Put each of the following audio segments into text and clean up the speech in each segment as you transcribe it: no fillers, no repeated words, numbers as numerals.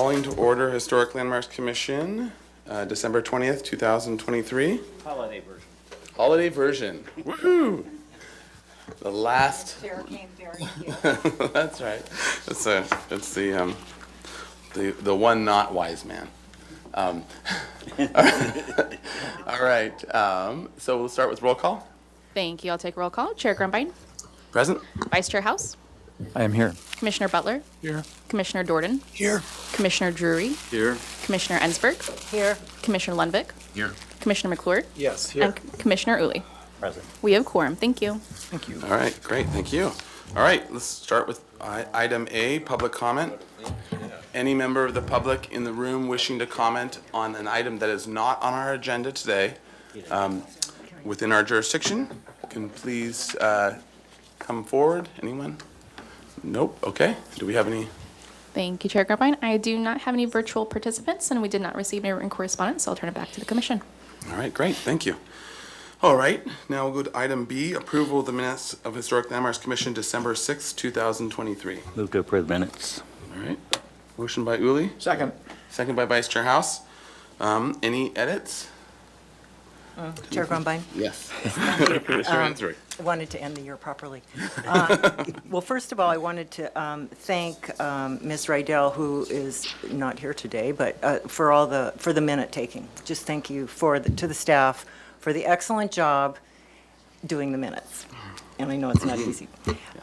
Calling to order Historic Landmarks Commission, December 20th, 2023. Holiday version. Holiday version. Woohoo! The last. Sarah came very cute. That's right. It's the one not wise man. All right. So we'll start with roll call. Thank you. I'll take roll call. Chair Grumbine. Present. Vice Chair House. I am here. Commissioner Butler. Here. Commissioner Dorden. Here. Commissioner Drury. Here. Commissioner Ensberg. Here. Commissioner Lundvik. Here. Commissioner McClure. Yes, And Commissioner Uli. Present. We have quorum. Thank you. Thank you. All right. Great. Thank you. All right. Let's start with item A, public comment. Any member of the public in the room wishing to comment on an item that is not on our agenda today, within our jurisdiction, can please come forward. Anyone? Nope. Okay. Do we have any? Thank you, Chair Grumbine. I do not have any virtual participants, and we did not receive any written correspondence, so I'll turn it back to the Commission. All right. Great. Thank you. All right. Now we'll go to item B, approval of the minutes of Historic Landmarks Commission, December 6th, 2023. Move to approve minutes. All right. Motion by Uli. Second. Second by Vice Chair House. Any edits? Chair Grumbine, Yes. wanted to end the year properly. Well, first of all, I wanted to thank Ms. Rydell, who is not here today, but for the minute taking. Just thank you to the staff for the excellent job doing the minutes. And I know it's not easy.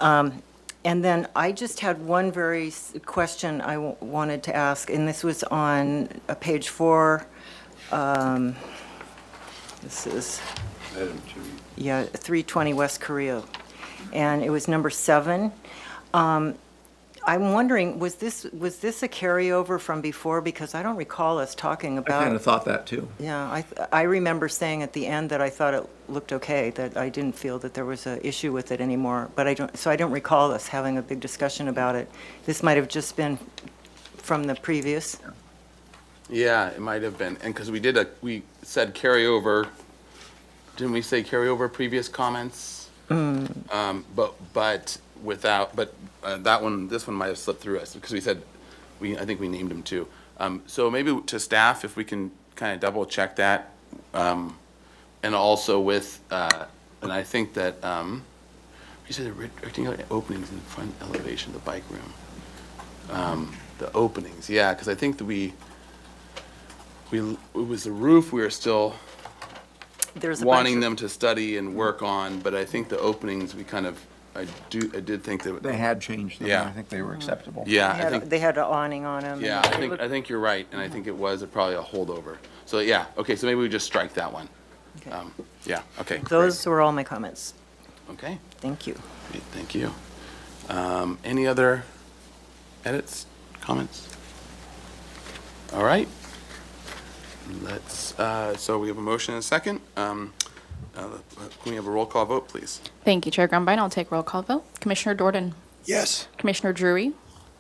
And then I just had one question I wanted to ask, and this was on page 4. This is, yeah, 320 West Korea, and it was number 7. I'm wondering, was this a carryover from before? Because I don't recall us talking I about. kind of thought that too. Yeah, I remember saying at the end that I thought it looked okay, that I didn't feel that there was an issue with it anymore, but I don't recall us having a big discussion about it. This might have just been from the previous. Yeah, it might have been. And because we said carryover, didn't we say carryover previous comments? But this one might have slipped through us because we said, I think we named them too. So maybe to staff, if we can kind of double check that. And also with, and I think that, you said the rectangular openings in the front elevation of the bike room. The openings, yeah, because I think that it was the roof we were still There's a wanting bunch them to study and work on, but I think the openings, I did think that. They had changed them. Yeah. I think they were acceptable. Yeah, I of, think, they had an awning on them. yeah, I think you're right, and I think it was probably a holdover. So, yeah, okay, so maybe we just strike that one. Okay. Yeah, okay. great. Those were all my comments. Okay, Thank you. great, thank you. Any other edits, comments? All right. So we have a motion and a second. Can we have a roll call vote, please? Thank you, Chair Grumbine. I'll take roll call vote. Commissioner Dorden. Yes. Commissioner Drury.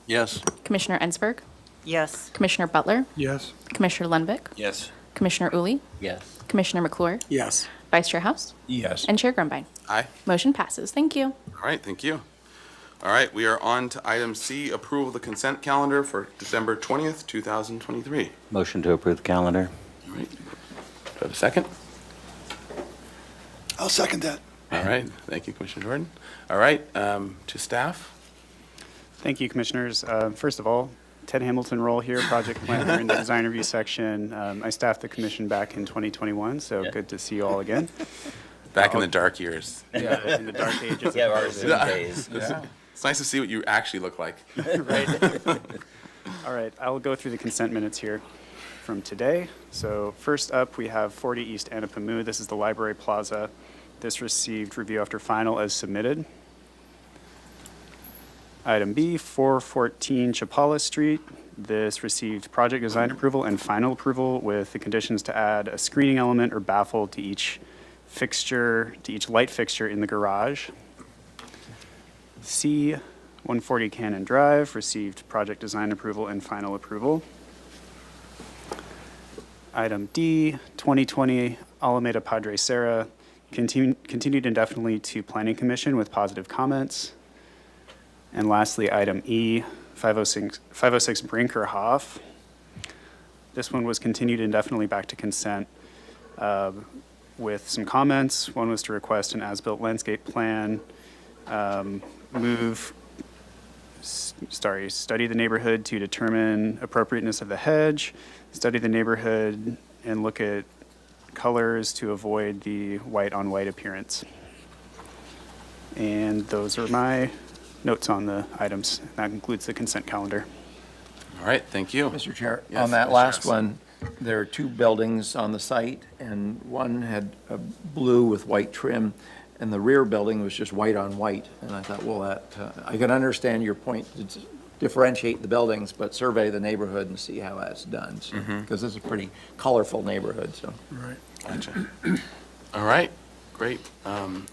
Yes. Commissioner Ensberg. Yes. Commissioner Butler. Yes. Commissioner Lundvik. Yes. Commissioner Uli. Yes. Commissioner McClure. Yes. Vice Chair House. Yes. And Chair Grumbine. Aye. Motion passes. Thank you. All right, thank you. All right, we are on to item C, approval of the consent calendar for December 20th, 2023. Motion to approve the calendar. All right. Do I have a second? I'll second that. All right, thank you, Commissioner Jordan. All right, to staff. Thank you, Commissioners. First of all, Ted Hamilton role here, project planner in the design review section. I staffed the commission back in 2021, so Yeah. good to see you all again. Back in the dark years. In the dark ages. Yeah, of our COVID. Zoom days. It's nice to see what you actually look like. Right. All right, I'll go through the consent minutes here from today. So first up, we have 40 East Anapamu. This is the Library Plaza. This received review after final as submitted. Item B, 414 Chapala Street. This received project design approval and final approval with the conditions to add a screening element or baffle to each light fixture in the garage. C, 140 Cannon Drive, received project design approval and final approval. Item D, 2020 Alameda Padre Serra, continued indefinitely to Planning Commission with positive comments. And lastly, item E, 506 Brinkerhoff, This one was continued indefinitely back to consent with some comments. One was to request an as-built landscape plan, study the neighborhood to determine appropriateness of the hedge, study the neighborhood and look at colors to avoid the white-on-white appearance. And those are my notes on the items. That includes the consent calendar. All right, thank you. Mr. Chair, Yes, on that Mr. last Harris. one, there are two buildings on the site, and one had a blue with white trim, and the rear building was just white on white. And I thought, well, I can understand your point to differentiate the buildings, but survey the neighborhood and see how that's done. Because this is a pretty colorful neighborhood, so. Gotcha. All right, great.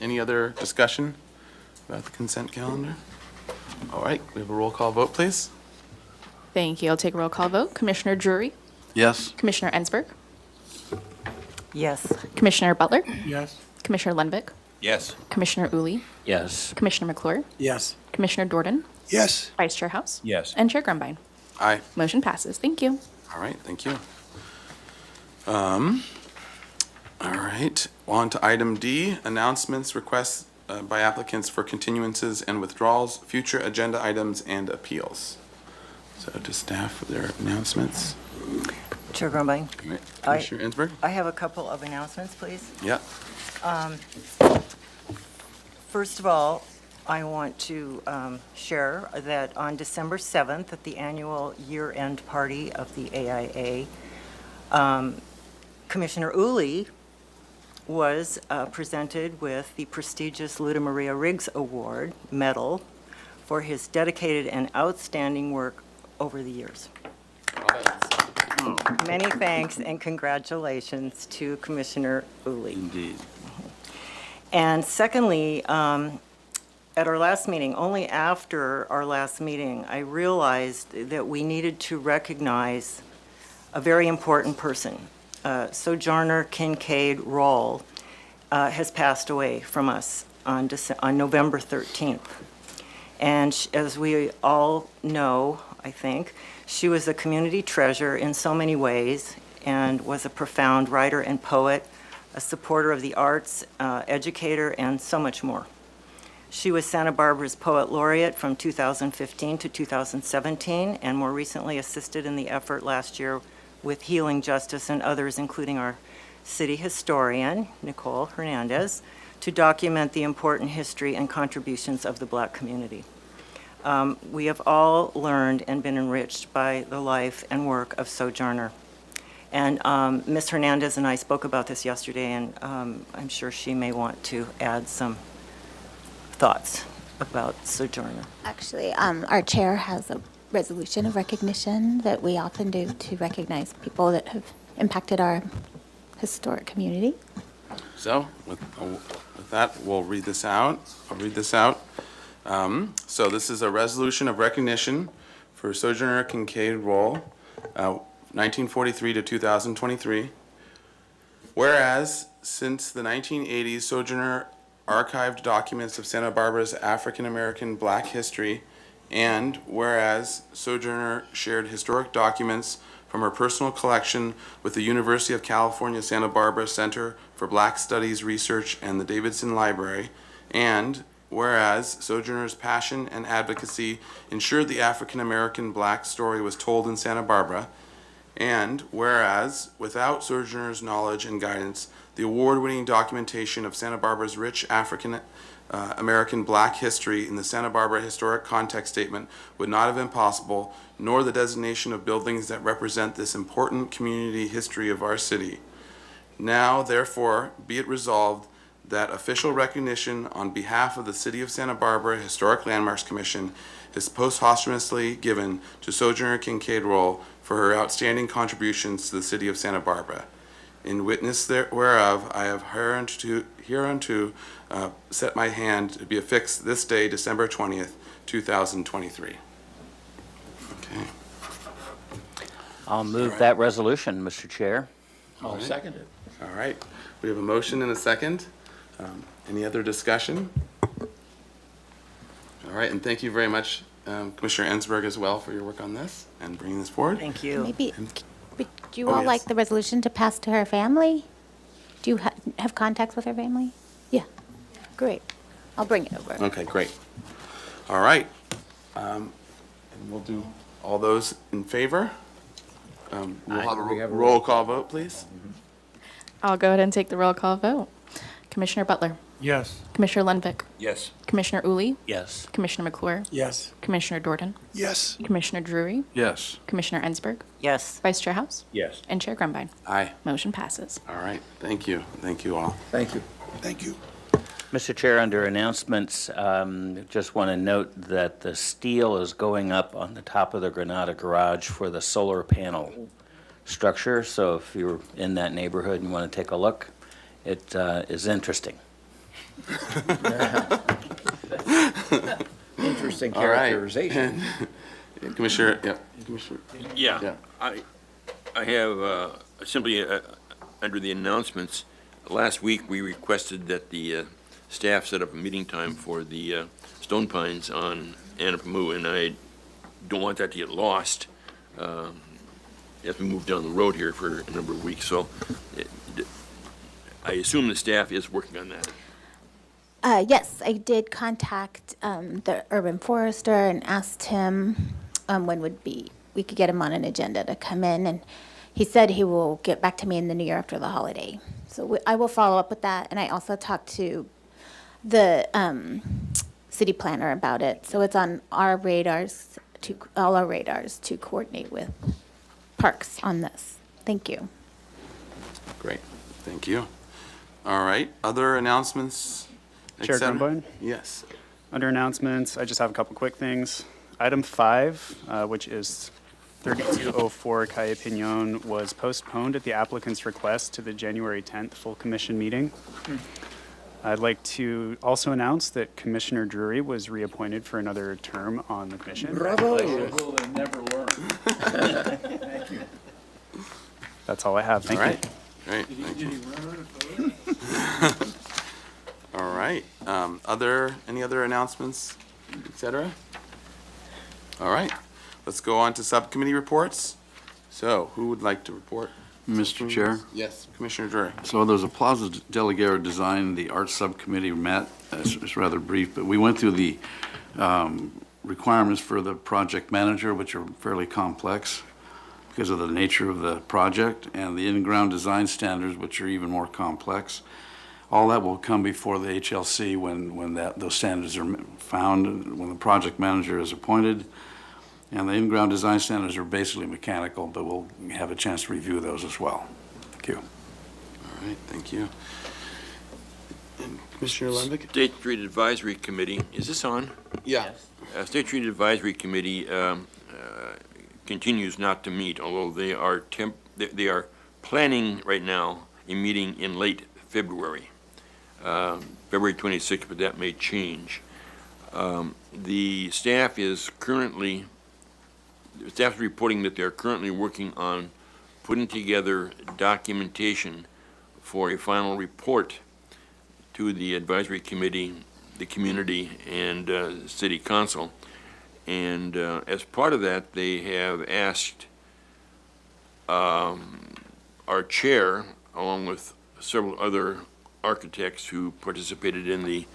Any other discussion about the consent calendar? All right, we have a roll call vote, please. Thank you. I'll take a roll call vote. Commissioner Drury, Yes. Commissioner Ensberg, Yes. Commissioner Butler, Yes. Commissioner Lenvik, Yes. Commissioner Uli, Yes. Commissioner McClure, Yes. Commissioner Dordan, Yes. Vice Chair House, Yes. and Chair Grumbine. Aye. Motion passes. Thank you. All right, thank you. All right, on to item D, announcements, requests by applicants for continuances and withdrawals, future agenda items, and appeals. So to staff for their announcements. Chair Grumbine, All right, Commissioner Ensberg? I have a couple of announcements, please. Yeah. First of all, I want to share that on December 7th, at the annual year-end party of the AIA, Commissioner Uli was presented with the prestigious Luda Maria Riggs Award Medal for his dedicated and outstanding work over the years. Many thanks and congratulations to Commissioner Uli. Indeed. And secondly, at our last meeting, only after our last meeting, I realized that we needed to recognize a very important person. Sojourner Kincaid Rawle has passed away from us on November 13th. And as we all know, I think, she was a community treasure in so many ways and was a profound writer and poet, a supporter of the arts, educator, and so much more. She was Santa Barbara's Poet Laureate from 2015 to 2017, and more recently assisted in the effort last year with Healing Justice and others, including our city historian, Nicole Hernandez, to document the important history and contributions of the Black community. We have all learned and been enriched by the life and work of Sojourner. And Ms. Hernandez and I spoke about this yesterday, and I'm sure she may want to add some thoughts about Sojourner. Actually, our chair has a resolution of recognition that we often do to recognize people that have impacted our historic community. So with that, we'll read this out. I'll read this out. So this is a resolution of recognition for Sojourner Kincaid Rawle, 1943 to 2023. Whereas since the 1980s, Sojourner archived documents of Santa Barbara's African American Black history, and whereas Sojourner shared historic documents from her personal collection with the University of California, Santa Barbara Center for Black Studies Research and the Davidson Library, and whereas Sojourner's passion and advocacy ensured the African American Black story was told in Santa Barbara, and whereas without Sojourner's knowledge and guidance, the award-winning documentation of Santa Barbara's rich African American Black history in the Santa Barbara Historic Context Statement would not have been possible, nor the designation of buildings that represent this important community history of our city. Now, therefore, be it resolved that official recognition on behalf of the City of Santa Barbara Historic Landmarks Commission is posthumously given to Sojourner Kincaid Rawle for her outstanding contributions to the City of Santa Barbara. In witness whereof, I have hereunto set my hand to be affixed this day, December 20th, 2023. Okay. I'll move that resolution, Mr. Chair. I'll second it. All right. We have a motion and a second. Any other discussion? All right, and thank you very much, Commissioner Ensberg, as well, for your work on this and bringing this forward. Thank you. Maybe, Would you Oh, all yes. like the resolution to pass to her family? Do you have contacts with her family? Yeah. Great. I'll bring it over. Okay, great. All right. And we'll do all those in favor. We'll have a roll call vote, please. I'll go ahead and take the roll call vote. Commissioner Butler. Yes. Commissioner Lundvik. Yes. Commissioner Uli. Yes. Commissioner McClure. Yes. Commissioner Dordan. Yes. Commissioner Drury. Yes. Commissioner Ensberg. Yes. Vice Chair House. Yes. And Chair Grumbine. Aye. Motion passes. All right, thank you. Thank you all. Thank you. Thank you. Mr. Chair, under announcements, just want to note that the steel is going up on the top of the Granada Garage for the solar panel structure. So if you're in that neighborhood and you want to take a look, it is interesting. Interesting All right. characterization. Commissioner, yeah, Commissioner. Yeah. Yeah, I have simply, under the announcements, last week we requested that the staff set up a meeting time for the Stone Pines on Anapamu, and I don't want that to get lost as we move down the road here for a number of weeks. So I assume the staff is working on that. Yes, I did contact the urban forester and asked him when we could get him on an agenda to come in, and he said he will get back to me in the new year after the holiday. So I will follow up with that, and I also talked to the city planner about it. So it's on our radars, all our radars, to coordinate with Parks on this. Thank you. Great, thank you. All right, other announcements? et Chair cetera? Grumbine? Yes. Under announcements, I just have a couple quick things. Item 5, which is 3204 Calle Piñon, was postponed at the applicant's request to the January 10th full commission meeting. I'd like to also announce that Commissioner Drury was reappointed for another term on the commission. Bravo. That's all I have. All Thank right, you. great, thank you. All right, any other announcements, et cetera? All right, let's go on to subcommittee reports. So, who would like to report? Mr. Chair, Yes, Commissioner Drury. so there's a Plaza de Guerra design, the Arts Subcommittee met, it's rather brief, but we went through the requirements for the project manager, which are fairly complex because of the nature of the project, and the in-ground design standards, which are even more complex. All that will come before the HLC when those standards are found, when the project manager is appointed. And the in-ground design standards are basically mechanical, but we'll have a chance to review those as well. Thank you. All right, thank you. And Commissioner Lundvik? State Street Advisory Committee, is this on? Yeah. State Street Advisory Committee continues not to meet, although they are planning right now a meeting in late February, February 26th, but that may change. The staff is reporting that they're currently working on putting together documentation for a final report to the advisory committee, the community, and city council. And as part of that, they have asked our chair, along with several other architects who participated in the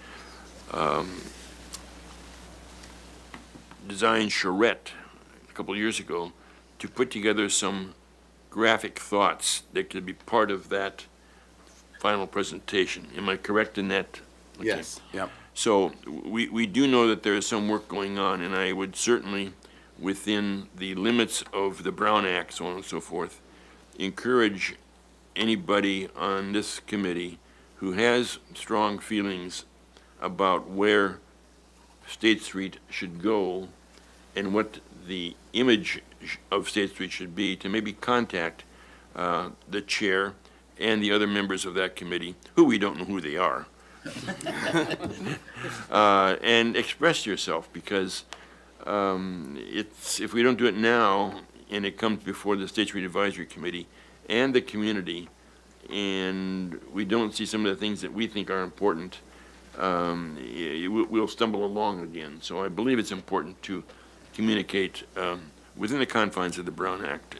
design charrette a couple of years ago, to put together some graphic thoughts that could be part of that final presentation. Am I correct in that? Okay. Yes, yep. So we do know that there is some work going on, and I would certainly, within the limits of the Brown Act, so on and so forth, encourage anybody on this committee who has strong feelings about where State Street should go and what the image of State Street should be, to maybe contact the chair and the other members of that committee, who we don't know who they are, and express yourself, because if we don't do it now, and it comes before the State Street Advisory Committee and the community, and we don't see some of the things that we think are important, we'll stumble along again. So I believe it's important to communicate within the confines of the Brown Act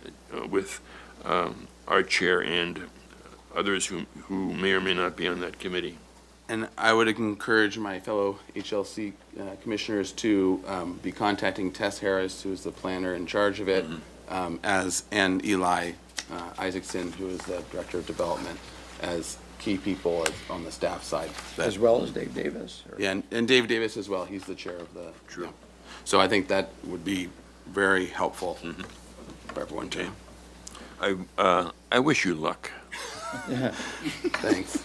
with our chair and others who may or may not be on that committee. And I would encourage my fellow HLC commissioners to be contacting Tess Harris, who is the planner in charge of it, and Eli Isaacson, who is the director of development, as key people on the staff side. As well as Dave Davis. or- Yeah, and Dave Davis as well. He's the chair of the. True. yeah. So I think that would be very helpful for everyone to. I wish you luck. Thanks.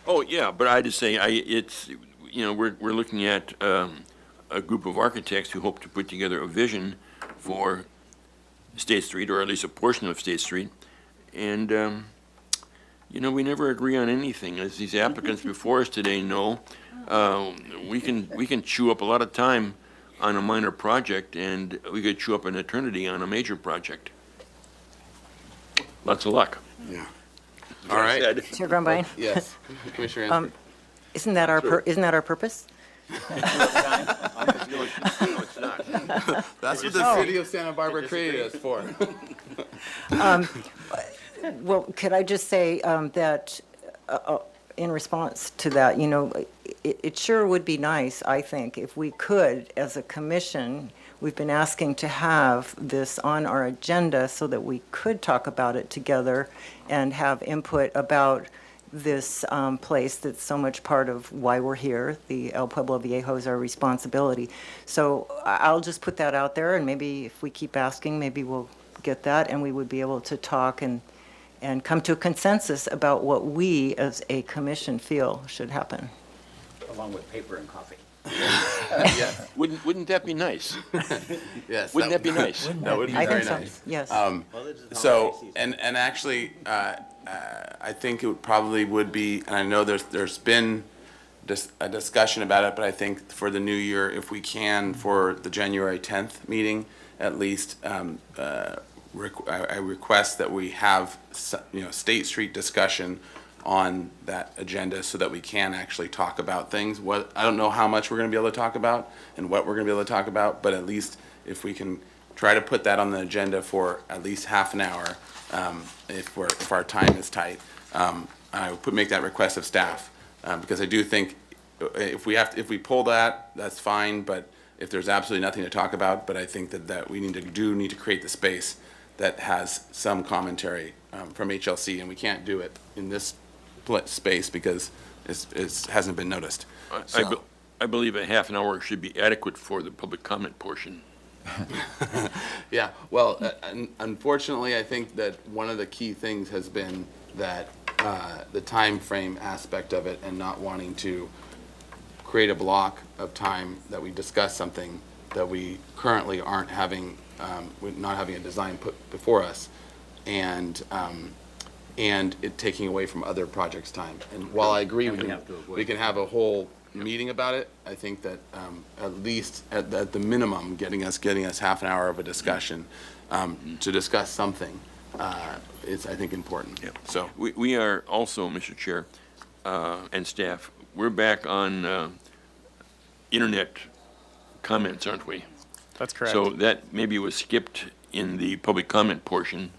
Oh, yeah, but I just say, we're looking at a group of architects who hope to put together a vision for State Street, or at least a portion of State Street. And, we never agree on anything. As these applicants before us today know, we can chew up a lot of time on a minor project, and we could chew up an eternity on a major project. Lots of luck. Yeah. All right. Chair Grumbine, Yes. Commissioner Ansel. isn't that our purpose? No, it's not. That's what the city of Santa Barbara created us for. Well, could I just say that in response to that, it sure would be nice, I think, if we could, as a commission, we've been asking to have this on our agenda so that we could talk about it together and have input about this place that's so much part of why we're here. The El Pueblo Viejo is our responsibility. So I'll just put that out there, and maybe if we keep asking, maybe we'll get that, and we would be able to talk and come to a consensus about what we as a commission feel should happen. Along with paper and coffee. Yes. Wouldn't that be nice? Yes. Wouldn't that be nice? That would be I very think so, nice. yes. So, and actually, I think it probably would be, and I know there's been a discussion about it, but I think for the new year, if we can, for the January 10th meeting, at least, I request that we have, State Street discussion on that agenda so that we can actually talk about things. I don't know how much we're gonna be able to talk about and what we're gonna be able to talk about, but at least if we can try to put that on the agenda for at least half an hour, if our time is tight, I would make that request of staff, because I do think if we pull that, that's fine, but if there's absolutely nothing to talk about, but I think that we need to create the space that has some commentary from HLC, and we can't do it in this space because it hasn't been noticed. So- I believe a half an hour should be adequate for the public comment portion. Yeah, well, unfortunately, I think that one of the key things has been that the time frame aspect of it and not wanting to create a block of time that we discuss something that we currently aren't having, not having a design put before us, and it taking away from other projects' time. And while I agree we can have a whole meeting about it, I think that at least at the minimum, getting us half an hour of a discussion to discuss something is, I think, important. Yep. So, We are also, Mr. Chair, and staff, we're back on internet comments, aren't we? That's correct. So that maybe was skipped in the public comment portion.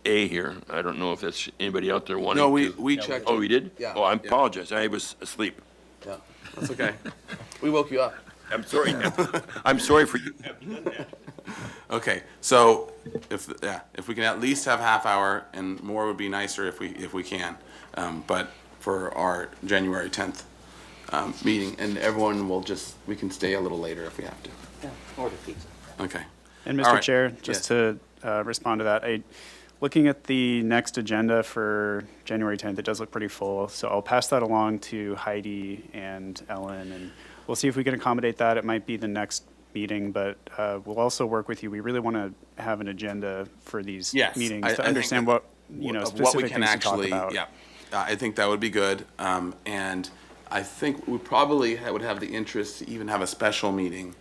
A here, I don't know if that's anybody out there wanting no, to. we checked. Oh, we did? Yeah. Oh, I Yeah. apologize, I was asleep. Yeah, that's okay. We woke you up. I'm sorry, I'm sorry for you. Okay, so if we can at least have half hour, and more would be nicer if we can, but for our January 10th meeting, and everyone we can stay a little later if we have to. Yeah, order pizza. Okay. And All Mr. right. Chair, just to respond to that, looking at the next agenda for January 10th, it does look pretty full. So I'll pass that along to Heidi and Ellen, and we'll see if we can accommodate that. It might be the next meeting, but we'll also work with you. We really want to have an agenda for these Yes, meetings I to think understand that- what, Of specific what we can things to talk actually, about. yeah, I think that would be good. And I think we probably would have the interest to even have a special meeting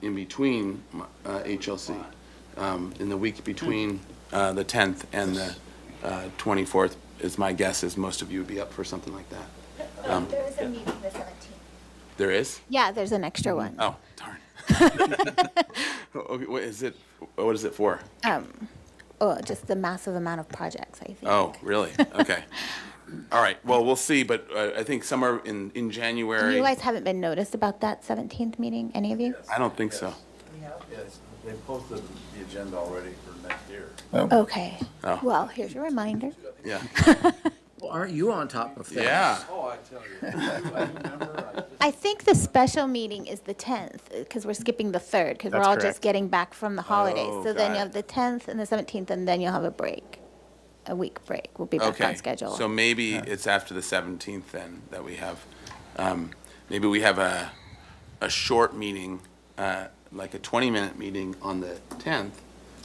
in between HLC, in the week between the 10th and the 24th, is my guess, is most of you would be up for something like that. There is a meeting the 17th. There is? Yeah, there's an extra one. Oh, darn. Okay, what is it? What is it for? Oh, just the massive amount of projects, I think. Oh, really? Okay. All right, well, we'll see, but I think somewhere in January. You guys haven't been noticed about that 17th meeting, any of you? I don't think so. Yes, they posted the agenda already for next year. Okay. Oh. Well, here's your reminder. Yeah. Well, aren't you on top of things? Yeah. Oh, I tell you. I think the special meeting is the 10th, because we're skipping the 3rd, because we're That's all correct. just getting back from the holidays. Oh, So then got you it. have the 10th and the 17th, and then you'll have a break, a week break. We'll be back Okay. on schedule. So maybe it's after the 17th then that we have, maybe we have a short meeting, like a 20-minute meeting on the 10th,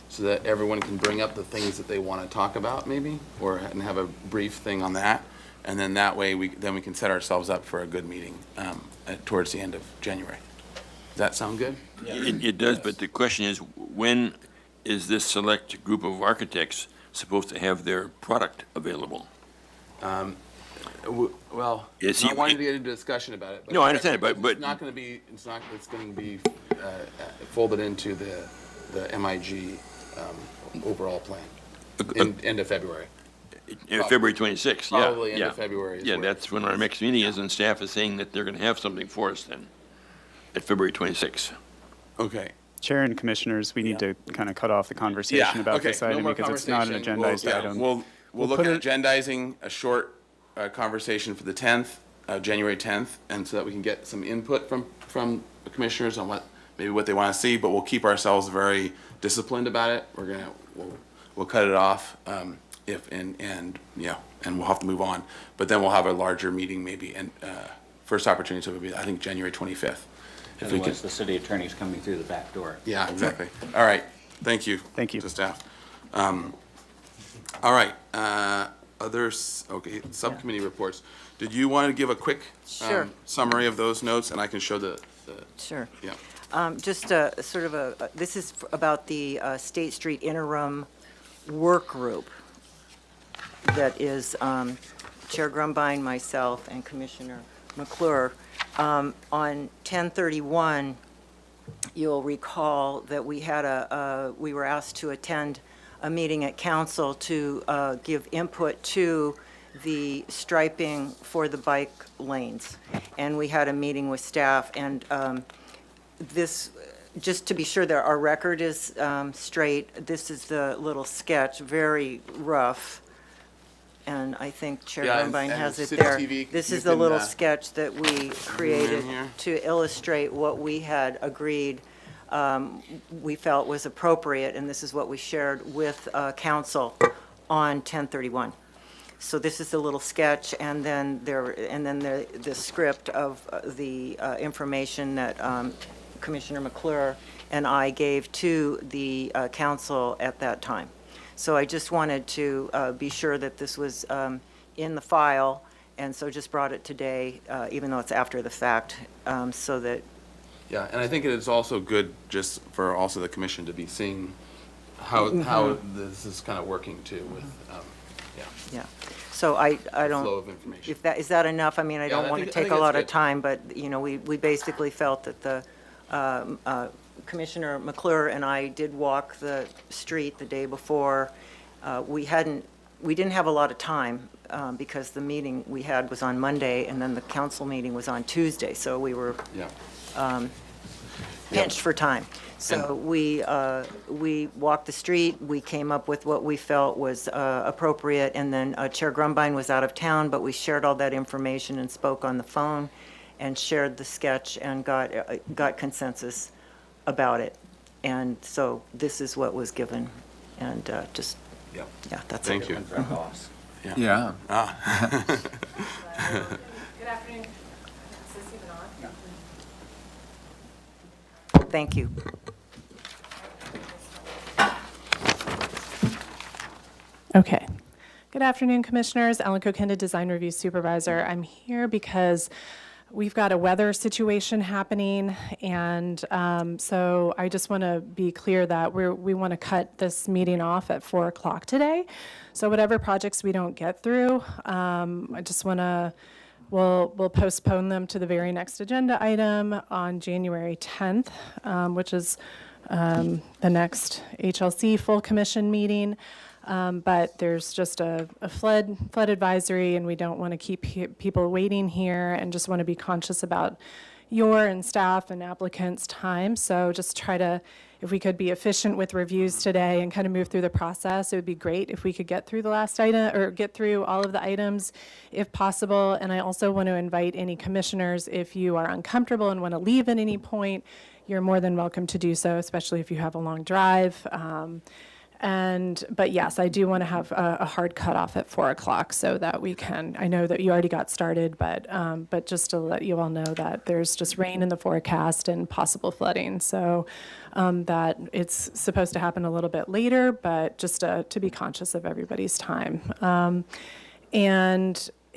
so that everyone can bring up the things that they want to talk about maybe, and have a brief thing on that. And then that way, we can set ourselves up for a good meeting towards the end of January. Does that sound good? It does, but the question is, when is this select group of architects supposed to have their product available? Well, Is I he- wanted to get into a discussion about it. No, I understand it, but- It's not going to be, it's going to be folded into the MIG overall plan in end of February. February 26th, yeah. Probably end of yeah. February is Yeah, where- that's when our next meeting is, and staff is saying that they're going to have something for us then, at February 26th. Okay. Chair and commissioners, we need to kind of cut off the conversation about okay. this No item more because it's not an conversation. agendized We'll- yeah, item. We'll look put at it- agendizing a short conversation for the 10th, January 10th, and so that we can get some input from the commissioners on maybe what they want to see, but we'll keep ourselves very disciplined about it. We'll cut it off, and we'll have to move on. But then we'll have a larger meeting maybe, and first opportunity, so it would be, I think, January 25th. If we could. Otherwise, the city attorney's coming through the back door. Yeah, exactly. All right, thank you. Thank you. To staff. All right, okay, subcommittee reports. Did you want to give a quick Sure. summary of those notes, and I can show Sure. yeah. Just sort of this is about the State Street interim work group that is Chair Grumbine, myself, and Commissioner McClure. On 10/31, you'll recall that we were asked to attend a meeting at council to give input to the striping for the bike lanes. And we had a meeting with staff, and this, just to be sure that our record is straight, this is the little sketch, very rough. And I think Chair Yeah, and- Grumbine and has it City there. TV, This you is the can, little sketch that we created here. to illustrate what we had agreed we felt was appropriate, and this is what we shared with council on 10/31. So this is the little sketch, and then the script of the information that Commissioner McClure and I gave to the council at that time. So I just wanted to be sure that this was in the file, and so just brought it today, even though it's after the fact, so that, Yeah, and I think it is also good just for also the commission to be seeing how this is kind of working too with, yeah. So I don't. flow of information. If that, is that enough? I mean, I Yeah, don't I want to think- I take think a lot it's of good. time, but, we basically felt that the Commissioner McClure and I did walk the street the day before. We didn't have a lot of time, because the meeting we had was on Monday, and then the council meeting was on Tuesday, so we were Yeah. pinched for time. So we walked the street, we came up with what we felt was appropriate, and then Chair Grumbine was out of town, but we shared all that information and spoke on the phone and shared the sketch and got consensus about it. And so this is what was given, and just, Yeah. yeah, that's it. Thank you. For our boss. Yeah. Good afternoon. Is this even on? Thank you. Okay. Good afternoon, Commissioners. Ellen Kokenda, Design Review Supervisor. I'm here because we've got a weather situation happening, and so I just want to be clear that we want to cut this meeting off at 4 o'clock today. So whatever projects we don't get through, I just want to, we'll postpone them to the very next agenda item on January 10th, which is the next HLC full commission meeting. But there's just a flood advisory, and we don't want to keep people waiting here, and just want to be conscious about your and staff and applicants' time. So just try to, if we could be efficient with reviews today and kind of move through the process, it would be great if we could get through the last item, or get through all of the items if possible. And I also want to invite any commissioners, if you are uncomfortable and want to leave at any point, you're more than welcome to do so, especially if you have a long drive. But yes, I do want to have a hard cutoff at 4 o'clock so that we can, I know that you already got started, but just to let you all know that there's just rain in the forecast and possible flooding. So that it's supposed to happen a little bit later, but just to be conscious of everybody's time.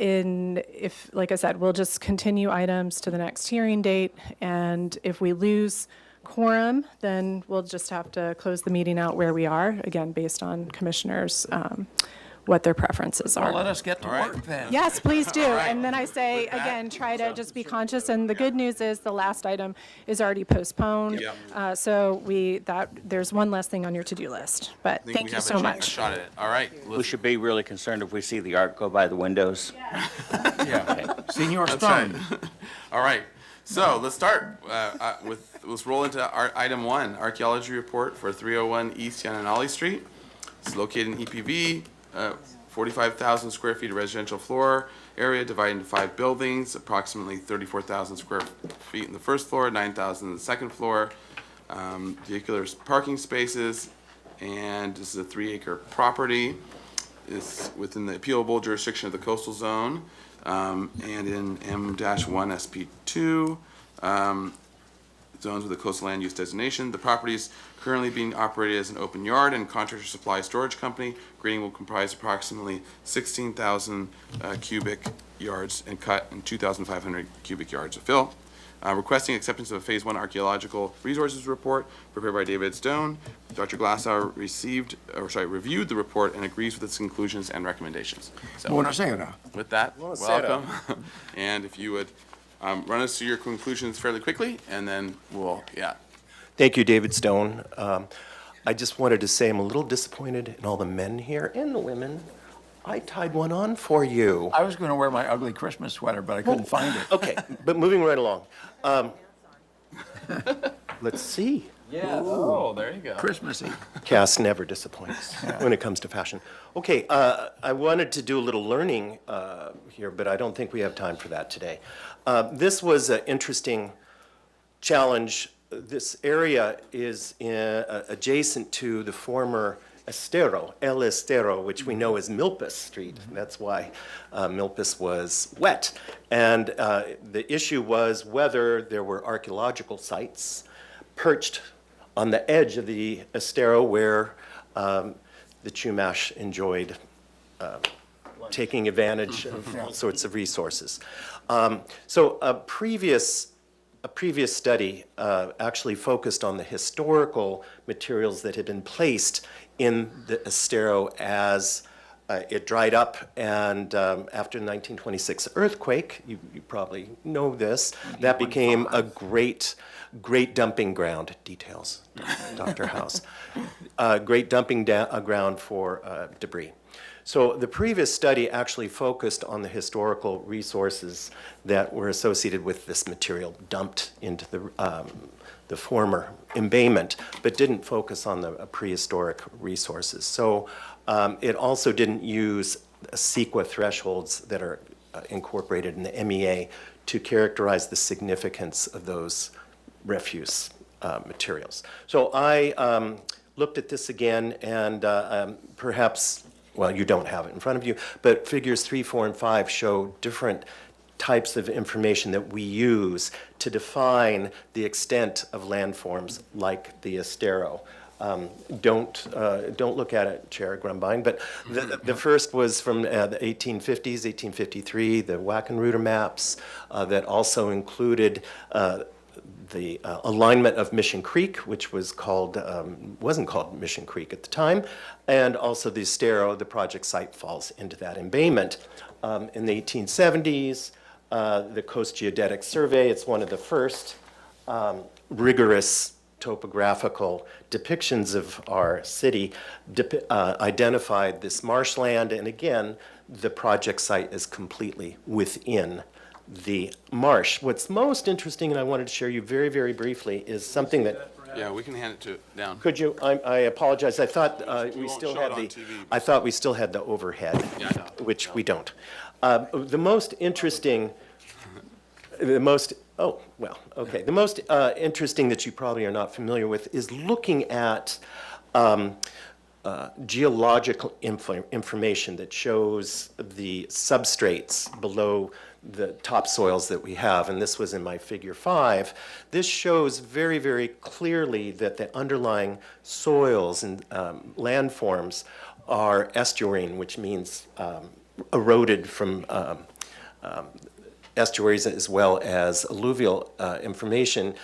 If, like I said, we'll just continue items to the next hearing date, and if we lose quorum, then we'll just have to close the meeting out where we are, again, based on commissioners, what their preferences Well, are. let us get to work then. Yes, please do. And then I say, again, try to just be conscious. And the good news is the last item is already postponed. Yep. So there's one less thing on your to-do list. But I think thank we you have so a much. shot at it. All right. We should be really concerned if we see the art go by the windows. Yeah. Senior That's right. Stone. All right. So let's start let's roll into item 1, archaeology report for 301 East Yananali Street. It's located in EPV, 45,000 square feet of residential floor area divided into 5 buildings, approximately 34,000 square feet in the first floor, 9,000 in the second floor. Vehicular parking spaces, and this is a 3-acre property. It's within the appealable jurisdiction of the coastal zone, and in M-1 SP2, zones with a coastal land use designation. The property is currently being operated as an open yard and contractor supply storage company. Grading will comprise approximately 16,000 cubic yards and cut and 2,500 cubic yards of fill. Requesting acceptance of a Phase 1 archaeological resources report prepared by David Stone. Dr. Glassow reviewed the report and agrees with its conclusions and recommendations. So Buonasera. with that, welcome. And if you would run us through your conclusions fairly quickly, and then Thank you, David Stone. I just wanted to say I'm a little disappointed in all the men here and the women. I tied one on for you. I was going to wear my ugly Christmas sweater, but I couldn't find it. Okay, but moving right along. Let's see. Yeah. Oh, there you go. Christmassy. Cass never disappoints when it comes to fashion. Okay, I wanted to do a little learning here, but I don't think we have time for that today. This was an interesting challenge. This area is adjacent to the former Estero, El Estero, which we know as Milpas Street. That's why Milpas was wet. And the issue was whether there were archaeological sites perched on the edge of the Estero where the Chumash enjoyed taking advantage of all sorts of resources. So a previous study actually focused on the historical materials that had been placed in the Estero as it dried up, and after the 1926 earthquake, you probably know this, that became a great dumping ground. Details, Dr. House. Great dumping ground for debris. So the previous study actually focused on the historical resources that were associated with this material dumped into the former embayment, but didn't focus on the prehistoric resources. So it also didn't use CEQA thresholds that are incorporated in the MEA to characterize the significance of those refuse materials. So I looked at this again, and perhaps, well, you don't have it in front of you, but figures 3, 4, and 5 show different types of information that we use to define the extent of landforms like the Estero. Don't look at it, Chair Grumbine, but the first was from the 1850s, 1853, the Wackenruder maps that also included the alignment of Mission Creek, which was wasn't called Mission Creek at the time, and also the Estero, the project site falls into that embayment. In the 1870s, the Coast Geodetic Survey, it's one of the first rigorous topographical depictions of our city identified this marshland, and again, the project site is completely within the marsh. What's most interesting, and I wanted to share you very, very briefly, is something that, Yeah, we can hand it to, down. could you, I apologize, I thought we won't still show had it on the, TV. I thought we still had the overhead, Yeah, I know. which we don't. The most interesting, the most interesting that you probably are not familiar with is looking at geological information that shows the substrates below the topsoils that we have, and this was in my figure 5. This shows very, very clearly that the underlying soils and landforms are estuarine, which means eroded from estuaries as well as alluvial information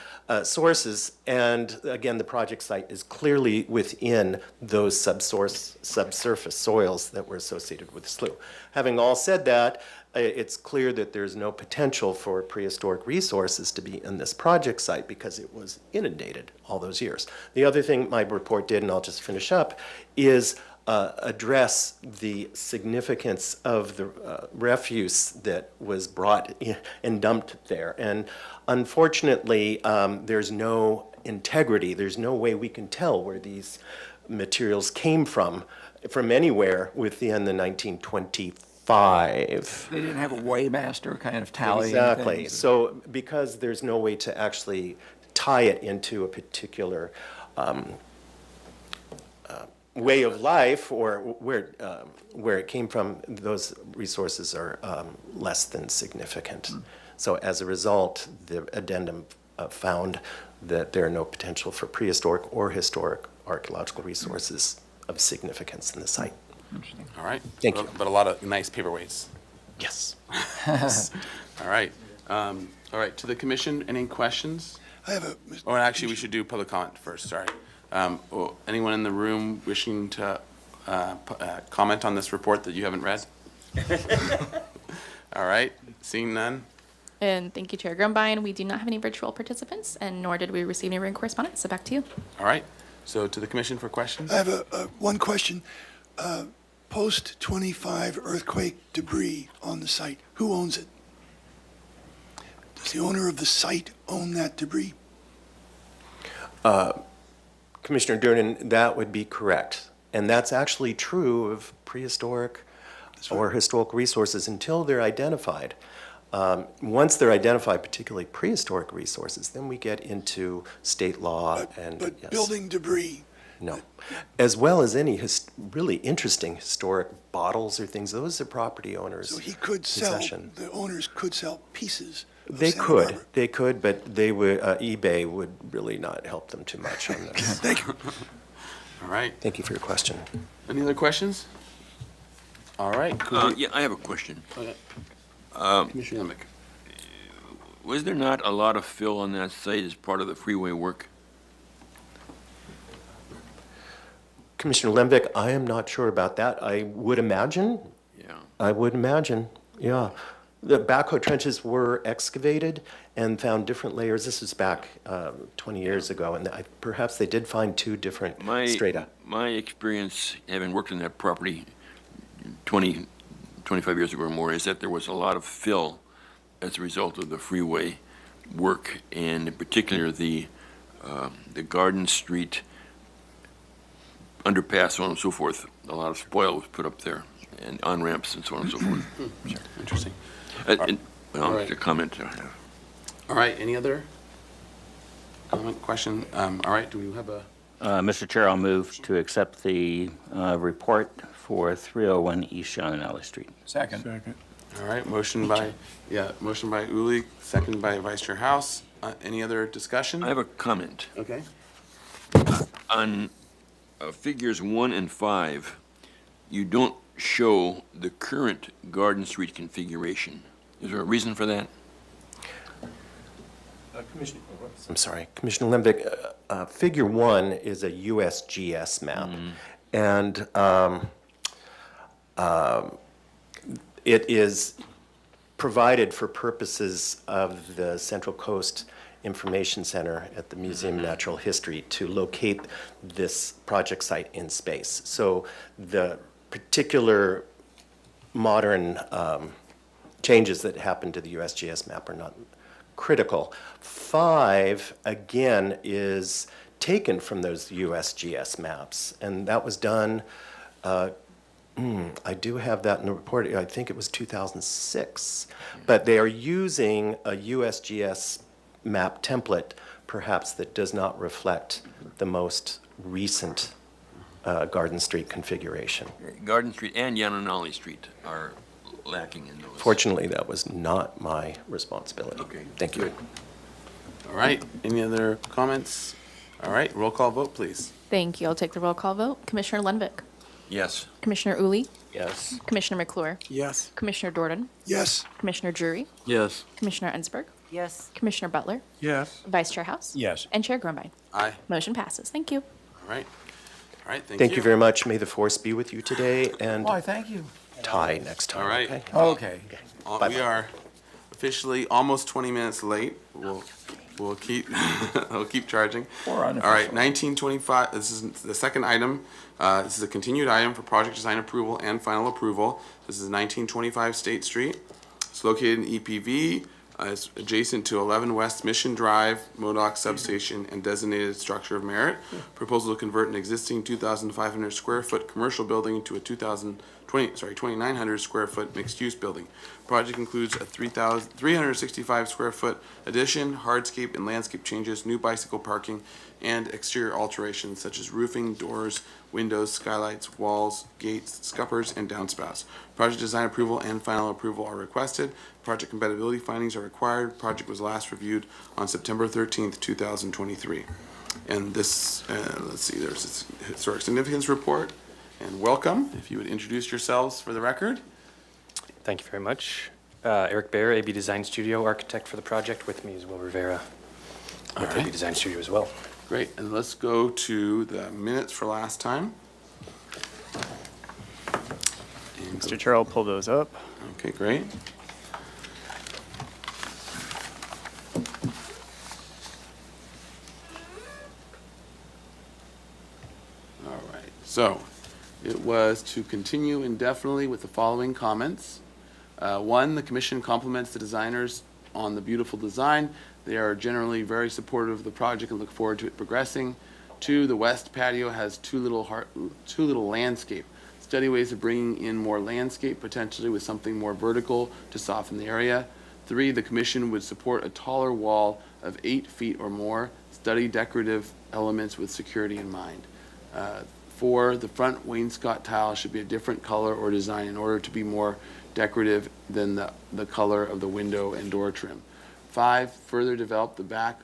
sources. And again, the project site is clearly within those subsurface soils that were associated with the slough. Having all said that, it's clear that there's no potential for prehistoric resources to be in this project site because it was inundated all those years. The other thing my report did, and I'll just finish up, is address the significance of the refuse that was brought in and dumped there. And unfortunately, there's no integrity. There's no way we can tell where these materials came from anywhere within the 1925. They didn't have a weighmaster kind of tally. Exactly. things. So because there's no way to actually tie it into a particular way of life or where it came from, those resources are less than significant. So as a result, the addendum found that there are no potential for prehistoric or historic archaeological resources of significance in the site. All right. Thank you. But a lot of nice paperweights. Yes. All right. All right, to the commission, any questions? I have a, Oh, actually, we should do public comment first, sorry. Anyone in the room wishing to comment on this report that you haven't read? All right, seeing none? And thank you, Chair Grumbine. We do not have any virtual participants, and nor did we receive any written correspondence, so back to you. All right, so to the commission for questions? I have one question. Post-25 earthquake debris on the site, who owns it? Does the owner of the site own that debris? Commissioner Durnan, that would be correct. And that's actually true of prehistoric or historical resources until they're identified. Once they're identified, particularly prehistoric resources, then we get into state law and. But yes. building debris, No. As well as any really interesting historic bottles or things, those are property owners' so he could sell, possession. the owners could sell pieces of They Santa could, Barbara. but they would, eBay would really not help them too much on this. Thank you. All right, Thank you for your question. any other questions? All right. could we- Yeah, I have a question. Commissioner Lembeck. Was there not a lot of fill on that site as part of the freeway work? Commissioner Lembeck, I am not sure about that. I would imagine, yeah. The backhoe trenches were excavated and found different layers. This was back 20 years ago, and perhaps they did find two different strata. My experience, having worked on that property 20, 25 years ago or more, is that there was a lot of fill as a result of the freeway work, and in particular the Garden Street underpass, so on and so forth. A lot of spoil was put up there, and on-ramps and so on and so forth. Sure, interesting. Well, right. it's a comment. All right, any other comment, question? All right, do we have a, Mr. Chair, I'll move to accept the report for 301 East Shannon Alley Street. Second. all right, motion by Uli, second by Vice Chair House. Any other discussion? I have a comment. Okay. On figures 1 and 5, you don't show the current Garden Street configuration. Is there a reason for that? I'm sorry, Commissioner Lembeck, Figure 1 is a USGS map, and it is provided for purposes of the Central Coast Information Center at the Museum of Natural History to locate this project site in space. So the particular modern changes that happen to the USGS map are not critical. 5, again, is taken from those USGS maps, and that was done, I do have that in the report, I think it was 2006. But they are using a USGS map template, perhaps that does not reflect the most recent Garden Street configuration. Garden Street and Yanonali Street are lacking in those. Fortunately, that was not my responsibility. Okay, Thank you. All right, any other comments? All right, roll call vote, please. Thank you. I'll take the roll call vote. Commissioner Lundvik, Yes. Commissioner Uli, Yes. Commissioner McClure, Yes. Commissioner Jordan, Yes. Commissioner Drury, Yes. Commissioner Ensberg, Yes. Commissioner Butler, Yes. Vice Chair House. Yes. And Chair Grumbine. Aye. Motion passes. Thank you. All right. All right, thank you. Thank you very much. May the force be with you today, and Why, thank you. tie next time. All right. okay? Okay. We are officially almost 20 minutes late. We'll keep we'll keep charging. Or All right, 1925. This is the second item. This is a continued item for project design approval and final approval. This is 1925 State Street. It's located in EPV. It's adjacent to 11 West Mission Drive, Modoc Substation, and designated structure of merit. Proposal to convert an existing 2,500 square foot commercial building into a 2,900 square foot mixed-use building. Project includes a 365 square foot addition, hardscape and landscape changes, new bicycle parking, and exterior alterations such as roofing, doors, windows, skylights, walls, gates, scuppers, and downspouts. Project design approval and final approval are requested. Project compatibility findings are required. Project was last reviewed on September 13th, 2023. And this, let's see, there's this historic significance report. And welcome, if you would introduce yourselves for the record. Thank you very much. Eric Bayer, AB Design Studio, architect for the project. With me is Will Rivera with right. AB Design Studio as well. Great, and let's go to the minutes for last time. And Mr. Chair, I'll pull those up. Okay, great. All right, so it was to continue indefinitely with the following comments. 1, the commission compliments the designers on the beautiful design. They are generally very supportive of the project and look forward to it progressing. 2, the west patio has too little landscape. Study ways of bringing in more landscape, potentially with something more vertical to soften the area. 3, the commission would support a taller wall of 8 feet or more. Study decorative elements with security in mind. 4, the front wainscot tile should be a different color or design in order to be more decorative than the color of the window and door trim. 5, further develop the back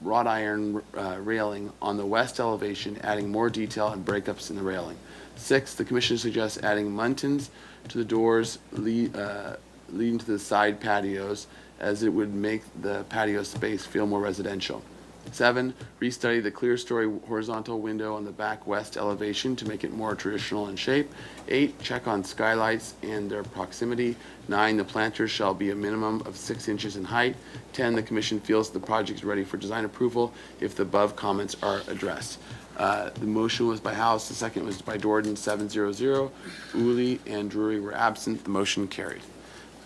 wrought iron railing on the west elevation, adding more detail and breakups in the railing. 6, the commission suggests adding muntins to the doors leading to the side patios, as it would make the patio space feel more residential. 7, restudy the clear story horizontal window on the back west elevation to make it more traditional in shape. 8, check on skylights and their proximity. 9, the planters shall be a minimum of 6 inches in height. 10, the commission feels the project is ready for design approval if the above comments are addressed. The motion was by House, the second was by Jordan, 7-0-0. Uli and Drury were absent, the motion carried.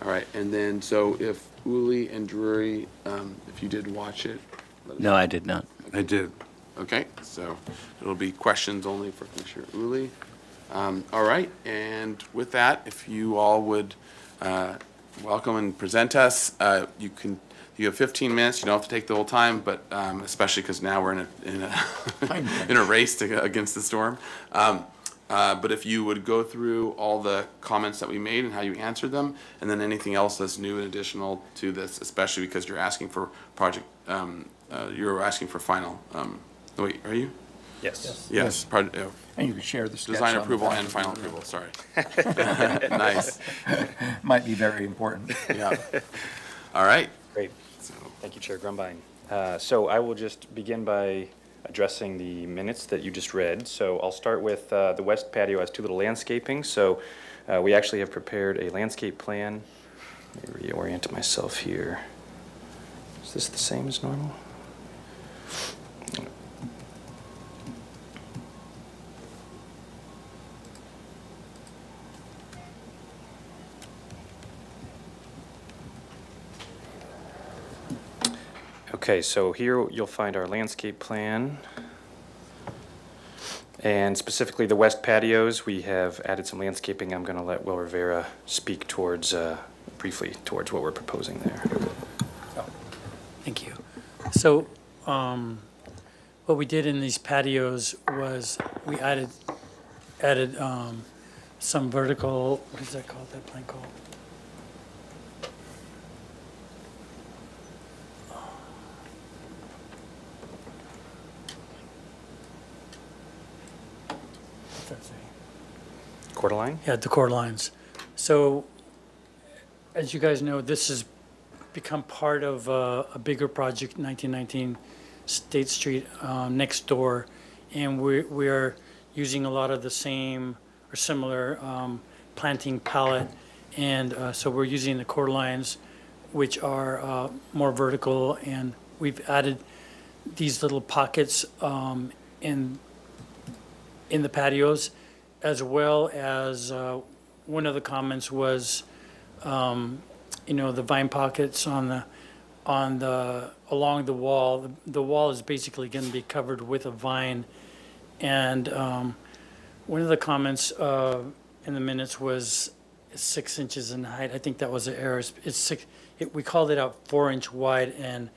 All right, and then, so if Uli and Drury, if you did watch it, let us No, I did not. I did. Okay, so it'll be questions only for Commissioner Uli. All right, and with that, if you all would welcome and present us, you have 15 minutes. You don't have to take the whole time, but especially because now we're in a race against the storm. But if you would go through all the comments that we made and how you answered them, and then anything else that's new and additional to this, especially because you're asking for project. You're asking for final, wait, are you? Yes. Yes. And you can share the sketch Design on the approval back and of final the- approval, sorry. Nice, Might be very important. yeah. All right. Great. Thank you, Chair Grumbine. So I will just begin by addressing the minutes that you just read. So I'll start with the west patio has too little landscaping. So we actually have prepared a landscape plan. Let me reorient myself here. Is this the same as normal? Okay, so here you'll find our landscape plan. And specifically the west patios, we have added some landscaping. I'm going to let Will Rivera speak towards, briefly towards what we're proposing there. Thank you. So, what we did in these patios was we added some vertical, what is that called, that plant called? What's that say? Cordyline? Yeah, the core lines. So, as you guys know, this has become part of a bigger project, 1919 State Street next door, and we are using a lot of the same or similar planting palette, and so we're using the core lines, which are more vertical, and we've added these little pockets in the patios, as well as one of the comments was, the vine pockets along the wall. The wall is basically going to be covered with a vine, and one of the comments in the minutes was 6 inches in height. I think that was an error. It's six. We called it out 4-inch wide, and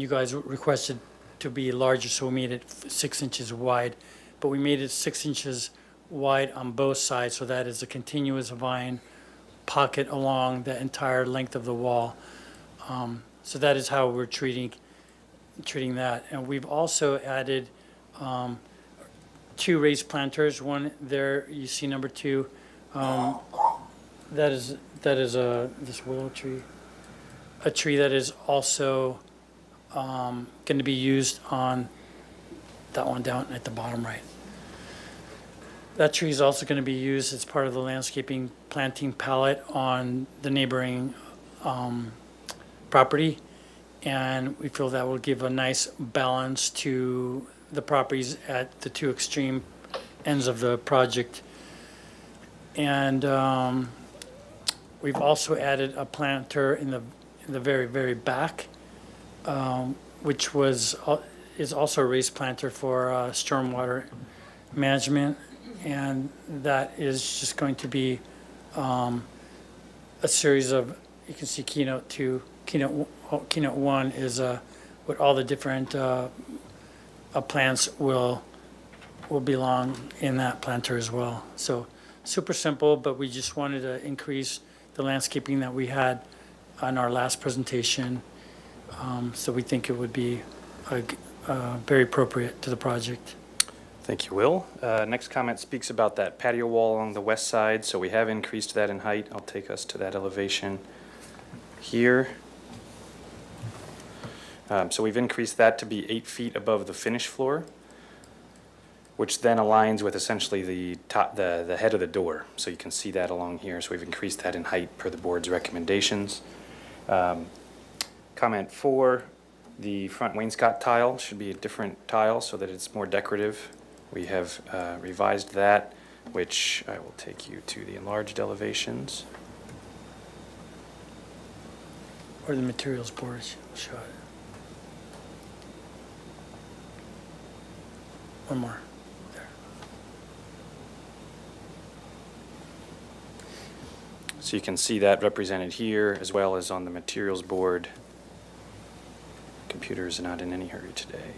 you guys requested to be larger, so we made it 6 inches wide. But we made it 6 inches wide on both sides, so that is a continuous vine pocket along the entire length of the wall. So that is how we're treating that. And we've also added 2 raised planters. One there, you see number 2. That is this willow tree, a tree that is also going to be used on that one down at the bottom right. That tree is also going to be used as part of the landscaping planting palette on the neighboring property. And we feel that will give a nice balance to the properties at the 2 extreme ends of the project. And we've also added a planter in the very, very back, which is also a raised planter for stormwater management. And that is just going to be a series of, you can see Keynote 2, Keynote 1 is what all the different plants will belong in that planter as well. So super simple, but we just wanted to increase the landscaping that we had on our last presentation. So we think it would be very appropriate to the project. Thank you, Will. Next comment speaks about that patio wall along the west side. So we have increased that in height. I'll take us to that elevation here. So we've increased that to be 8 feet above the finished floor, which then aligns with essentially the head of the door. So you can see that along here. So we've increased that in height per the board's recommendations. Comment 4, the front wainscot tile should be a different tile so that it's more decorative. We have revised that, which I will take you to the enlarged elevations. Or the materials board, show it. One more, there. So you can see that represented here as well as on the materials board. Computers are not in any hurry today.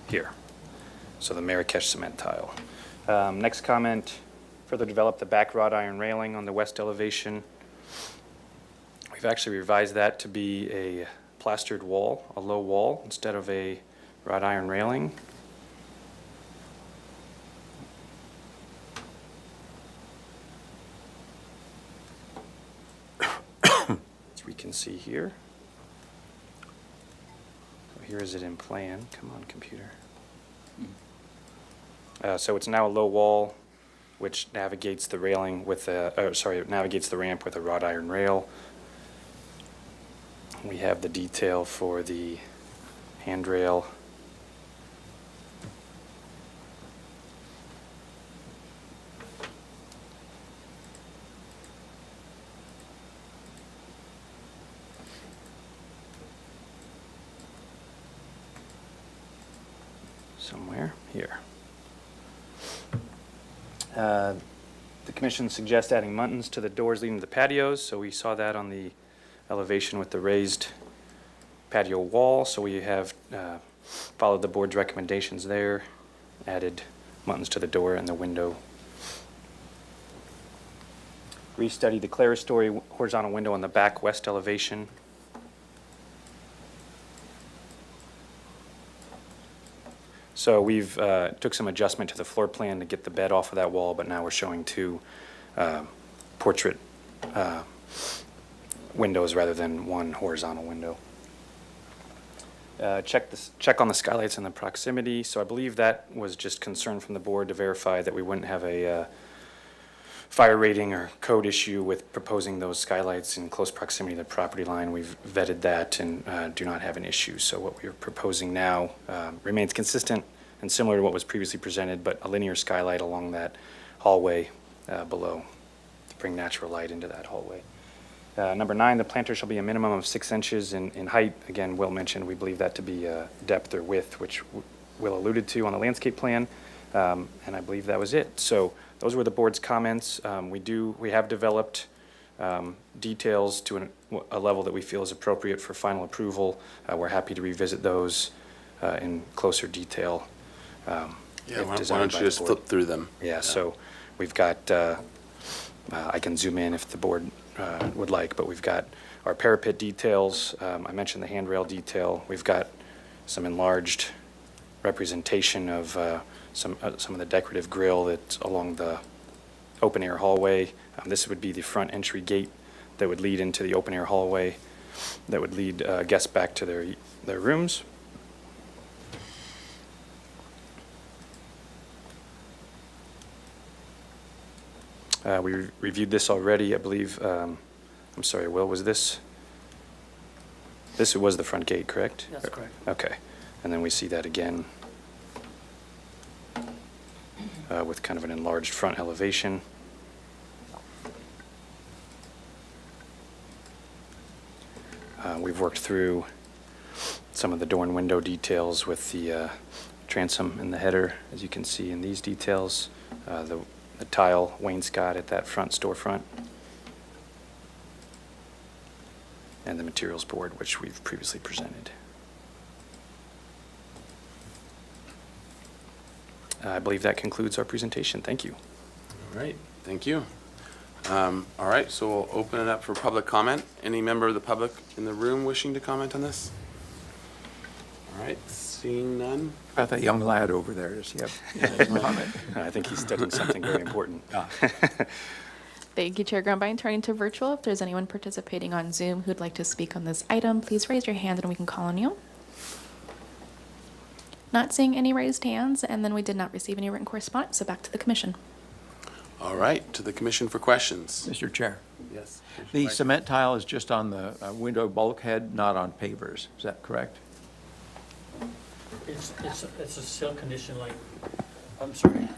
Here. So the Marrakesh cement tile. Next comment, further develop the back wrought iron railing on the west elevation. We've actually revised that to be a plastered wall, a low wall, instead of a wrought iron railing. As we can see here. So here is it in plan. Come on, computer. So it's now a low wall which navigates the railing with navigates the ramp with a wrought iron rail. We have the detail for the handrail. Somewhere here. The commission suggests adding muntins to the doors leading to the patios, so we saw that on the elevation with the raised patio wall, so we have followed the board's recommendations there, added muntins to the door and the window. Restudy the clerestory horizontal window on the back west elevation. So we've took some adjustment to the floor plan to get the bed off of that wall, but now we're showing two portrait windows rather than one horizontal window. Check on the skylights and the proximity. So I believe that was just concern from the board to verify that we wouldn't have a fire rating or code issue with proposing those skylights in close proximity to the property line. We've vetted that and do not have an issue. So what we're proposing now remains consistent and similar to what was previously presented, but a linear skylight along that hallway below to bring natural light into that hallway. Number 9, the planter shall be a minimum of 6 inches in height. Again, Will mentioned we believe that to be depth or width, which Will alluded to on the landscape plan, and I believe that was it. So those were the board's comments. We have developed details to a level that we feel is appropriate for final approval. We're happy to revisit those in closer detail. Yeah, why don't you just flip through them? Yeah, so we've got, I can zoom in if the board would like, but we've got our parapet details. I mentioned the handrail detail. We've got some enlarged representation of some of the decorative grill that's along the open air hallway. This would be the front entry gate that would lead into the open air hallway that would lead guests back to their rooms. We reviewed this already, I believe. I'm sorry, Will, was this? This was the front gate, correct? That's correct. Okay. And then we see that again with kind of an enlarged front elevation. We've worked through some of the door and window details with the transom in the header, as you can see in these details. The tile wainscot at that front storefront, and the materials board, which we've previously presented. I believe that concludes our presentation. Thank you. All right, thank you. All right, so we'll open it up for public comment. Any member of the public in the room wishing to comment on this? All right, seeing none. About that young lad over there, does he have a comment? I think he's studying something very important. Thank you, Chair Grumbine. Turning to virtual, if there's anyone participating on Zoom who'd like to speak on this item, please raise your hand and we can call on you. Not seeing any raised hands, and then we did not receive any written correspondence, so back to the commission. All right, to the commission for questions. Mr. Chair, Yes. the cement tile is just on the window bulkhead, not on pavers. Is that correct? It's a seal condition, like, I'm sorry.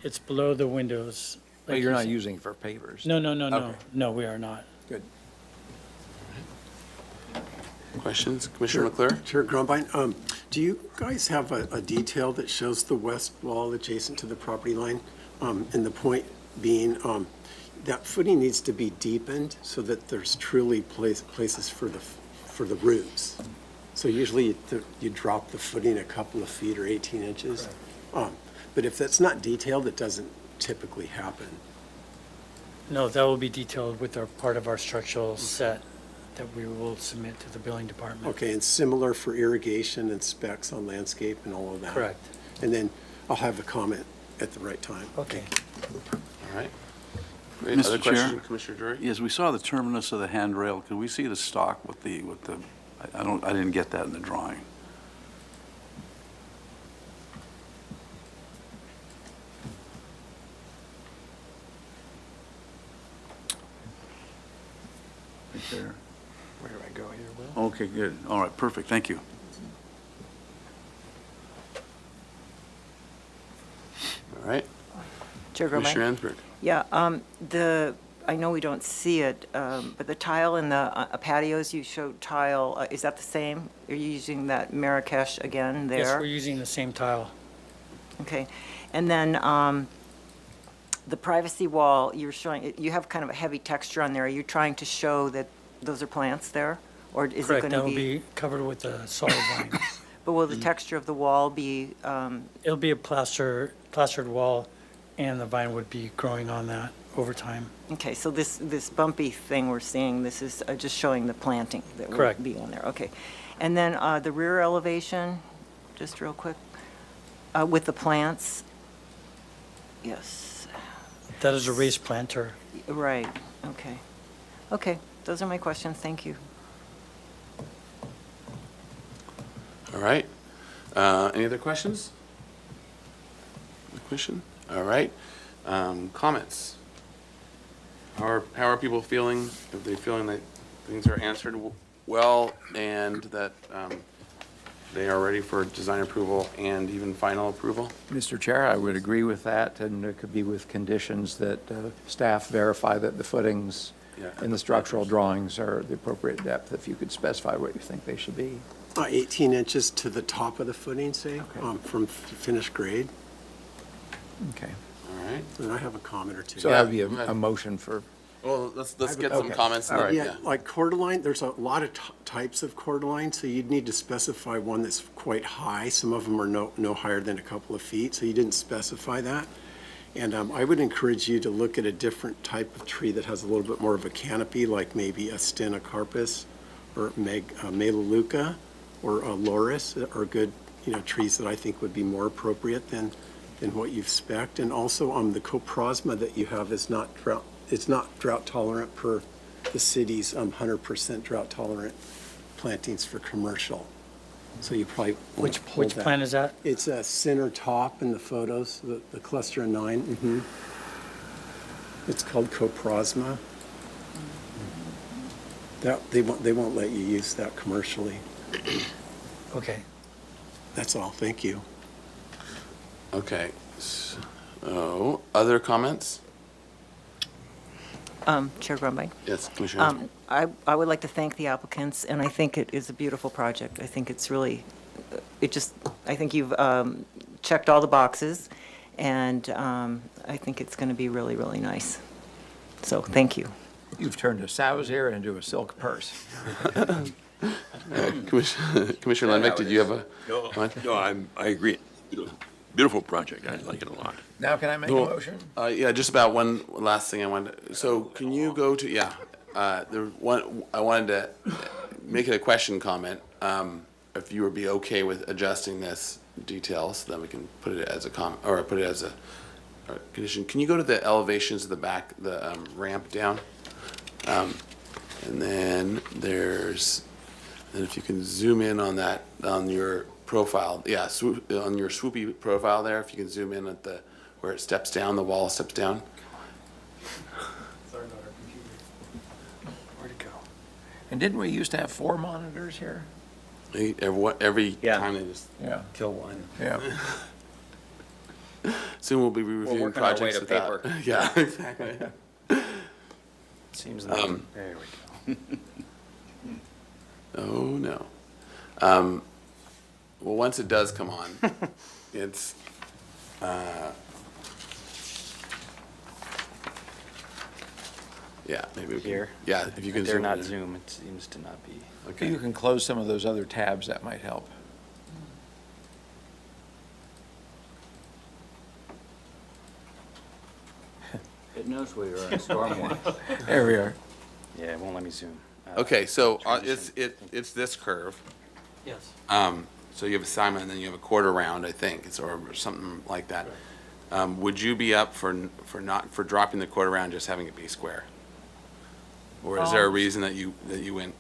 It's below the windows. But like you're you not said. using it for pavers? No. Okay. No, we are not. Good. Questions, Commissioner McClure? Chair Grumbine, do you guys have a detail that shows the west wall adjacent to the property line? And the point being, that footing needs to be deepened so that there's truly places for the roofs. So usually you drop the footing a couple of feet or 18 inches. But if that's not detailed, it doesn't typically happen. No, that will be detailed with our, part of our structural set that we will submit to the building department. Okay, and similar for irrigation and specs on landscape and all of that? Correct. And then I'll have a comment at the right time. Okay. All right. Great. Other Mr. Chair? question, Commissioner Drury? Yes, we saw the terminus of the handrail. Could we see the stock with the, I didn't get that in the drawing. there. Where do I go here, Will? Okay, good. All right, perfect. Thank you. All right. Chair Grumby? Commissioner Ansberg. Yeah, I know we don't see it, but the tile in the patios, you showed tile, is that the same? Are you using that Marrakesh again there? Yes, we're using the same tile. Okay. And then the privacy wall, you're showing, you have kind of a heavy texture on there. Are you trying to show that those are plants there? Or is it Correct, going to that'll be? be covered with the solid vines. But will the texture of the wall be, It'll be a plastered wall, and the vine would be growing on that over time. okay, so this bumpy thing we're seeing, this is just showing the planting that will Correct. be on there, okay. And then the rear elevation, just real quick, with the plants, yes, That is a raised planter. right, okay. Okay, those are my questions, thank you. All right. Any other questions? Question? All right. Comments? How are people feeling? Are they feeling that things are answered well and that they are ready for design approval and even final approval? Mr. Chair, I would agree with that, and it could be with conditions that staff verify that the footings Yeah. in the structural drawings are the appropriate depth, if you could specify what you think they should be. 18 inches to the top of the footing, say, from finished grade. Okay. All right. And I have a comment or two. So that would be a motion for, Well, let's get some okay. comments. and All then- right. Yeah, like cordyline, there's a lot of types of cordyline, so you'd need to specify one that's quite high. Some of them are no higher than a couple of feet, so you didn't specify that. And I would encourage you to look at a different type of tree that has a little bit more of a canopy, like maybe a Stenocarpus or Melaleuca or a Lauris are good, trees that I think would be more appropriate than what you've spec'd. And also, the coprosma that you have is not drought tolerant per the city's 100% drought tolerant plantings for commercial. So you probably want to pull Which that. plant is that? It's a center top in the photos, the cluster of 9. It's called coprosma. That, they won't let you use that commercially. Okay. That's all, thank you. Okay. So, other comments? Chair Grumby? Yes, Commissioner. I would like to thank the applicants, and I think it is a beautiful project. I think it's really, I think you've checked all the boxes, and I think it's going to be really, really nice. So, thank you. you've turned a sow's ear into a silk purse. Commissioner Lenvick, did you have a comment? No, I agree. Beautiful project. I like it a lot. Now can I make a Well, motion? Yeah, just about one last thing I wanted, so can you go to, I wanted to make it a question comment. If you would be okay with adjusting this details, then we can put it as a comment, or put it as a condition. Can you go to the elevations of the back, the ramp down? And then if you can zoom in on that, on your profile, on your swoopy profile there, if you can zoom in at where it steps down, the wall steps down. Sorry about our computer. Where'd it go? And didn't we used to have 4 monitors here? Every Yeah. time they just Yeah. kill one. Yeah. Soon we'll be reviewing working our way projects to without. paper. Yeah, exactly. Seems like- there we go. Oh, no. Well, once it does come on, it's, maybe we can. Here? Yeah, if you can I dare zoom not in. zoom, it seems to not be. Okay. You can close some of those other tabs, that might help. It knows we are in stormwater. There we are. Yeah, it won't let me zoom. Okay, so it's this curve. Yes. So you have a Simon, and then you have a quarter round, I think, or something like that. Would you be up for dropping the quarter round, just having it be square? Or is there a reason that you went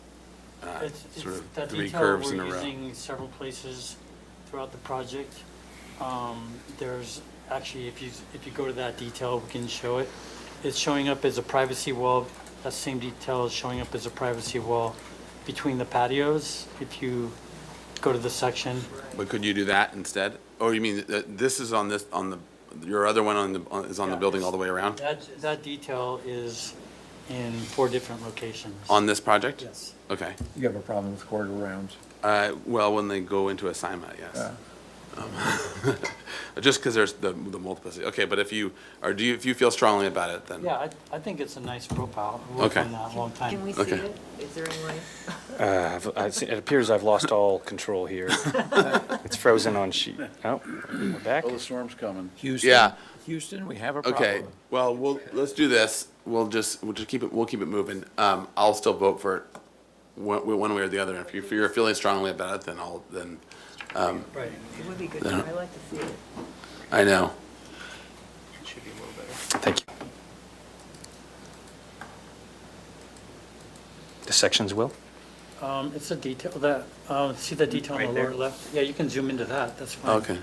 sort of that 3 detail curves in a We're row? using several places throughout the project. There's actually, if you go to that detail, we can show it. It's showing up as a privacy wall that same detail is showing up as a privacy wall between the patios. If you go to the section, But could you do that instead? Or you mean that this is on this, your other one is on the building all the way around? that detail is in 4 different locations. On this project? Yes. Okay. You have a problem with quarter rounds? Well, when they go into assignment, yes. Just because there's the multiplicity. Okay, but if you feel strongly about it, then. Yeah, I think it's a nice profile. I worked Okay. on that a long time. Can we see Okay. it? Is there any way? It appears I've lost all control here. It's frozen on sheet. Oh, we're back. Oh, the storm's coming. Houston? Yeah. Houston, we have a problem. Okay, well, let's do this. We'll just keep it moving. I'll still vote for it one way or the other. If you're feeling strongly about it, then Right. It would be good. Yeah. I'd like to see it. I know. Thank you. The sections, Will? It's a detail that, see the detail on the Right there? lower left? Yeah, you can zoom into that, that's fine. Okay,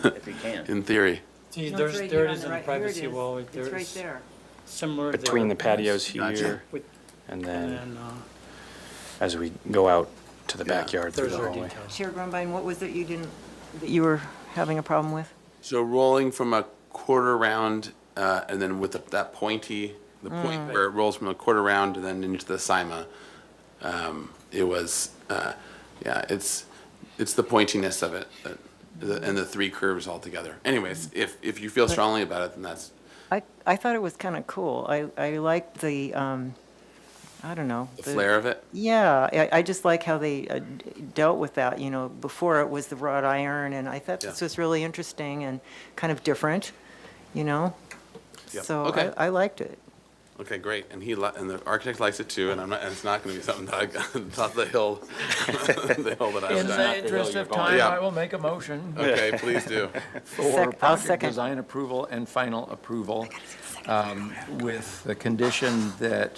If you can. in theory. See, No, there it's right it here on is the in the right. Here it privacy is. wall. It's right There's there. similar. Between the there. patios Gotcha. here, With- and And then then, as we go out to the Yeah. backyard through there's the our hallway. details. Chair Grumbine, what was it that you were having a problem with? So rolling from a quarter round, and then with that pointy, the point where it rolls from a quarter round and then into the CIMA, it was, it's the pointiness of it, and the 3 curves all together. Anyways, if you feel strongly about it, then that's, I thought it was kind of cool. I liked the, I don't know. the flair of it. Yeah, I just like how they dealt with that, before it was the wrought iron, and I thought this Yeah. was really interesting and kind of different, you know? Yep. So Okay. I liked it. Okay, great, and and the architect likes it too, and it's not gonna be something that I got, not the hill, the hill that I was In on. the interest of time, Yeah. I will make a motion Okay, please do. for I'll project second. design approval and final approval, with the condition that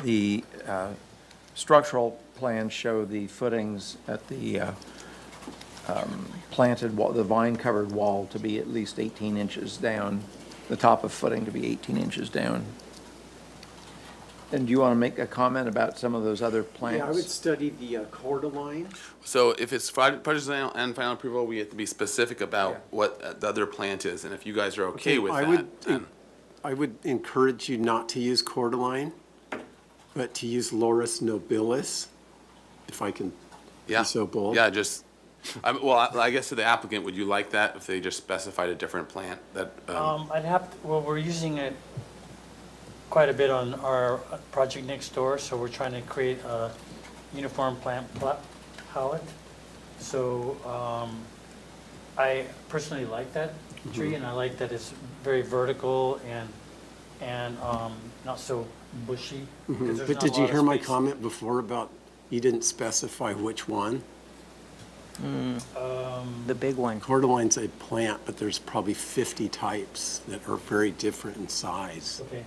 the structural plans show the footings at the planted wall, the vine-covered wall to be at least 18 inches down, the top of footing to be 18 inches down. And do you want to make a comment about some of those other plants? Yeah, I would study the cordyline. So if it's project design and final approval, we have to be specific about what the other plant is, and if you guys are okay with I that, would- then, I would encourage you not to use cordyline, but to use Laurus nobilis, if I can yeah. be so bold. Yeah, just, I guess to the applicant, would you like that if they just specified a different plant that, I'd have, well, we're using it quite a bit on our project next door, so we're trying to create a uniform plant palette. So, I personally like that tree, and I like that it's very vertical and not so bushy. 'cause there's But not did a you lot of hear my space. comment before about you didn't specify which one? The big one. Cordyline's a plant, but there's probably 50 types that are very different in size. Okay.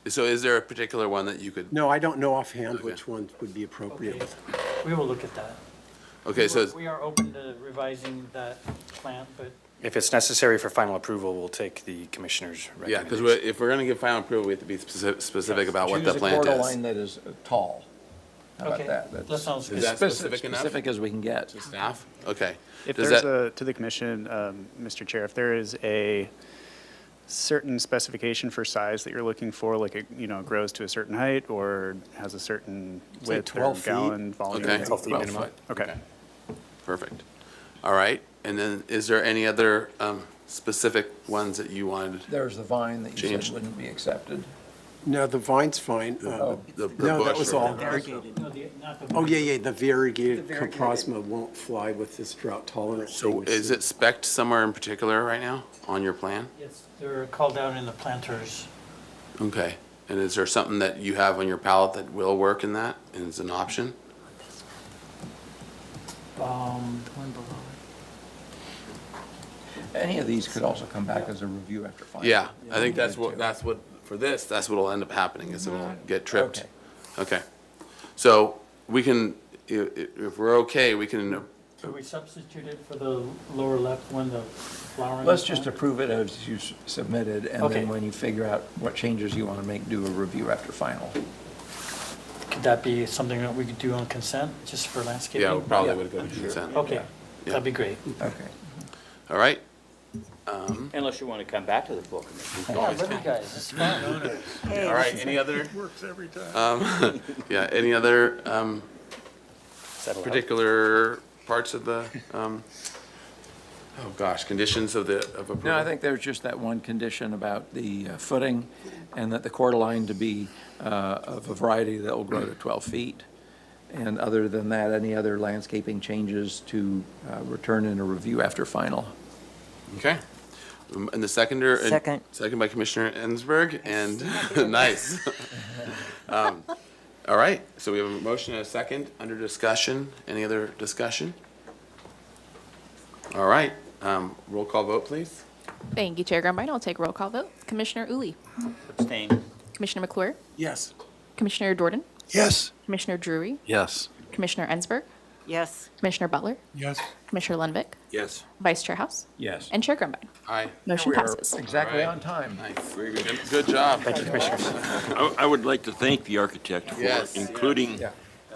so is there a particular one that you could, No, I don't know offhand Okay. which one would be appropriate. Okay. We will look at that. okay, so, We are open to revising that plant, but If it's necessary for final approval, we'll take the commissioner's yeah, because recommendation. if we're gonna give final approval, we have to be specific about what the Choose a plant quarter is. line that is tall. How about Okay, that? that That's sounds Is good. that specific enough? Specific as we can get. Staff? Okay. If Does there's that- to the commission, Mr. Chair, if there is a certain specification for size that you're looking for, like it, grows to a certain height or has a certain Say width or 12 feet. gallon volume. Okay. 12 feet 12 minimum. foot. Okay. Perfect. All right, and then is there any other specific ones that you wanted? There's the vine that you said Changed. wouldn't be accepted. No, the vine's fine. The No, that bush was or- all. Variegated. No, not the. Oh, yeah, the variegated The variegated. coprosma won't fly with this drought tolerant. So is it spec'd somewhere in particular right now on your plan? Yes, they're called out in the planters. Okay, and is there something that you have on your palette that will work in that, and is an option? One below. Any of these could also come back as a review after final. Yeah, I think that's what, for this, that's what'll end up happening, is it'll get tripped. Okay. Okay, so we can, if we're okay, we can So we substituted for the lower left one, the flowering? Let's just approve it as you submitted, and Okay. then when you figure out what changes you want to make, do a review after final. Could that be something that we could do on consent, just for landscaping? Yeah, we probably would go to consent. Okay, Yeah. that'd be great. Okay. All right. Unless you want to come back to the full commission. Yeah, love you guys, it's fun. All right, any other? Works every time. Yeah, any other Settle out. particular parts of the, conditions of approval? No, I think there's just that one condition about the footing, and that the quarter line to be of a variety that will grow to 12 feet. And other than that, any other landscaping changes to return in a review after final. Okay. And the seconder? Second. Second by Commissioner Ensberg, and nice. All right, so we have a motion and a second under discussion. Any other discussion? All right, roll call vote, please. Thank you, Chair Grumbine. I'll take roll call vote. Commissioner Uli, Abstain. Commissioner McClure, Yes. Commissioner Jordan, Yes. Commissioner Drury, Yes. Commissioner Ensberg, Yes. Commissioner Butler, Yes. Commissioner Lundvik, Yes. Vice Chair House, Yes. and Chair Grumbine. Aye. Motion We are passes. exactly All right. on time. Nice. Very good. Good job. Thank you, Commissioners. I would like to thank the architect for Yes. including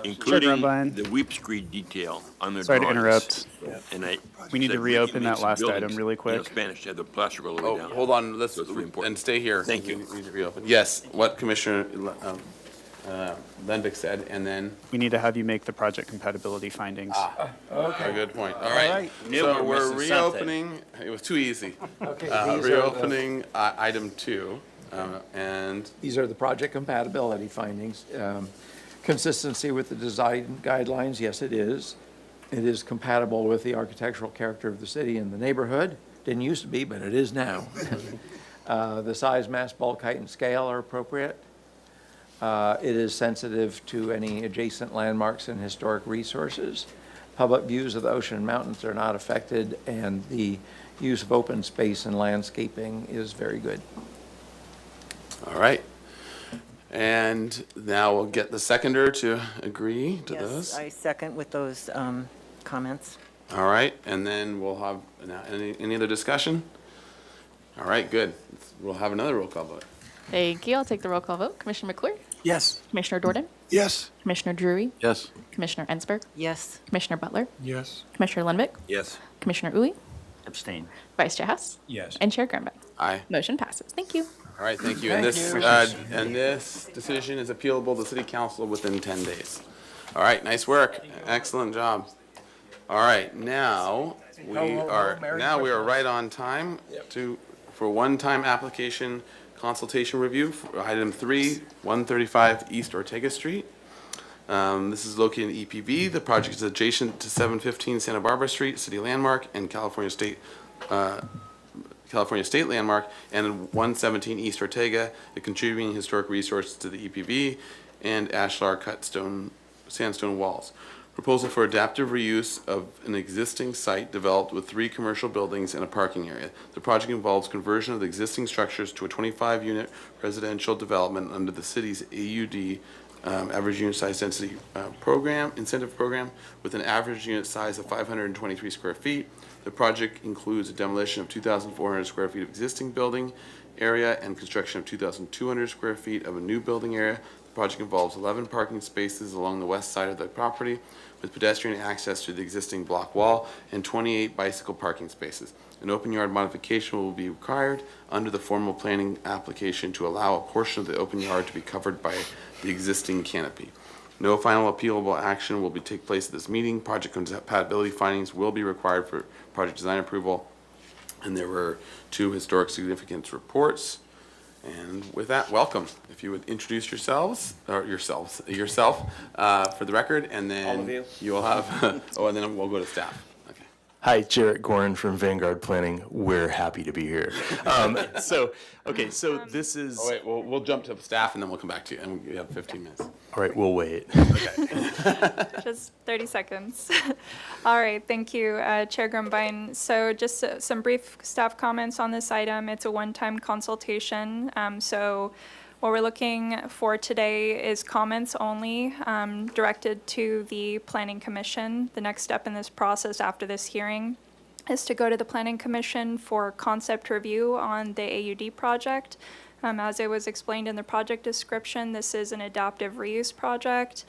Grumbine. the Weep Street detail on their Sorry to drawings. interrupt. And I. We need to said reopen make that some last item buildings, really you know, quick. Spanish, have the plaster all the way Oh, down. hold on, let's, So it's really important. and stay here. Thank you. We need to reopen. Yes, what Commissioner Lundvik said, and then, We need to have you make the project compatibility findings. a good point. All right, right. Knew so we were we're missing something. reopening, it was too easy. Okay, these are the- Reopening item 2, and These are the project compatibility findings. Consistency with the design guidelines, yes, it is. It is compatible with the architectural character of the city and the neighborhood. Didn't used to be, but it is now. The size, mass, bulk, height, and scale are appropriate. It is sensitive to any adjacent landmarks and historic resources. Public views of the ocean and mountains are not affected, and the use of open space and landscaping is very good. all right. And now we'll get the seconder to agree to Yes, those. I second with those comments. All right, and then we'll have, now, any other discussion? All right, good. We'll have another roll call vote. Thank you. I'll take the roll call vote. Commissioner McClure, Yes. Commissioner Jordan, Yes. Commissioner Drury, Yes. Commissioner Ensberg, Yes. Commissioner Butler, Yes. Commissioner Lundvik, Yes. Commissioner Uli, Abstain. Vice Chair House, Yes. and Chair Grumbine. Aye. Motion passes. Thank you. All right, thank you. And this decision is appealable to City Council within 10 days. All right, nice work. Excellent job. All right, now we are right on time for one-time application consultation review for item 3, 135 East Ortega Street. This is located in EPV. The project is adjacent to 715 Santa Barbara Street, city landmark, and California State landmark, and 117 East Ortega, a contributing historic resource to the EPV, and ashlar cut sandstone walls. Proposal for adaptive reuse of an existing site developed with 3 commercial buildings and a parking area. The project involves conversion of the existing structures to a 25-unit residential development under the city's AUD, average unit size density incentive program, with an average unit size of 523 square feet. The project includes a demolition of 2,400 square feet of existing building area and construction of 2,200 square feet of a new building area. The project involves 11 parking spaces along the west side of the property with pedestrian access to the existing block wall and 28 bicycle parking spaces. An open yard modification will be required under the formal planning application to allow a portion of the open yard to be covered by the existing canopy. No final appealable action will take place at this meeting. Project compatibility findings will be required for project design approval. And there were 2 historic significance reports. And with that, welcome. If you would introduce yourself for the record, and then All of you? you will have, and then we'll go to staff. Okay. Hi, Jarrett Gorin from Vanguard Planning. We're happy to be here. So this is. Oh, wait, we'll jump to staff, and then we'll come back to you, and we have 15 minutes. All right, we'll wait. Just 30 seconds. All right, thank you, Chair Grumbine. So just some brief staff comments on this item. It's a one-time consultation. So What we're looking for today is comments only directed to the Planning Commission. The next step in this process after this hearing is to go to the Planning Commission for concept review on the AUD project. As it was explained in the project description, this is an adaptive reuse project.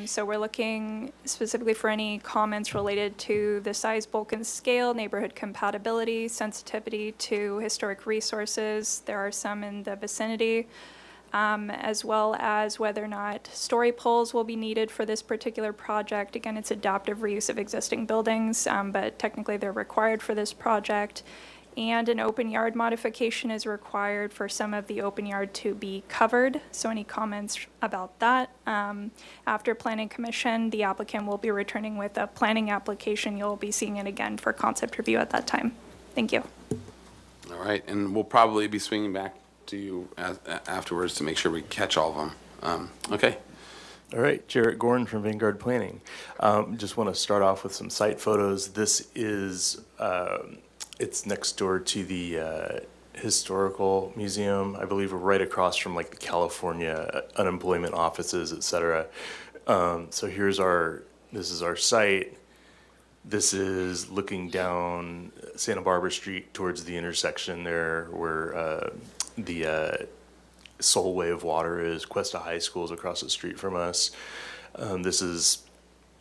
So we're looking specifically for any comments related to the size, bulk, and scale, neighborhood compatibility, sensitivity to historic resources. There are some in the vicinity, as well as whether or not story poles will be needed for this particular project. Again, it's adaptive reuse of existing buildings, but technically they're required for this project. And an open yard modification is required for some of the open yard to be covered. So any comments about that? After Planning Commission, the applicant will be returning with a planning application. You'll be seeing it again for concept review at that time. Thank you. All right, and we'll probably be swinging back to you afterwards to make sure we catch all of them. Okay. All right, Jarrett Gordon from Vanguard Planning. Just want to start off with some site photos. This is, it's next door to the Historical Museum. I believe we're right across from like the California unemployment offices, et cetera. So this is our site. This is looking down Santa Barbara Street towards the intersection there where the Solway of Water is. Cuesta High School is across the street from us. This is,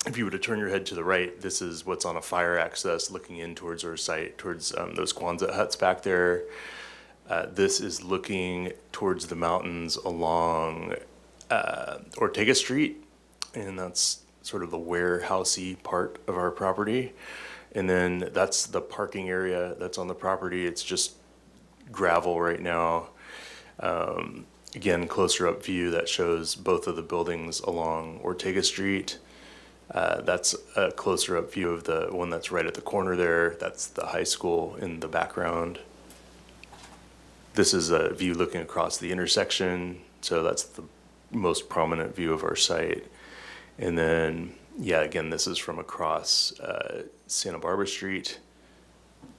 if you were to turn your head to the right, this is what's on a fire access looking in towards our site, towards those Quonset huts back there. This is looking towards the mountains along Ortega Street, and that's sort of the warehousey part of our property. And then that's the parking area that's on the property. It's just gravel right now. Again, closer up view that shows both of the buildings along Ortega Street. That's a closer up view of the one that's right at the corner there. That's the high school in the background. This is a view looking across the intersection. So that's the most prominent view of our site. And then, yeah, again, this is from across Santa Barbara Street.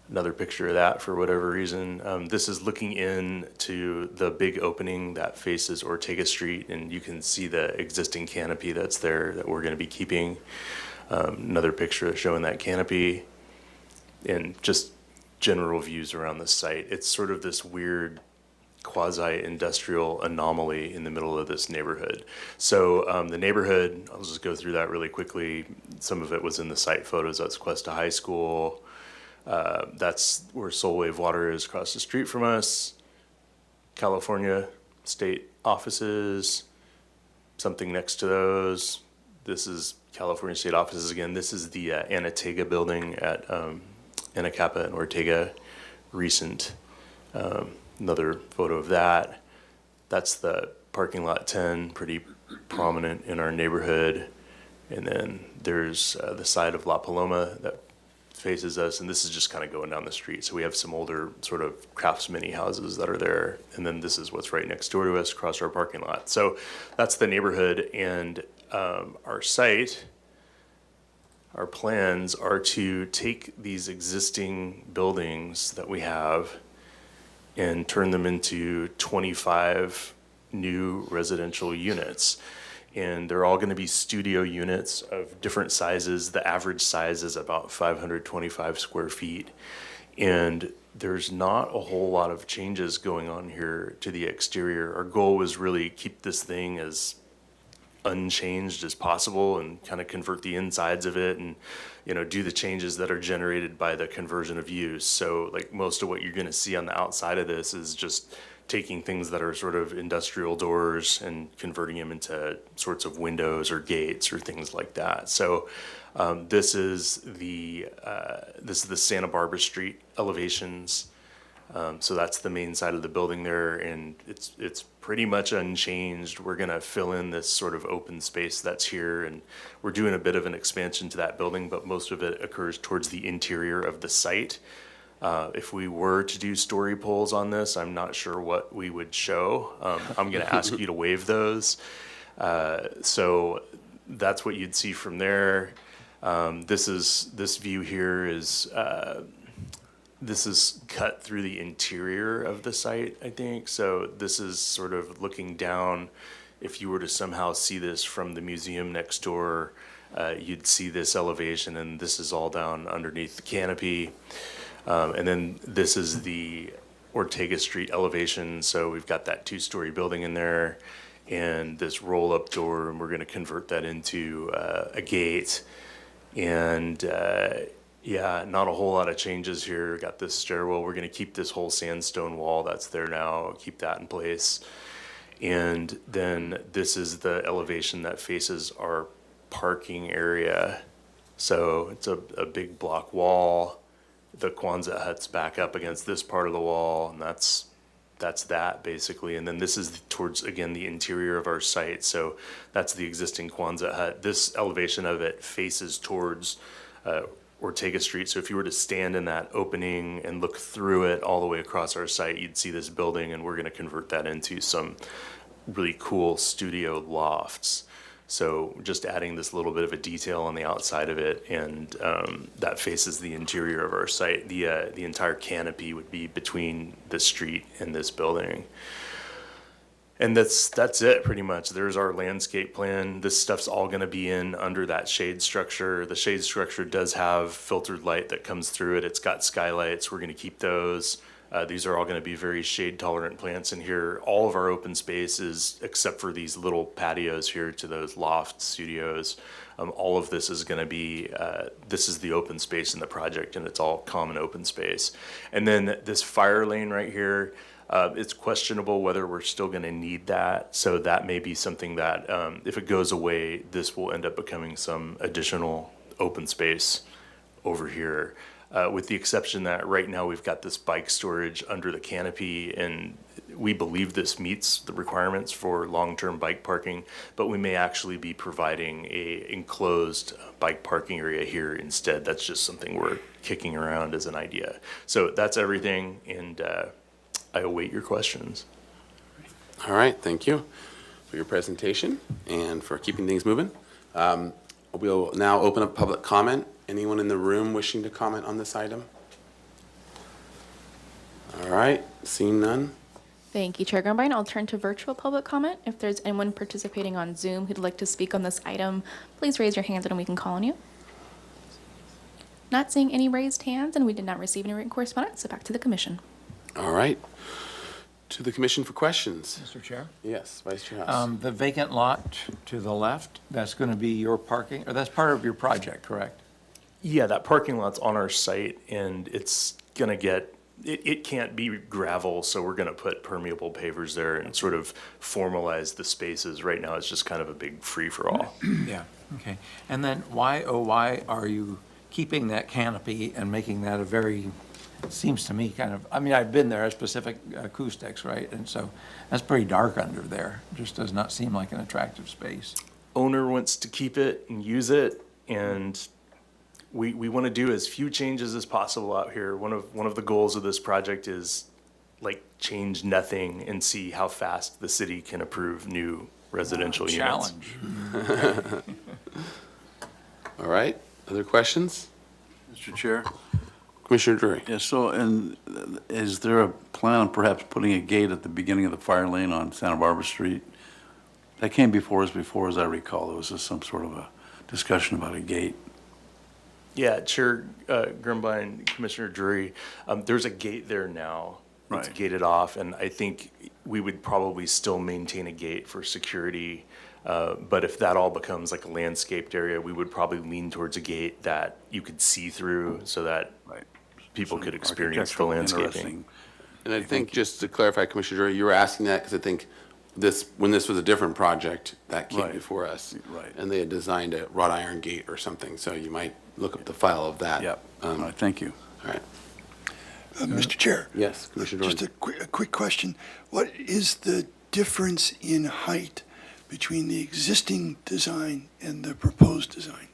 Another picture of that for whatever reason. This is looking into the big opening that faces Ortega Street, and you can see the existing canopy that's there that we're going to be keeping. Another picture showing that canopy, and just general views around the site. It's sort of this weird quasi-industrial anomaly in the middle of this neighborhood. So the neighborhood, I'll just go through that really quickly. Some of it was in the site photos. That's Cuesta High School. That's where Solway of Water is across the street from us. California state offices, something next to those. This is California state offices again. This is the Anatega building at Anacapa and Ortega, recent. Another photo of that. That's the parking lot 10, pretty prominent in our neighborhood. And then there's the side of La Paloma that faces us, and this is just kind of going down the street. So we have some older sort of crafts mini houses that are there, and then this is what's right next door to us across our parking lot. So that's the neighborhood, and our site, our plans are to take these existing buildings that we have and turn them into 25 new residential units. And they're all going to be studio units of different sizes. The average size is about 525 square feet. And there's not a whole lot of changes going on here to the exterior. Our goal was really keep this thing as unchanged as possible and kind of convert the insides of it and, you know, do the changes that are generated by the conversion of use. So like most of what you're going to see on the outside of this is just taking things that are sort of industrial doors and converting them into sorts of windows or gates or things like that. So this is the Santa Barbara Street elevations. So that's the main side of the building there, and it's pretty much unchanged. We're gonna fill in this sort of open space that's here, and we're doing a bit of an expansion to that building, but most of it occurs towards the interior of the site. If we were to do story poles on this, I'm not sure what we would show. I'm gonna ask you to waive those. So that's what you'd see from there. This view here is this is cut through the interior of the site, I think. So this is sort of looking down. If you were to somehow see this from the museum next door, you'd see this elevation, and this is all down underneath the canopy. And then this is the Ortega Street elevation. So we've got that two-story building in there and this roll-up door, and we're going to convert that into a gate. And yeah, not a whole lot of changes here. Got this stairwell. We're going to keep this whole sandstone wall that's there now, keep that in place. And then this is the elevation that faces our parking area. So it's a big block wall. The Quonset hut's back up against this part of the wall, and that's that basically. And then this is towards, again, the interior of our site. So that's the existing Quonset hut. This elevation of it faces towards Ortega Street. So if you were to stand in that opening and look through it all the way across our site, you'd see this building, and we're going to convert that into some really cool studio lofts. So just adding this little bit of a detail on the outside of it, and that faces the interior of our site. The entire canopy would be between the street and this building. And that's it pretty much. There's our landscape plan. This stuff's all gonna be in under that shade structure. The shade structure does have filtered light that comes through it. It's got skylights. We're gonna keep those. These are all going to be very shade-tolerant plants in here. All of our open spaces, except for these little patios here to those loft studios, all of this is going to be, this is the open space in the project, and it's all common open space. And then this fire lane right here, it's questionable whether we're still going to need that. So that may be something that, if it goes away, this will end up becoming some additional open space over here. With the exception that right now we've got this bike storage under the canopy, and we believe this meets the requirements for long-term bike parking, but we may actually be providing a enclosed bike parking area here instead. That's just something we're kicking around as an idea. So that's everything, and I await your questions. All right, thank you for your presentation and for keeping things moving. We'll now open up public comment. Anyone in the room wishing to comment on this item? All right, seeing none. Thank you, Chair Grumbine. I'll turn to virtual public comment. If there's anyone participating on Zoom who'd like to speak on this item, please raise your hand and we can call on you. Not seeing any raised hands, and we did not receive any written correspondence, so back to the commission. All right. To the commission for questions. Mr. Chair? Yes, Vice Chair House. The vacant lot to the left, that's going to be your parking, or that's part of your project, correct? Yeah, that parking lot's on our site, and it's gonna get, it can't be gravel, so we're gonna put permeable pavers there and sort of formalize the spaces. Right now, it's just kind of a big free-for-all. Yeah, okay. And then why, oh, why are you keeping that canopy and making that a very, seems to me kind of, I mean, I've been there, specific acoustics, right? And so that's pretty dark under there. Just does not seem like an attractive space. Owner wants to keep it and use it, and we want to do as few changes as possible out here. One of the goals of this project is like change nothing and see how fast the city can approve new residential units. Challenge. All right, other questions? Mr. Chair? Commissioner Drury. Yeah, so, and is there a plan on perhaps putting a gate at the beginning of the fire lane on Santa Barbara Street? That came before, as I recall. There was just some sort of a discussion about a gate. Yeah, Chair Grumbine, Commissioner Drury, there's a gate there now. It's Right. gated off, and I think we would probably still maintain a gate for security. But if that all becomes like a landscaped area, we would probably lean towards a gate that you could see through so that people could experience the landscaping. Interesting. And I think, just to clarify, Commissioner Drury, you were asking that because I think when this was a different project, that came Right. before us. Right. And they had designed a wrought iron gate or something, so you might look up the file of that. Yep. All right, thank you. All right. Mr. Chair, Yes, Commissioner Doran. just a quick question. What is the difference in height between the existing design and the proposed design?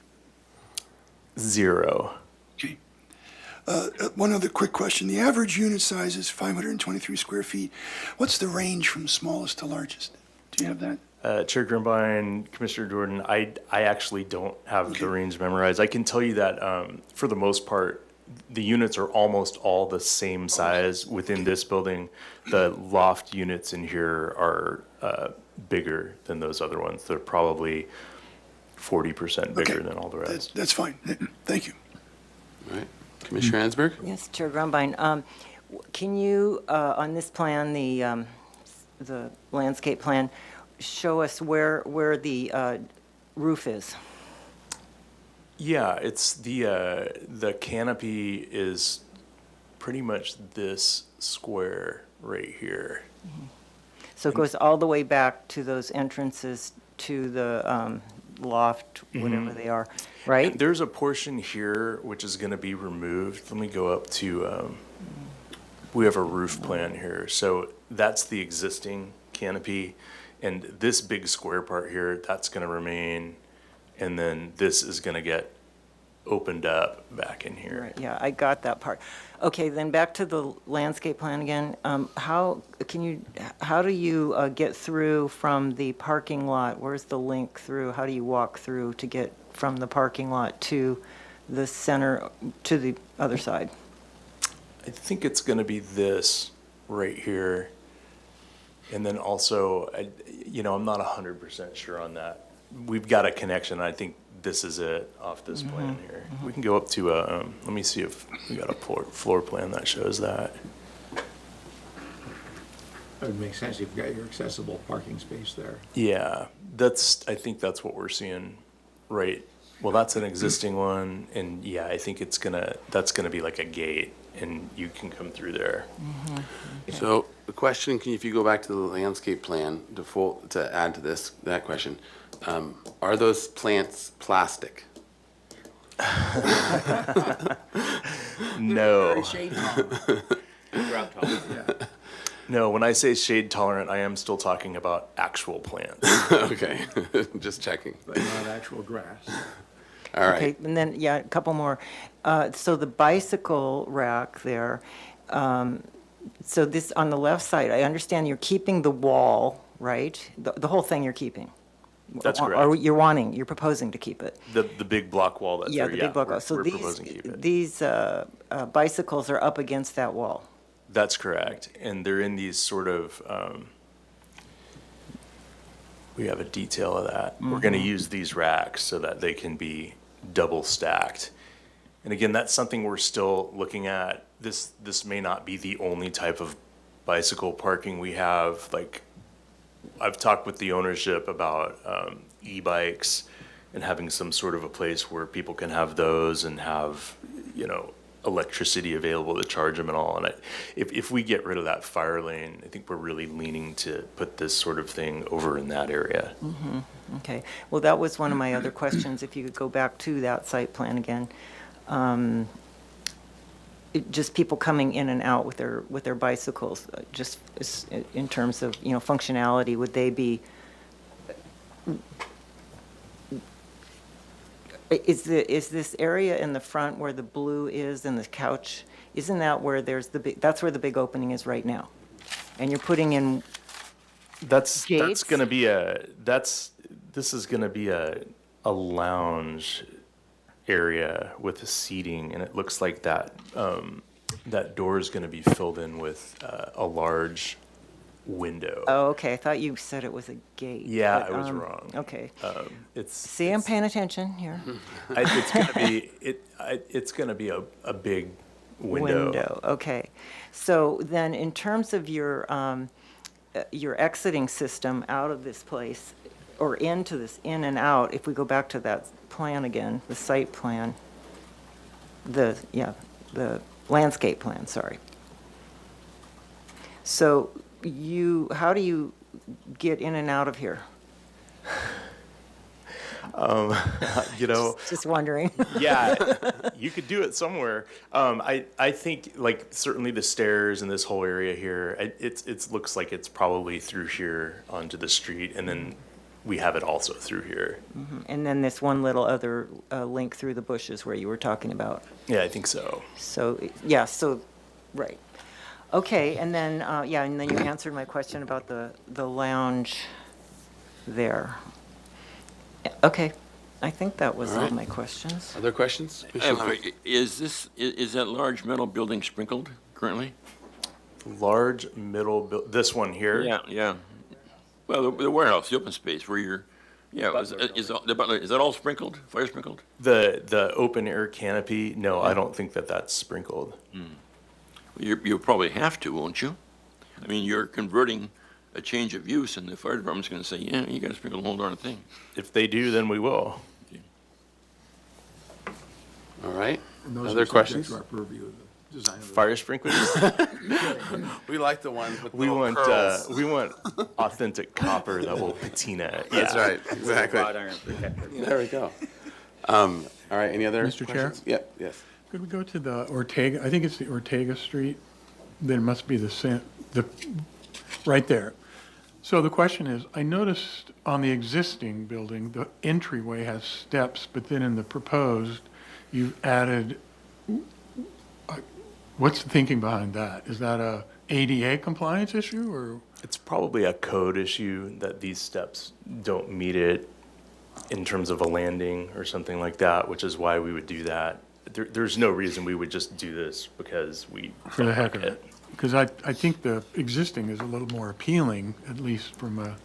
0. Okay. One other quick question. The average unit size is 523 square feet. What's the range from smallest to largest? Do you have that? Chair Grumbine, Commissioner Jordan, I actually don't have the range memorized. I can tell you that for the most part, the units are almost all the same size within this building. The loft units in here are bigger than those other ones. They're probably 40% bigger than all the rest. That's fine. Thank you. All right. Commissioner Ansberg? Yes, Chair Grumbine. Can you, on this plan, the landscape plan, show us where the roof is? Yeah, it's the canopy is pretty much this square right here. So it goes all the way back to those entrances to the loft, whatever they are, right? And there's a portion here which is going to be removed. Let me go up to, we have a roof plan here. So that's the existing canopy. And this big square part here, that's going to remain. And then this is going to get opened up back in here. Right, yeah, I got that part. Okay, then back to the landscape plan again. How do you get through from the parking lot? Where's the link through? How do you walk through to get from the parking lot to the center, to the other side? I think it's going to be this right here. And then also, I'm not 100% sure on that. We've got a connection. I think this is it off this plan here. We can go up to, let me see if we got a floor plan that shows that. That would make sense. You've got your accessible parking space there. Yeah, I think that's what we're seeing, right? Well, that's an existing one, and yeah, I think that's gonna be like a gate, and you can come through there. So the question, if you go back to the landscape plan to add to that question, are those plants plastic? No. No, when I say shade tolerant, I am still talking about actual plants. Okay, just checking. But not actual grass. All right. Okay, and then, yeah, a couple more. So the bicycle rack there, so this, on the left side, I understand you're keeping the wall, right? The whole thing you're keeping? That's Or correct. you're proposing to keep it? The big block wall that's there, Yeah, the big block. So we're proposing to keep it. these bicycles are up against that wall? That's correct, and they're in these sort of, we have a detail of that. We're gonna use these racks so that they can be double stacked. And again, that's something we're still looking at. This may not be the only type of bicycle parking we have. Like, I've talked with the ownership about e-bikes and having some sort of a place where people can have those and have, electricity available to charge them and all. And if we get rid of that fire lane, I think we're really leaning to put this sort of thing over in that area. Okay, well, that was one of my other questions, if you could go back to that site plan again. Just people coming in and out with their bicycles, just in terms of, functionality, would they be, is this area in the front where the blue is and the couch, isn't that where that's where the big opening is right now? And you're putting in That's gates? gonna be this is gonna be a lounge area with the seating, and it looks like that door is gonna be filled in with a large window. Oh, okay, I thought you said it was a gate. Yeah, but, I was wrong. Okay. See, I'm paying attention here. It's gonna be a big window. Okay. So then, in terms of your exiting system out of this place, or into this, in and out, if we go back to that plan again, the site plan, the landscape plan, sorry. So how do you get in and out of here? Just wondering. Yeah, you could do it somewhere. I think, like, certainly the stairs in this whole area here, it looks like it's probably through here onto the street, and then we have it also through here. And then this one little other link through the bushes where you were talking about. Yeah, I think so. So, right. Okay, and then, and then you answered my question about the lounge there. Okay, I think that was all my questions. Other questions? Is that large metal building sprinkled currently? Large middle, this one here? Yeah, yeah. Well, the warehouse, the open space where you're, yeah, is the Butler, is that all sprinkled, fire sprinkled? The open air canopy, no, I don't think that that's sprinkled. You'll probably have to, won't you? I mean, you're converting a change of use, and the fire department's gonna say, yeah, you gotta sprinkle the whole darn thing. If they do, then we will. All right. Other questions? Fire sprinklers? We like the ones with We little want, curls. we want authentic copper that will patina. That's Yeah. right, exactly. There we go. All right, any other Mr. Chair? questions? Yep, yes. Could we go to the Ortega, I think it's the Ortega Street, then it must be right there. So the question is, I noticed on the existing building, the entryway has steps, but then in the proposed, you've added, what's the thinking behind that? Is that a ADA compliance issue, or? It's probably a code issue that these steps don't meet it in terms of a landing or something like that, which is why we would do that. There's no reason we would just do this because we. For the heck of it. Because I think the existing is a little more appealing, at least from a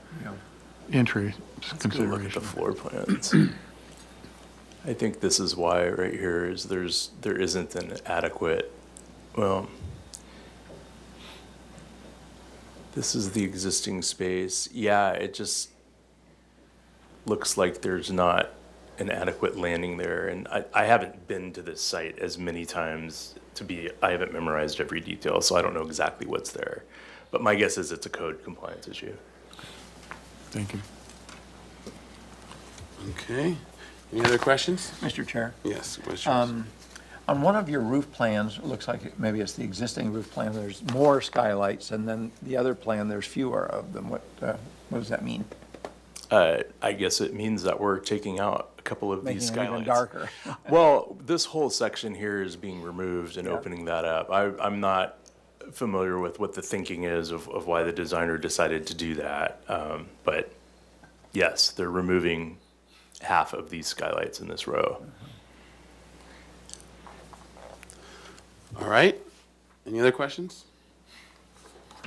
entry Let's go look at the consideration. floor plans. I think this is why right here is there isn't an adequate, well, this is the existing space. Yeah, it just looks like there's not an adequate landing there. And I haven't been to this site as many times I haven't memorized every detail, so I don't know exactly what's there. But my guess is it's a code compliance issue. Thank you. Okay. Any other questions? Mr. Chair? Yes, questions. On one of your roof plans, it looks like maybe it's the existing roof plan, there's more skylights, and then the other plan, there's fewer of them. What does that mean? I guess it means that we're taking out a couple of these Making it even skylights. darker. Well, this whole section here is being removed and opening that up. I'm not familiar with what the thinking is of why the designer decided to do that. But yes, they're removing half of these skylights in this row. All right. Any other questions?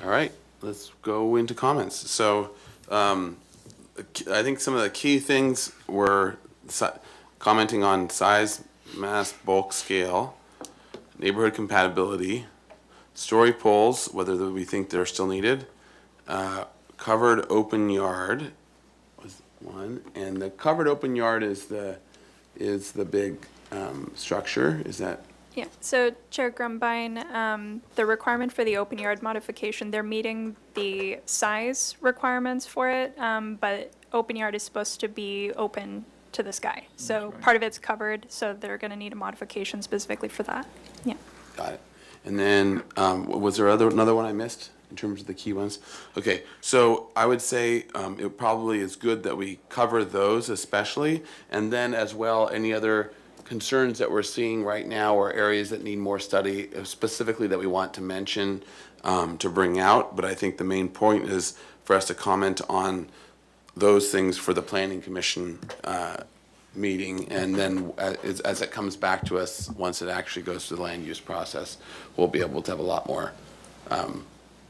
All right, let's go into comments. So I think some of the key things were commenting on size, mass, bulk, scale, neighborhood compatibility, story poles, whether we think they're still needed, covered open yard was one, and the covered open yard is the big structure. Is that? Yeah, so Chair Grumbine, the requirement for the open yard modification, they're meeting the size requirements for it, but open yard is supposed to be open to the sky. So part of it's covered, so they're gonna need a modification specifically for that. Yeah. Got it. And then, was there another one I missed in terms of the key ones? Okay, so I would say it probably is good that we cover those especially, and then as well, any other concerns that we're seeing right now or areas that need more study, specifically that we want to mention, to bring out. But I think the main point is for us to comment on those things for the planning commission meeting, and then as it comes back to us, once it actually goes through the land use process, we'll be able to have a lot more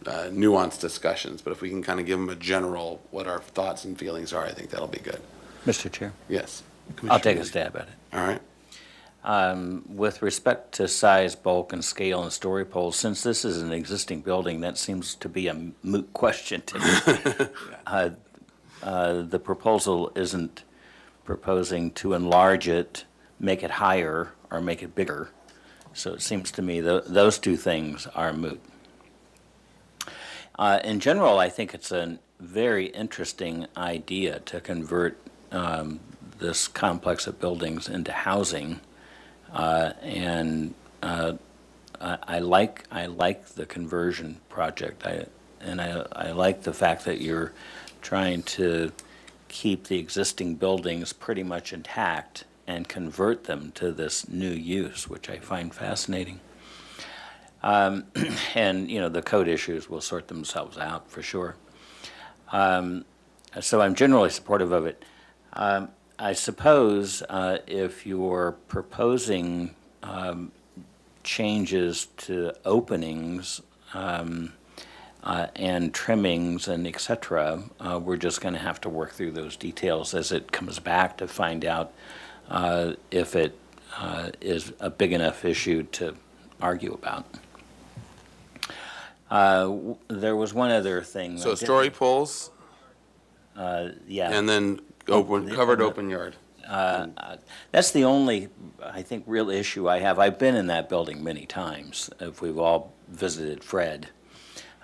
nuanced discussions. But if we can kind of give them a general, what our thoughts and feelings are, I think that'll be good. Mr. Chair? Yes. I'll take a stab at it. All right. With respect to size, bulk, and scale and story poles, since this is an existing building, that seems to be a moot question to me. The proposal isn't proposing to enlarge it, make it higher, or make it bigger. So it seems to me those two things are moot. In general, I think it's a very interesting idea to convert this complex of buildings into housing. I like the conversion project. I like the fact that you're trying to keep the existing buildings pretty much intact and convert them to this new use, which I find fascinating. And, the code issues will sort themselves out for sure. So I'm generally supportive of it. I suppose if you're proposing changes to openings and trimmings and et cetera, we're just going to have to work through those details as it comes back to find out if it is a big enough issue to argue about. There was one other thing. So story poles? Yeah. And then covered open yard. That's the only, I think, real issue I have. I've been in that building many times. If we've all visited Fred,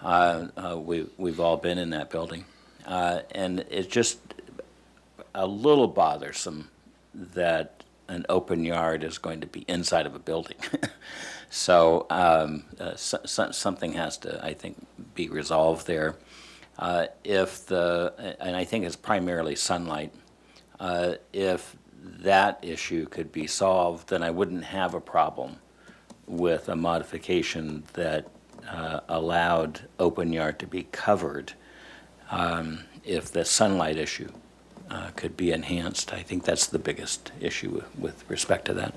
we've all been in that building. And it's just a little bothersome that an open yard is going to be inside of a building. So something has to, I think, be resolved there. And I think it's primarily sunlight. If that issue could be solved, then I wouldn't have a problem with a modification that allowed open yard to be covered. If the sunlight issue could be enhanced, I think that's the biggest issue with respect to that.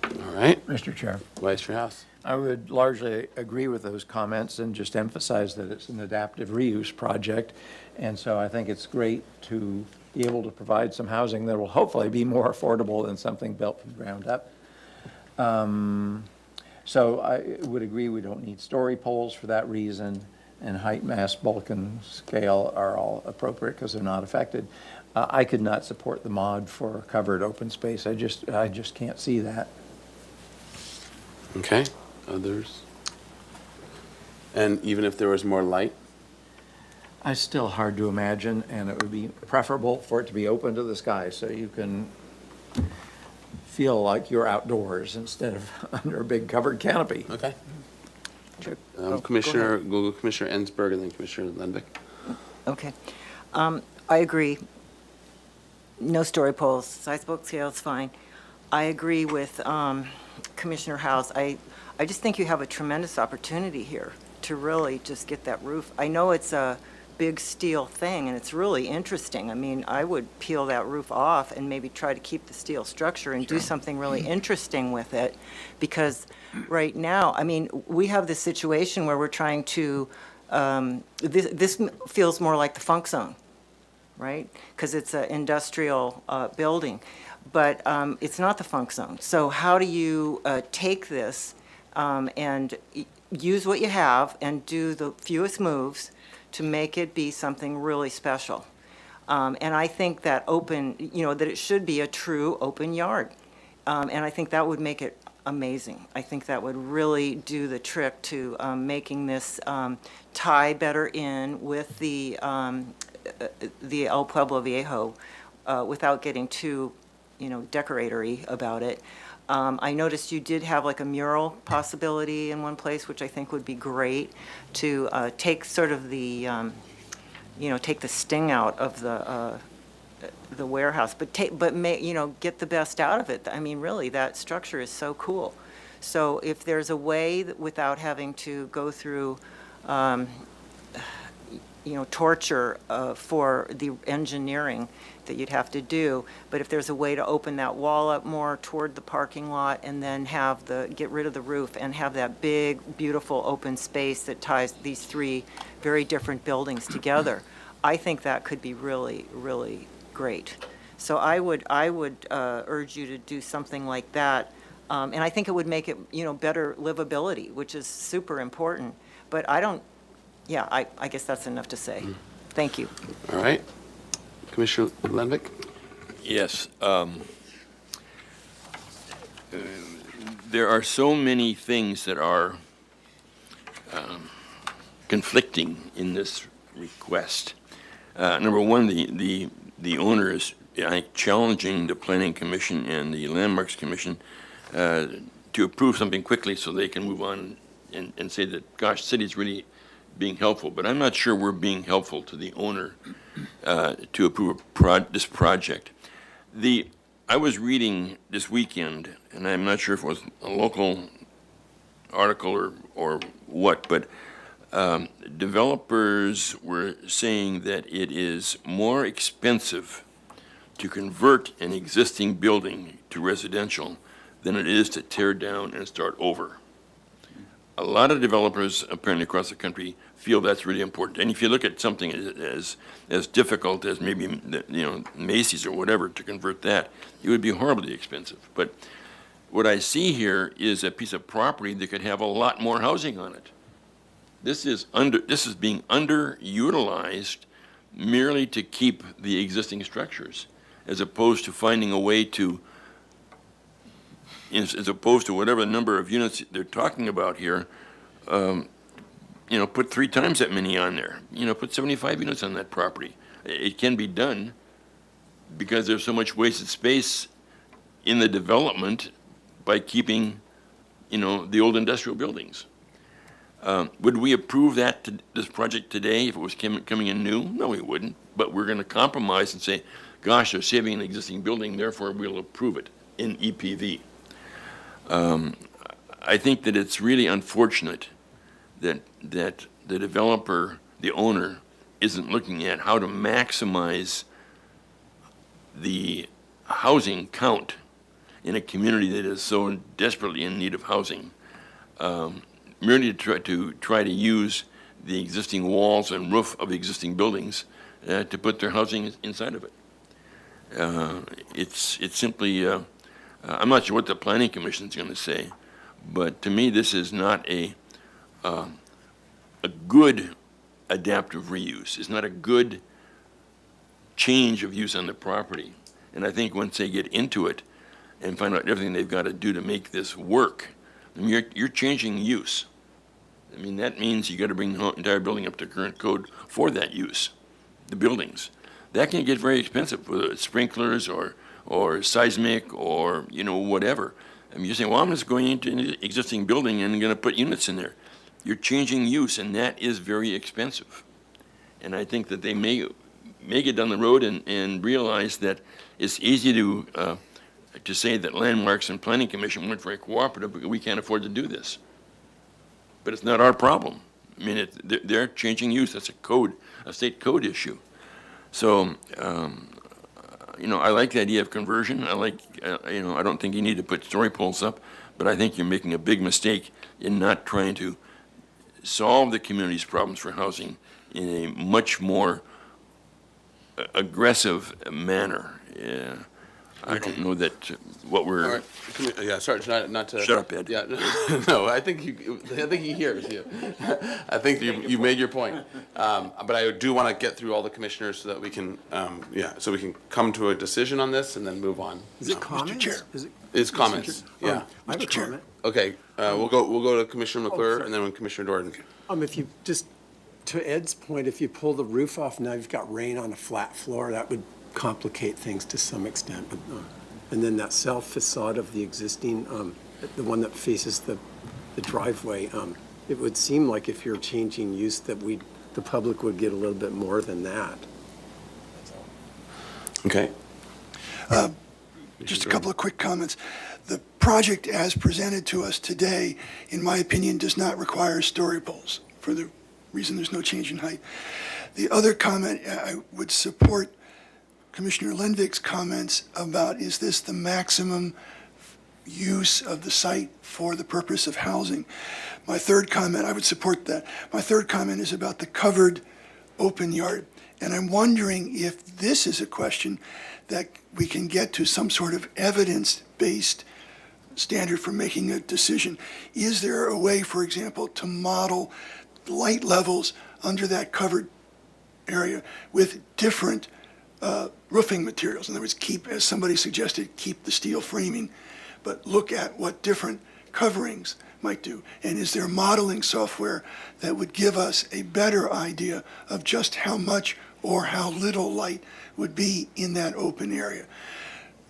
All right. Mr. Chair. Vice Chair House. I would largely agree with those comments and just emphasize that it's an adaptive reuse project. And so I think it's great to be able to provide some housing that will hopefully be more affordable than something built from the ground up. So I would agree we don't need story poles for that reason, and height, mass, bulk, and scale are all appropriate because they're not affected. I could not support the mod for covered open space. I just can't see that. Okay, others? And even if there was more light? It's still hard to imagine, and it would be preferable for it to be open to the sky so you can feel like you're outdoors instead of under a big covered canopy. Okay. Sure. Commissioner Ensberg and then Commissioner Lenvick. Okay. I agree. No story poles, size, bulk, scale is fine. I agree with Commissioner House. I just think you have a tremendous opportunity here to really just get that roof. I know it's a big steel thing, and it's really interesting. I mean, I would peel that roof off and maybe try to keep the steel structure and do something really interesting with it, because right now, I mean, we have this situation where we're trying to, this feels more like the funk zone, right? Because it's an industrial building, but it's not the funk zone. So how do you take this and use what you have and do the fewest moves to make it be something really special? And I think that that it should be a true open yard. And I think that would make it amazing. I think that would really do the trick to making this tie better in with the El Pueblo Viejo without getting too, decoratory about it. I noticed you did have like a mural possibility in one place, which I think would be great to take sort of the, take the sting out of the warehouse, but get the best out of it. I mean, really, that structure is so cool. So if there's a way that without having to go through, torture for the engineering that you'd have to do, but if there's a way to open that wall up more toward the parking lot and then get rid of the roof and have that big, beautiful open space that ties these three very different buildings together, I think that could be really, really great. So I would urge you to do something like that. And I think it would make it, better livability, which is super important. But I guess that's enough to say. Thank you. All right. Commissioner Lenvick? Yes. There are so many things that are conflicting in this request. Number one, the owner is challenging the Planning Commission and the Landmarks Commission to approve something quickly so they can move on and say that, gosh, the city's really being helpful. But I'm not sure we're being helpful to the owner to approve this project. I was reading this weekend, and I'm not sure if it was a local article or what, but developers were saying that it is more expensive to convert an existing building to residential than it is to tear down and start over. A lot of developers, apparently across the country, feel that's really important. And if you look at something as difficult as maybe, Macy's or whatever, to convert that, it would be horribly expensive. But what I see here is a piece of property that could have a lot more housing on it. This is being underutilized merely to keep the existing structures, as opposed to finding a way to, as opposed to whatever number of units they're talking about here, put 3 times that many on there. Put 75 units on that property. It can be done because there's so much wasted space in the development by keeping, the old industrial buildings. Would we approve this project today if it was coming in new? No, we wouldn't. But we're going to compromise and say, gosh, they're saving an existing building, therefore we'll approve it in EPV. I think that it's really unfortunate that the developer, the owner, isn't looking at how to maximize the housing count in a community that is so desperately in need of housing, merely to try to use the existing walls and roof of existing buildings to put their housing inside of it. It's simply, I'm not sure what the Planning Commission is going to say, but to me, this is not a good adaptive reuse. It's not a good change of use on the property. And I think once they get into it and find out everything they've got to do to make this work, I mean, you're changing use. I mean, that means you got to bring the entire building up to current code for that use, the buildings. That can get very expensive, whether it's sprinklers or seismic or, whatever. I mean, you're saying, well, I'm just going into an existing building and going to put units in there. You're changing use, and that is very expensive. And I think that they may get down the road and realize that it's easy to say that Landmarks and Planning Commission weren't very cooperative because we can't afford to do this. But it's not our problem. I mean, they're changing use. That's a state code issue. So, I like the idea of conversion. I like, I don't think you need to put story poles up, but I think you're making a big mistake in not trying to solve the community's problems for housing in a much more aggressive manner. I don't know that what we're. All right. Yeah, sorry, not to. Shut up, Ed. Yeah, no, I think he hears you. I think you made your point. But I do want to get through all the commissioners so that we can, so we can come to a decision on this and then move on. Is it comments? Mr. Chair. It's comments, yeah. I have a comment. Okay, we'll go to Commissioner McClure sorry. and then Commissioner Dordan. If you just, to Ed's point, if you pull the roof off, now you've got rain on a flat floor, that would complicate things to some extent. And then that south facade of the existing, the one that faces the driveway, it would seem like if you're changing use that the public would get a little bit more than that. Okay. Just a couple of quick comments. The project as presented to us today, in my opinion, does not require story poles for the reason there's no change in height. The other comment, I would support Commissioner Lenvig's comments about, is this the maximum use of the site for the purpose of housing? My third comment, I would support that. My third comment is about the covered open yard. And I'm wondering if this is a question that we can get to some sort of evidence-based standard for making a decision. Is there a way, for example, to model light levels under that covered area with different roofing materials? In other words, keep, as somebody suggested, keep the steel framing, but look at what different coverings might do. And is there modeling software that would give us a better idea of just how much or how little light would be in that open area?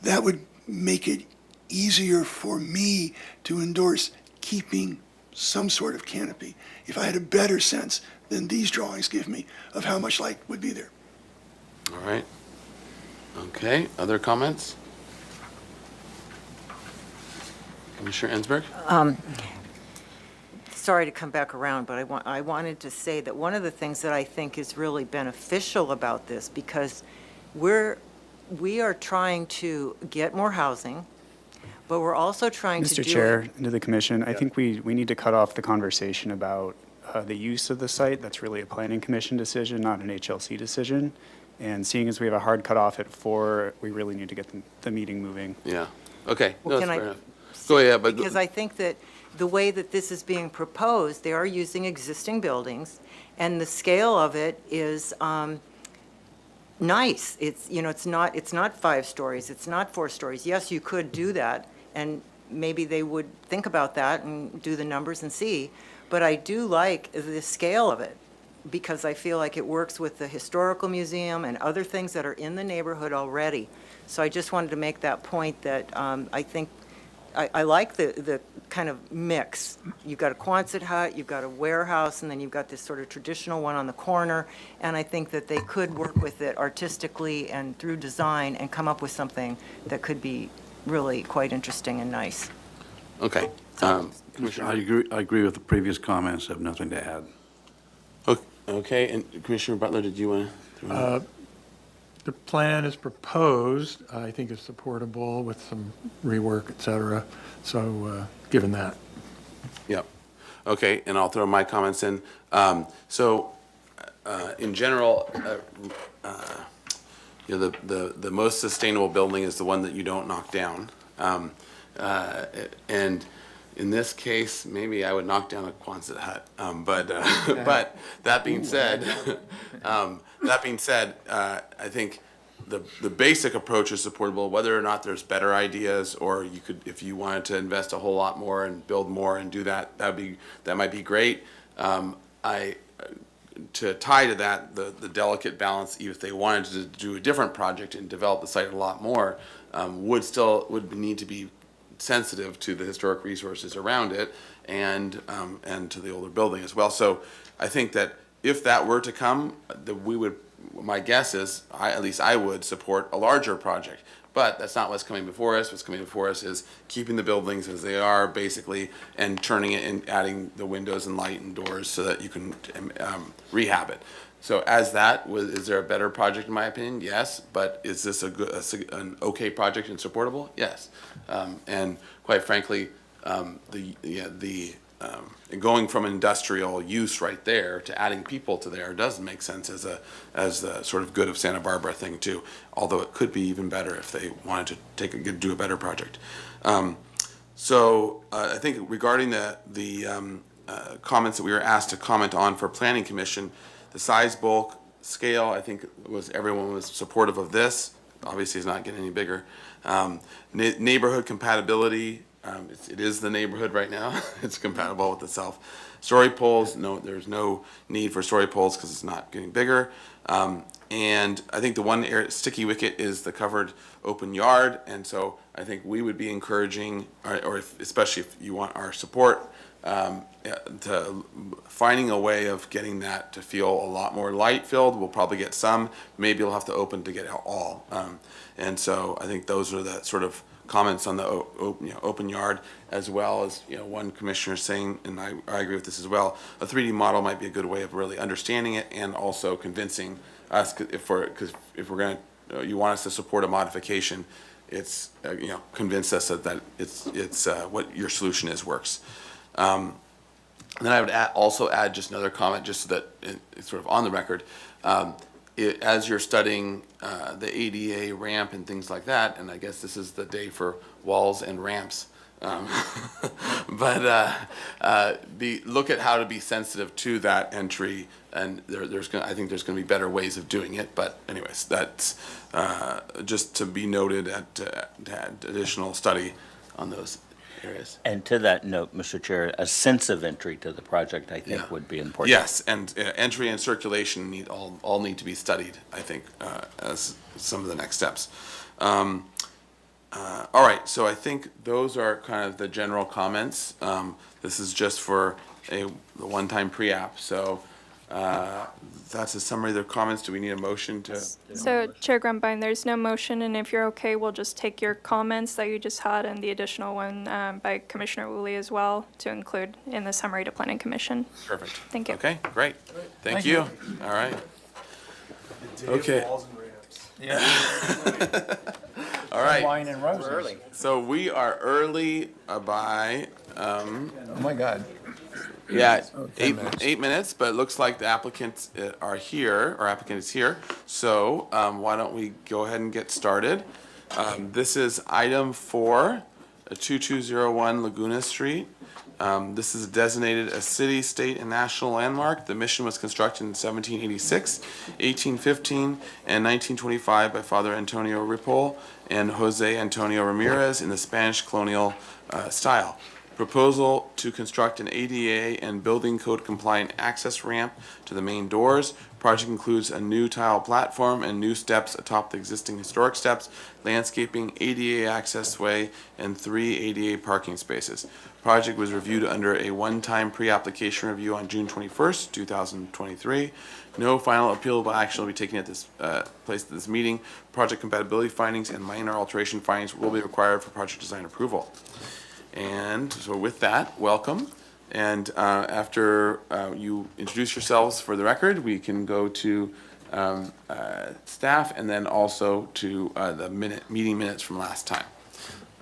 That would make it easier for me to endorse keeping some sort of canopy if I had a better sense than these drawings give me of how much light would be there. All right. Okay, other comments? Commissioner Ensberg? Sorry to come back around, but I wanted to say that one of the things that I think is really beneficial about this, because we're we are trying to get more housing, but we're also trying to do Mr. Chair, to the commission, I think we need to cut off the conversation about the use of the site. That's really a planning commission decision, not an HLC decision. And seeing as we have a hard cutoff at 4, we really need to get the meeting moving. Yeah, okay. No, Well, that's can I fair enough. Go ahead, but. Because I think that the way that this is being proposed, they are using existing buildings, and the scale of it is nice. It's, you know, it's not 5 stories, it's not 4 stories. Yes, you could do that, and maybe they would think about that and do the numbers and see, but I do like the scale of it, because I feel like it works with the historical museum and other things that are in the neighborhood already. So I just wanted to make that point that I think, I like the kind of mix. You've got a Quonset hut, you've got a warehouse, and then you've got this sort of traditional one on the corner. And I think that they could work with it artistically and through design and come up with something that could be really quite interesting and nice. Okay. I agree with the previous comments. I have nothing to add. Okay, and Commissioner Butler, did you want to? The plan is proposed. I think it's supportable with some rework, et cetera. So, given that. Yep. Okay, and I'll throw my comments in. In general, you know, the most sustainable building is the one that you don't knock down. And in this case, maybe I would knock down a Quonset hut. But that being said, I think the basic approach is supportable. Whether or not there's better ideas, or you could, if you wanted to invest a whole lot more and build more and do that, that might be great. To tie to that, the delicate balance, if they wanted to do a different project and develop the site a lot more, would need to be sensitive to the historic resources around it and to the older building as well. So I think that if that were to come, my guess is, at least I would support a larger project. But that's not what's coming before us. What's coming before us is keeping the buildings as they are, basically, and turning it and adding the windows and light and doors so that you can rehab it. So as that, is there a better project in my opinion? Yes. But is this an okay project and supportable? Yes. And quite frankly, going from industrial use right there to adding people to there does make sense as the sort of good of Santa Barbara thing too. Although it could be even better if they wanted to do a better project. So I think regarding the comments that we were asked to comment on for Planning Commission, the size, bulk, scale, I think everyone was supportive of this. Obviously, it's not getting any bigger. Neighborhood compatibility. It is the neighborhood right now. It's compatible with itself. Story poles, no, there's no need for story poles because it's not getting bigger. And I think the one sticky wicket is the covered open yard. And so I think we would be encouraging, especially if you want our support, to finding a way of getting that to feel a lot more light filled. We'll probably get some. Maybe you'll have to open to get all. And so I think those are the sort of comments on the open yard, as well as one commissioner saying, and I agree with this as well, a 3D model might be a good way of really understanding it and also convincing us, because if we're going to, you want us to support a modification, it's convince us that it's what your solution is works. And then I would also add just another comment, just so that it's sort of on the record. As you're studying the ADA ramp and things like that, and I guess this is the day for walls and ramps, but look at how to be sensitive to that entry, and I think there's going to be better ways of doing it. But anyways, that's just to be noted to add additional study on those areas. And to that note, Mr. Chair, a sense of entry to the project, I think, would be important. Yes, and entry and circulation all need to be studied, I think, as some of the next steps. All right, so I think those are kind of the general comments. This is just for the one-time pre-app, so that's a summary of the comments. Do we need a motion to? So Chair Grumbine, there's no motion, and if you're okay, we'll just take your comments that you just had and the additional one by Commissioner Woolley as well to include in the summary to Planning Commission. Perfect. Thank you. Okay, great. Thank you. All right. Okay. All right. Wine and roses. So we are early by, Oh, my God. yeah, 10 minutes. 8 minutes, but it looks like the applicants are here, or applicant is here. So why don't we go ahead and get started? This is item 4, 2201 Laguna Street. This is designated a city, state, and national landmark. The mission was constructed in 1786, 1815, and 1925 by Father Antonio Ripoll and Jose Antonio Ramirez in the Spanish colonial style. Proposal to construct an ADA and building code compliant access ramp to the main doors. Project includes a new tile platform and new steps atop the existing historic steps, landscaping, ADA access way, and 3 ADA parking spaces. Project was reviewed under a one-time pre-application review on June 21st, 2023. No final appealable action will be taken at this place at this meeting. Project compatibility findings and minor alteration findings will be required for project design approval. And so with that, welcome. And after you introduce yourselves for the record, we can go to staff and then also to the meeting minutes from last time.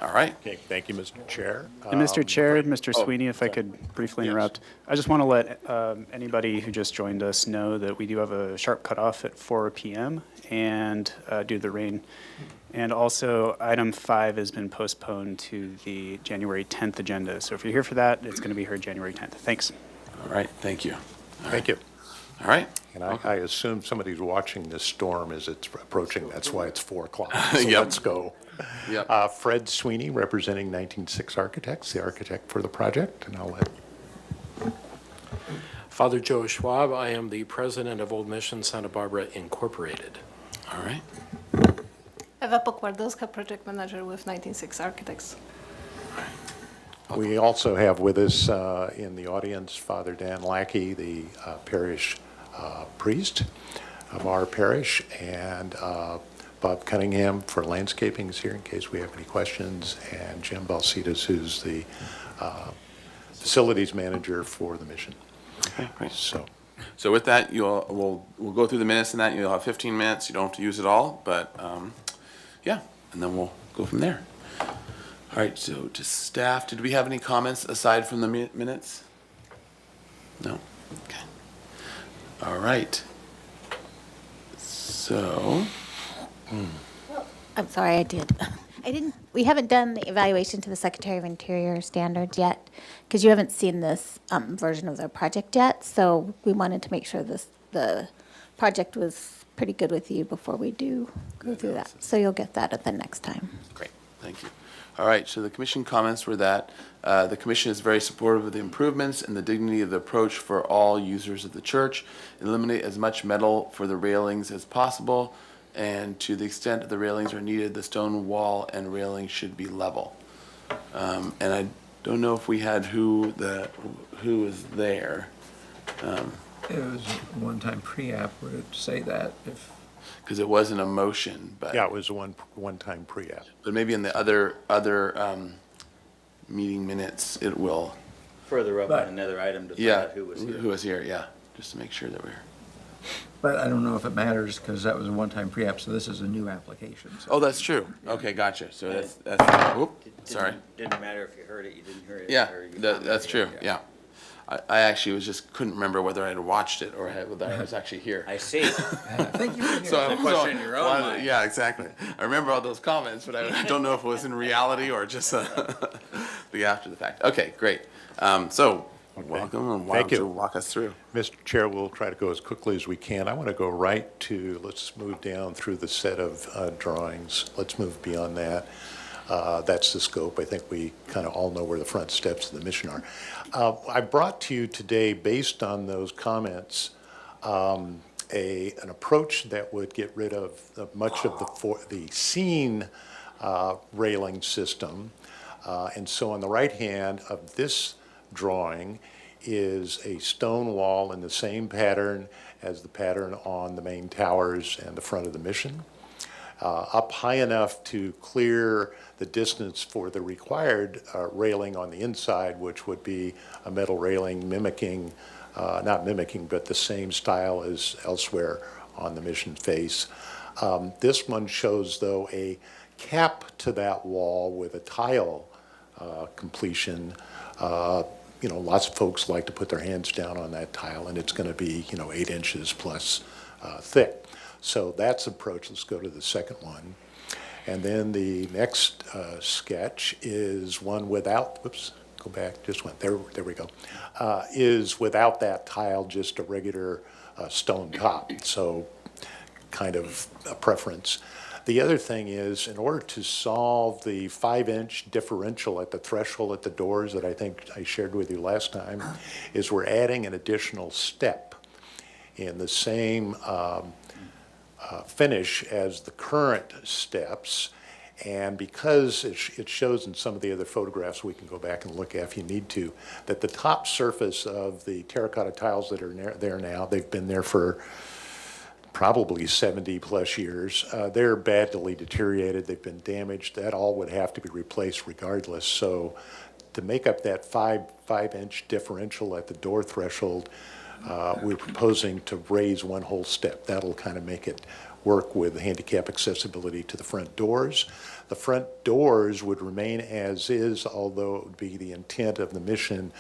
All right. Okay, thank you, Mr. Chair. And Mr. Chair, Mr. Sweeney, if I could briefly interrupt, I just want to let anybody who just joined us know that we do have a sharp cutoff at 4 p.m. and due to the rain. And also, item 5 has been postponed to the January 10th agenda. So if you're here for that, it's going to be heard January 10th. Thanks. All right, thank you. Thank you. All right. And I assume somebody's watching this storm as it's approaching. That's why it's 4 o'clock. So Yep. let's go. Yep. Fred Sweeney, representing 196 Architects, the architect for the project, and I'll let. Father Joe Schwab, I am the president of Old Mission Santa Barbara Incorporated. All right. Eva Pokwardowska, project manager with 196 Architects. We also have with us in the audience Father Dan Lackey, the parish priest of our parish, and Bob Cunningham for landscaping is here in case we have any questions, and Jim Balsitas, who's the facilities manager for the mission. Okay, great. So with that, we'll go through the minutes and that. You'll have 15 minutes. You don't have to use it all, but yeah, and then we'll go from there. All right, so to staff, did we have any comments aside from the minutes? No? Okay. All right. So. I'm sorry, I didn't, we haven't done the evaluation to the Secretary of Interior standards yet, because you haven't seen this version of the project yet, so we wanted to make sure the project was pretty good with you before we do go through that. So you'll get that at the next time. Great, thank you. All right, so the commission comments were that the commission is very supportive of the improvements and the dignity of the approach for all users of the church. Eliminate as much metal for the railings as possible, and to the extent that the railings are needed, the stone wall and railing should be level. And I don't know if we had who was there. It was one-time pre-app, would it say that if? Because it wasn't a motion, but. yeah, it was a one-time pre-app. But maybe in the other meeting minutes, it will. Further up But- on another item to find Yeah, out who was here. who was here, yeah, just to make sure that we're. But I don't know if it matters, because that was a one-time pre-app, so this is a new application. So Oh, that's true. Okay, gotcha. So that's, whoop, sorry. Didn't matter if you heard it, you didn't hear it. Yeah, or you that's true, commented. yeah. I actually couldn't remember whether I had watched it or whether I was actually here. I see. Thank you. So question in your own mind. Yeah, exactly. I remember all those comments, but I don't know if it was in reality or just the after the fact. Okay, great. So, welcome, and why Thank don't you you. walk us through? Mr. Chair, we'll try to go as quickly as we can. I want to go right to, let's move down through the set of drawings. Let's move beyond that. That's the scope. I think we kind of all know where the front steps of the mission are. I brought to you today, based on those comments, an approach that would get rid of much of the scene railing system. And so on the right hand of this drawing is a stone wall in the same pattern as the pattern on the main towers and the front of the mission. Up high enough to clear the distance for the required railing on the inside, which would be a metal railing mimicking, not mimicking, but the same style as elsewhere on the mission face. This one shows, though, a cap to that wall with a tile completion. Lots of folks like to put their hands down on that tile, and it's going to be, 8 inches plus thick. So that's approach. Let's go to the second one. And then the next sketch is one without, whoops, go back just one, there we go, is without that tile, just a regular stone top. So kind of a preference. The other thing is, in order to solve the 5-inch differential at the threshold at the doors that I think I shared with you last time, is we're adding an additional step in the same finish as the current steps. And because it shows in some of the other photographs, we can go back and look at if you need to, that the top surface of the terracotta tiles that are there now, they've been there for probably 70 plus years. They're badly deteriorated, they've been damaged. That all would have to be replaced regardless. So to make up that 5-inch differential at the door threshold, we're proposing to raise one whole step. That'll kind of make it work with handicap accessibility to the front doors. The front doors would remain as is, although it would be the intent of the mission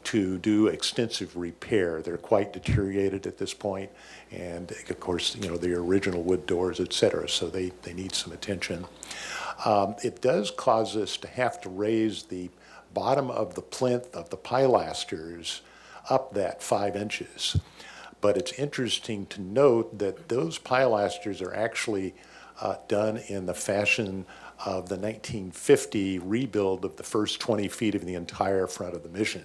to do extensive repair. They're quite deteriorated at this point, and of course, the original wood doors, et cetera, so they need some attention. It does cause us to have to raise the bottom of the plinth of the pilasters up that 5 inches. But it's interesting to note that those pilasters are actually done in the fashion of the 1950 rebuild of the first 20 feet of the entire front of the mission.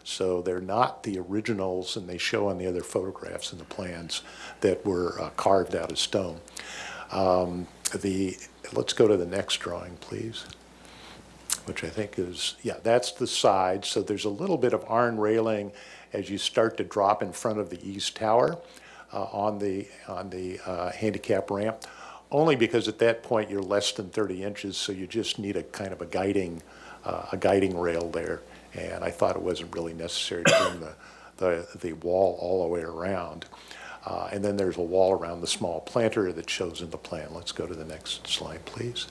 So they're not the originals, and they show on the other photographs and the plans that were carved out of stone. Let's go to the next drawing, please, which I think is, yeah, that's the side. So there's a little bit of iron railing as you start to drop in front of the east tower on the handicap ramp, only because at that point you're less than 30 inches, so you just need a kind of a guiding rail there. And I thought it wasn't really necessary to bring the wall all the way around. And then there's a wall around the small planter that shows in the plan. Let's go to the next slide, please.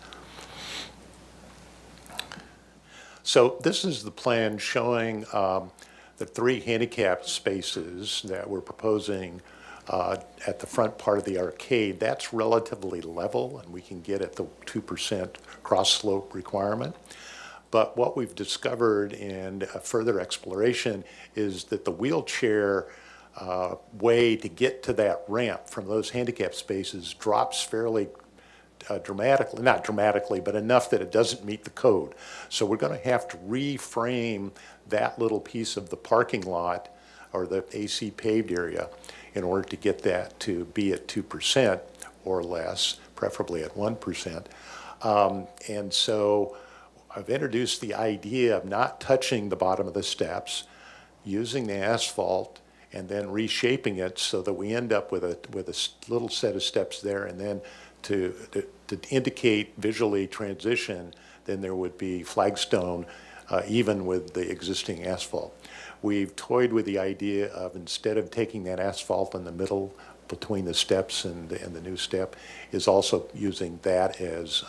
So this is the plan showing the 3 handicap spaces that we're proposing at the front part of the arcade. That's relatively level, and we can get at the 2% cross slope requirement. But what we've discovered in further exploration is that the wheelchair way to get to that ramp from those handicap spaces drops fairly dramatically, not dramatically, but enough that it doesn't meet the code. So we're going to have to reframe that little piece of the parking lot or the AC paved area in order to get that to be at 2% or less, preferably at 1%. And so I've introduced the idea of not touching the bottom of the steps, using the asphalt, and then reshaping it so that we end up with a little set of steps there, and then to indicate visually transition, then there would be flagstone even with the existing asphalt. We've toyed with the idea of, instead of taking that asphalt in the middle between the steps and the new step, is also using that as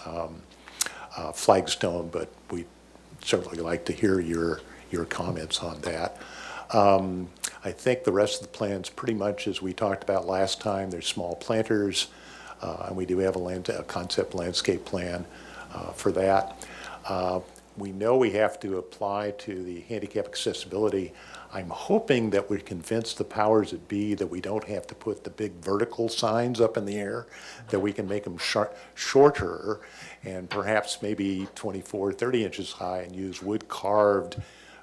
flagstone, but we certainly like to hear your comments on that. I think the rest of the plan's pretty much as we talked about last time. There's small planters, and we do have a concept landscape plan for that. We know we have to apply to the handicap accessibility. I'm hoping that we convince the powers that be that we don't have to put the big vertical signs up in the air, that we can make them shorter and perhaps maybe 24, 30 inches high, and use wood carved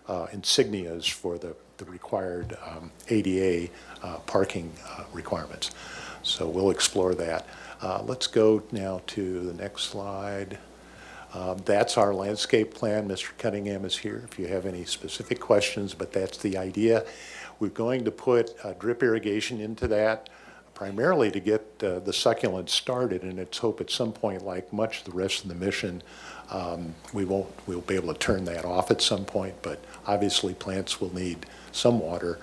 insignias for the required ADA parking requirements. So we'll explore that. Let's go now to the next slide. That's our landscape plan. Mr. Cunningham is here if you have any specific questions, but that's the idea. We're going to put drip irrigation into that, primarily to get the succulents started, and it's hope at some point, like much of the rest of the mission, we'll be able to turn that off at some point, but obviously plants will need some water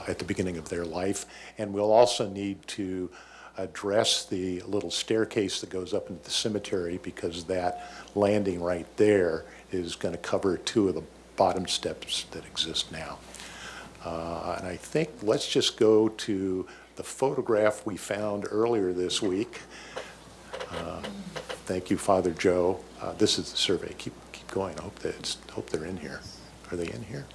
at the beginning of their life, and we'll also need to address the little staircase that goes up into the cemetery, because that landing right there is going to cover 2 of the bottom steps that exist now. And I think, let's just go to the photograph we found earlier this week. Thank you, Father Joe. This is the survey. Keep going. I hope they're in here. Are they in here?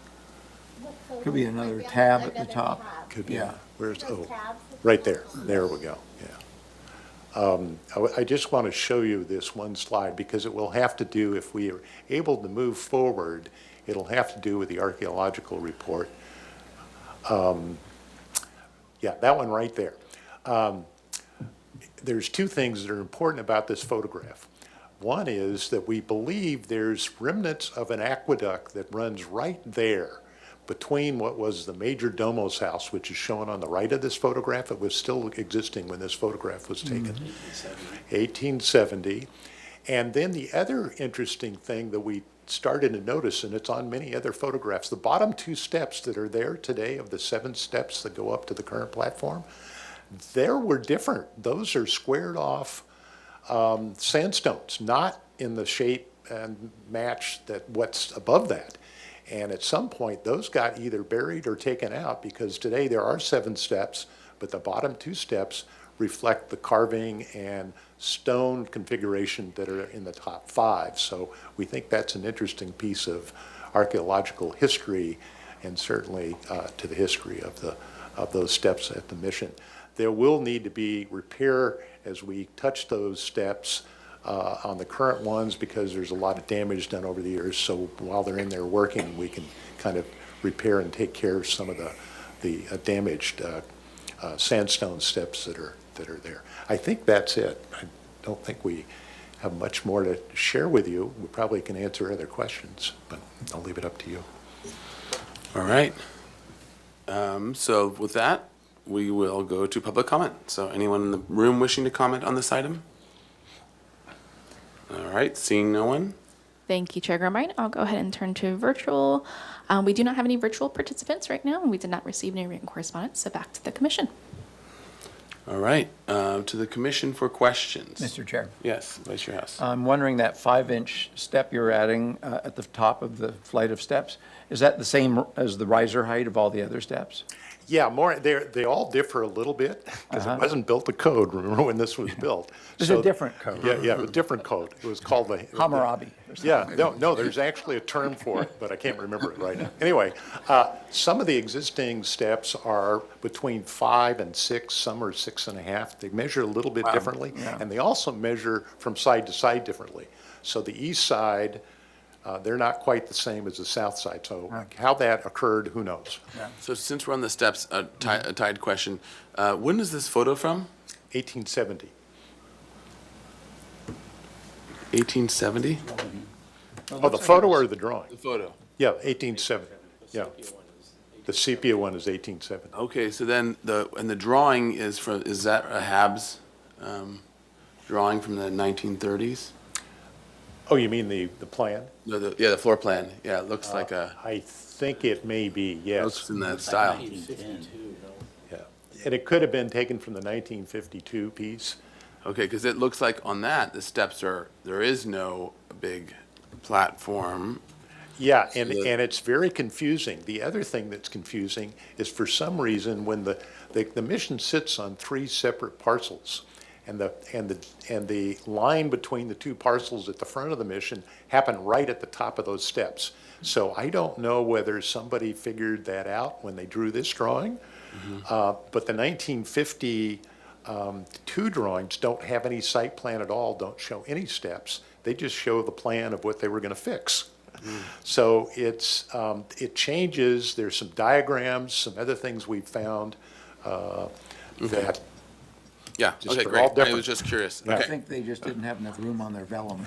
Could be another tab at the top. Could be. Yeah. Where's, right there. There we go, yeah. I just want to show you this one slide, because it will have to do, if we are able to move forward, it'll have to do with the archaeological report. Yeah, that one right there. There's 2 things that are important about this photograph. One is that we believe there's remnants of an aqueduct that runs right there between what was the Major Domo's house, which is shown on the right of this photograph. It was still existing when this photograph was taken. 1870. And then the other interesting thing that we started to notice, and it's on many other photographs, the bottom 2 steps that are there today, of the 7 steps that go up to the current platform, there were different. Those are squared off sandstones, not in the shape and match that what's above that. And at some point, those got either buried or taken out, because today there are 7 steps, but the bottom 2 steps reflect the carving and stone configuration that are in the top 5. So we think that's an interesting piece of archaeological history, and certainly to the history of those steps at the mission. There will need to be repair as we touch those steps on the current ones, because there's a lot of damage done over the years. So while they're in there working, we can kind of repair and take care of some of the damaged sandstone steps that are there. I think that's it. I don't think we have much more to share with you. We probably can answer other questions, but I'll leave it up to you. All right. So with that, we will go to public comment. So anyone in the room wishing to comment on this item? All right, seeing no one. Thank you, Chair Grumbine. I'll go ahead and turn to virtual. We do not have any virtual participants right now, and we did not receive any written correspondence, so back to the commission. All right, to the commission for questions. Mr. Chair. Yes, Vice Chair House. I'm wondering, that 5-inch step you're adding at the top of the flight of steps, is that the same as the riser height of all the other steps? Yeah, they all differ a little bit, because it wasn't built to code, remember, when this was built. It's a different code. Yeah, a different code. It was called the... Hammurabi. Yeah, no, there's actually a term for it, but I can't remember it right now. Anyway, some of the existing steps are between 5 and 6, some are 6.5. They measure a little bit differently, and they also measure from side to side differently. So the east side, they're not quite the same as the south side. So how that occurred, who knows? So since we're on the steps, a tied question. When is this photo from? 1870. 1870? Oh, the photo or the drawing? The photo. Yeah, 1870. Yeah. The sepia one is 1870. Okay, so then the drawing is that a Habs drawing from the 1930s? Oh, you mean the plan? No, the floor plan. Yeah, it looks like a. I think it may be, yes. Looks in that style. Yeah, and it could have been taken from the 1952 piece. Okay, because it looks like on that, the steps there is no big platform. Yeah, and it's very confusing. The other thing that's confusing is, for some reason, when the mission sits on 3 separate parcels, and the line between the 2 parcels at the front of the mission happen right at the top of those steps. So I don't know whether somebody figured that out when they drew this drawing, but the 1952 drawings don't have any site plan at all, don't show any steps. They just show the plan of what they were going to fix. So it changes. There's some diagrams, some other things we've found that. Yeah, Just okay, they're all great. I different. was just curious. I Okay. think they just didn't have enough room on their vellum.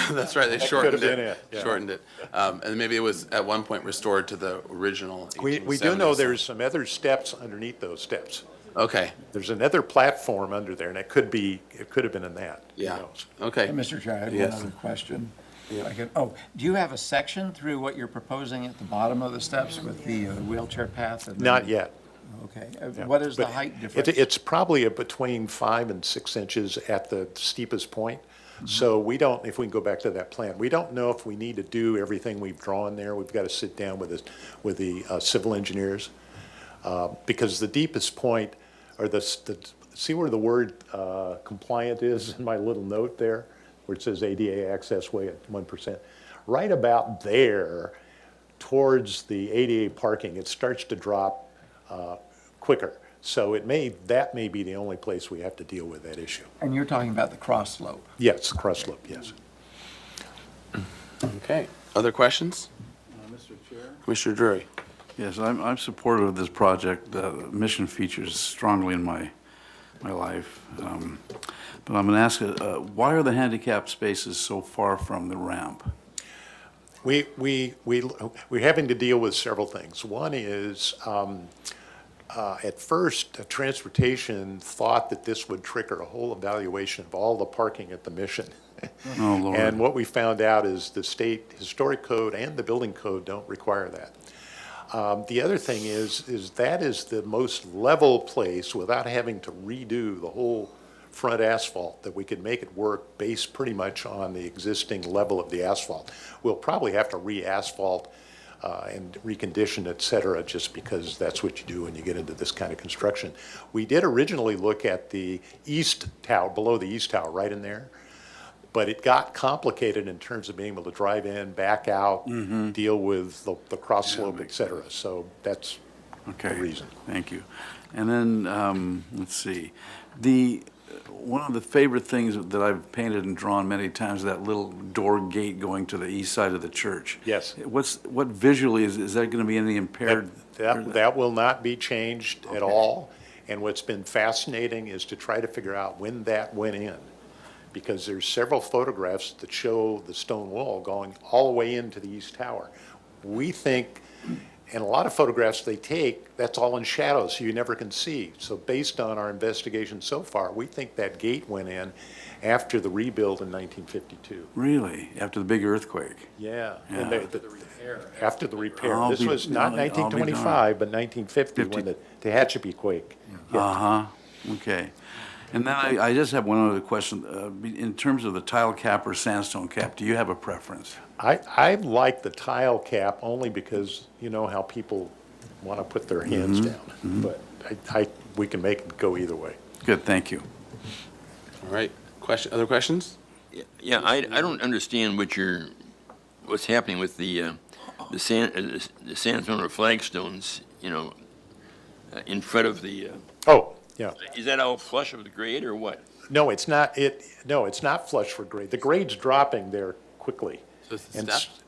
That's right, they That shortened could have been it. it, yeah. Shortened it. And maybe it was at one point restored to the original 1870s. We do know there's some other steps underneath those steps. Okay. There's another platform under there, and it could have been in that. Who Yeah. knows? Okay. Hey, Mr. Chair, I have Yes. one other question. Do you have a section through what you're proposing at the bottom of the steps with the wheelchair path? And Not yet. Okay. Yeah, What is the but height difference? It's probably between 5 and 6 inches at the steepest point. So we don't, if we can go back to that plan, we don't know if we need to do everything we've drawn there. We've got to sit down with the civil engineers. Because the deepest point, or see where the word compliant is in my little note there, where it says ADA access way at 1%? Right about there, towards the ADA parking, it starts to drop quicker. So that may be the only place we have to deal with that issue. And you're talking about the cross slope. Yes, cross slope, yes. Okay, other questions? Mr. Chair? Commissioner Drury? Yes, I'm supportive of this project. The mission features strongly in my life. But I'm going to ask, why are the handicap spaces so far from the ramp? We're having to deal with several things. One is, at first, transportation thought that this would trigger a whole evaluation of all the parking at the Mission. Oh, Lord. And what we found out is the state historic code and the building code don't require that. The other thing is that is the most level place without having to redo the whole front asphalt, that we could make it work based pretty much on the existing level of the asphalt. We'll probably have to re-asphalt and recondition, et cetera, just because that's what you do when you get into this kind of construction. We did originally look at the east tower, below the east tower, right in there, but it got complicated in terms of being able to drive in, back out, deal with the cross slope, et cetera. So that's the reason. Thank you. And then, let's see, one of the favorite things that I've painted and drawn many times is that little door gate going to the east side of the church. Yes. What visually, is that going to be any impaired? That will not be changed at all. And what's been fascinating is to try to figure out when that went in, because there's several photographs that show the stone wall going all the way into the east tower. We think, and a lot of photographs they take, that's all in shadow, so you never can see. So based on our investigation so far, we think that gate went in after the rebuild in 1952. Really? After the big earthquake? Yeah. Yeah. And after the repair. I'll This be- was not I'll be 1925, but 1950, when the Tehachapi quake hit. Uh-huh, okay. And then I just have one other question. In terms of the tile cap or sandstone cap, do you have a preference? I like the tile cap only because you know how people want to put their hands down. But we can make it go either way. Good, thank you. All right, other questions? Yeah, I don't understand what's happening with the sandstone or flagstones, in front of the. Oh, yeah. Is that all flush of the grade or what? No, it's not. No, it's not flush for grade. The grade's dropping there quickly. So it's the And steps?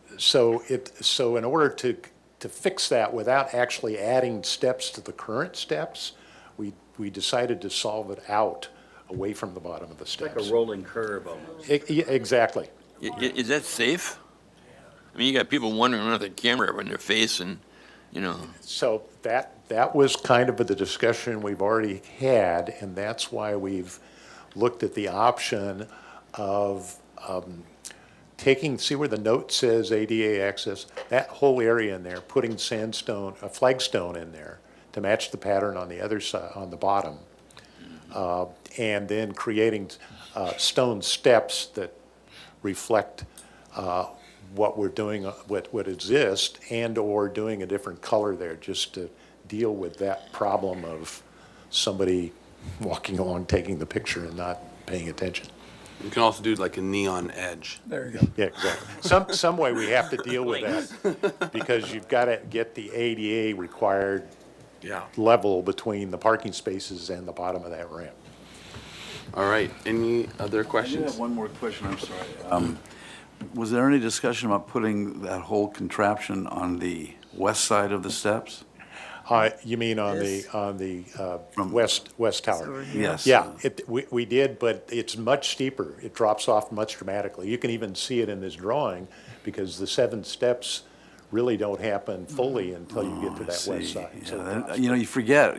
so in order to fix that without actually adding steps to the current steps, we decided to solve it out away from the bottom of the steps. Like a rolling curve almost. Exactly. Is that safe? I mean, you got people wandering around with a camera in their face and, So that was kind of the discussion we've already had, and that's why we've looked at the option of see where the note says ADA access, that whole area in there, putting flagstone in there to match the pattern on the other side, on the bottom, and then creating stone steps that reflect what we're doing, what exists, and/or doing a different color there, just to deal with that problem of somebody walking along, taking the picture and not paying attention. You can also do like a neon edge. There you go. Yeah, exactly. Some way we have to deal with that, because you've got to get the ADA required level between the parking spaces and the bottom of that ramp. All right, any other I do questions? have one more question, I'm sorry. Was there any discussion about putting that whole contraption on the west side of the steps? You mean on the west tower? Yes. Yeah, we did, but it's much steeper. It drops off much dramatically. You can even see it in this drawing, because the 7 steps really don't happen fully until you get to that west side. So it drops. You forget,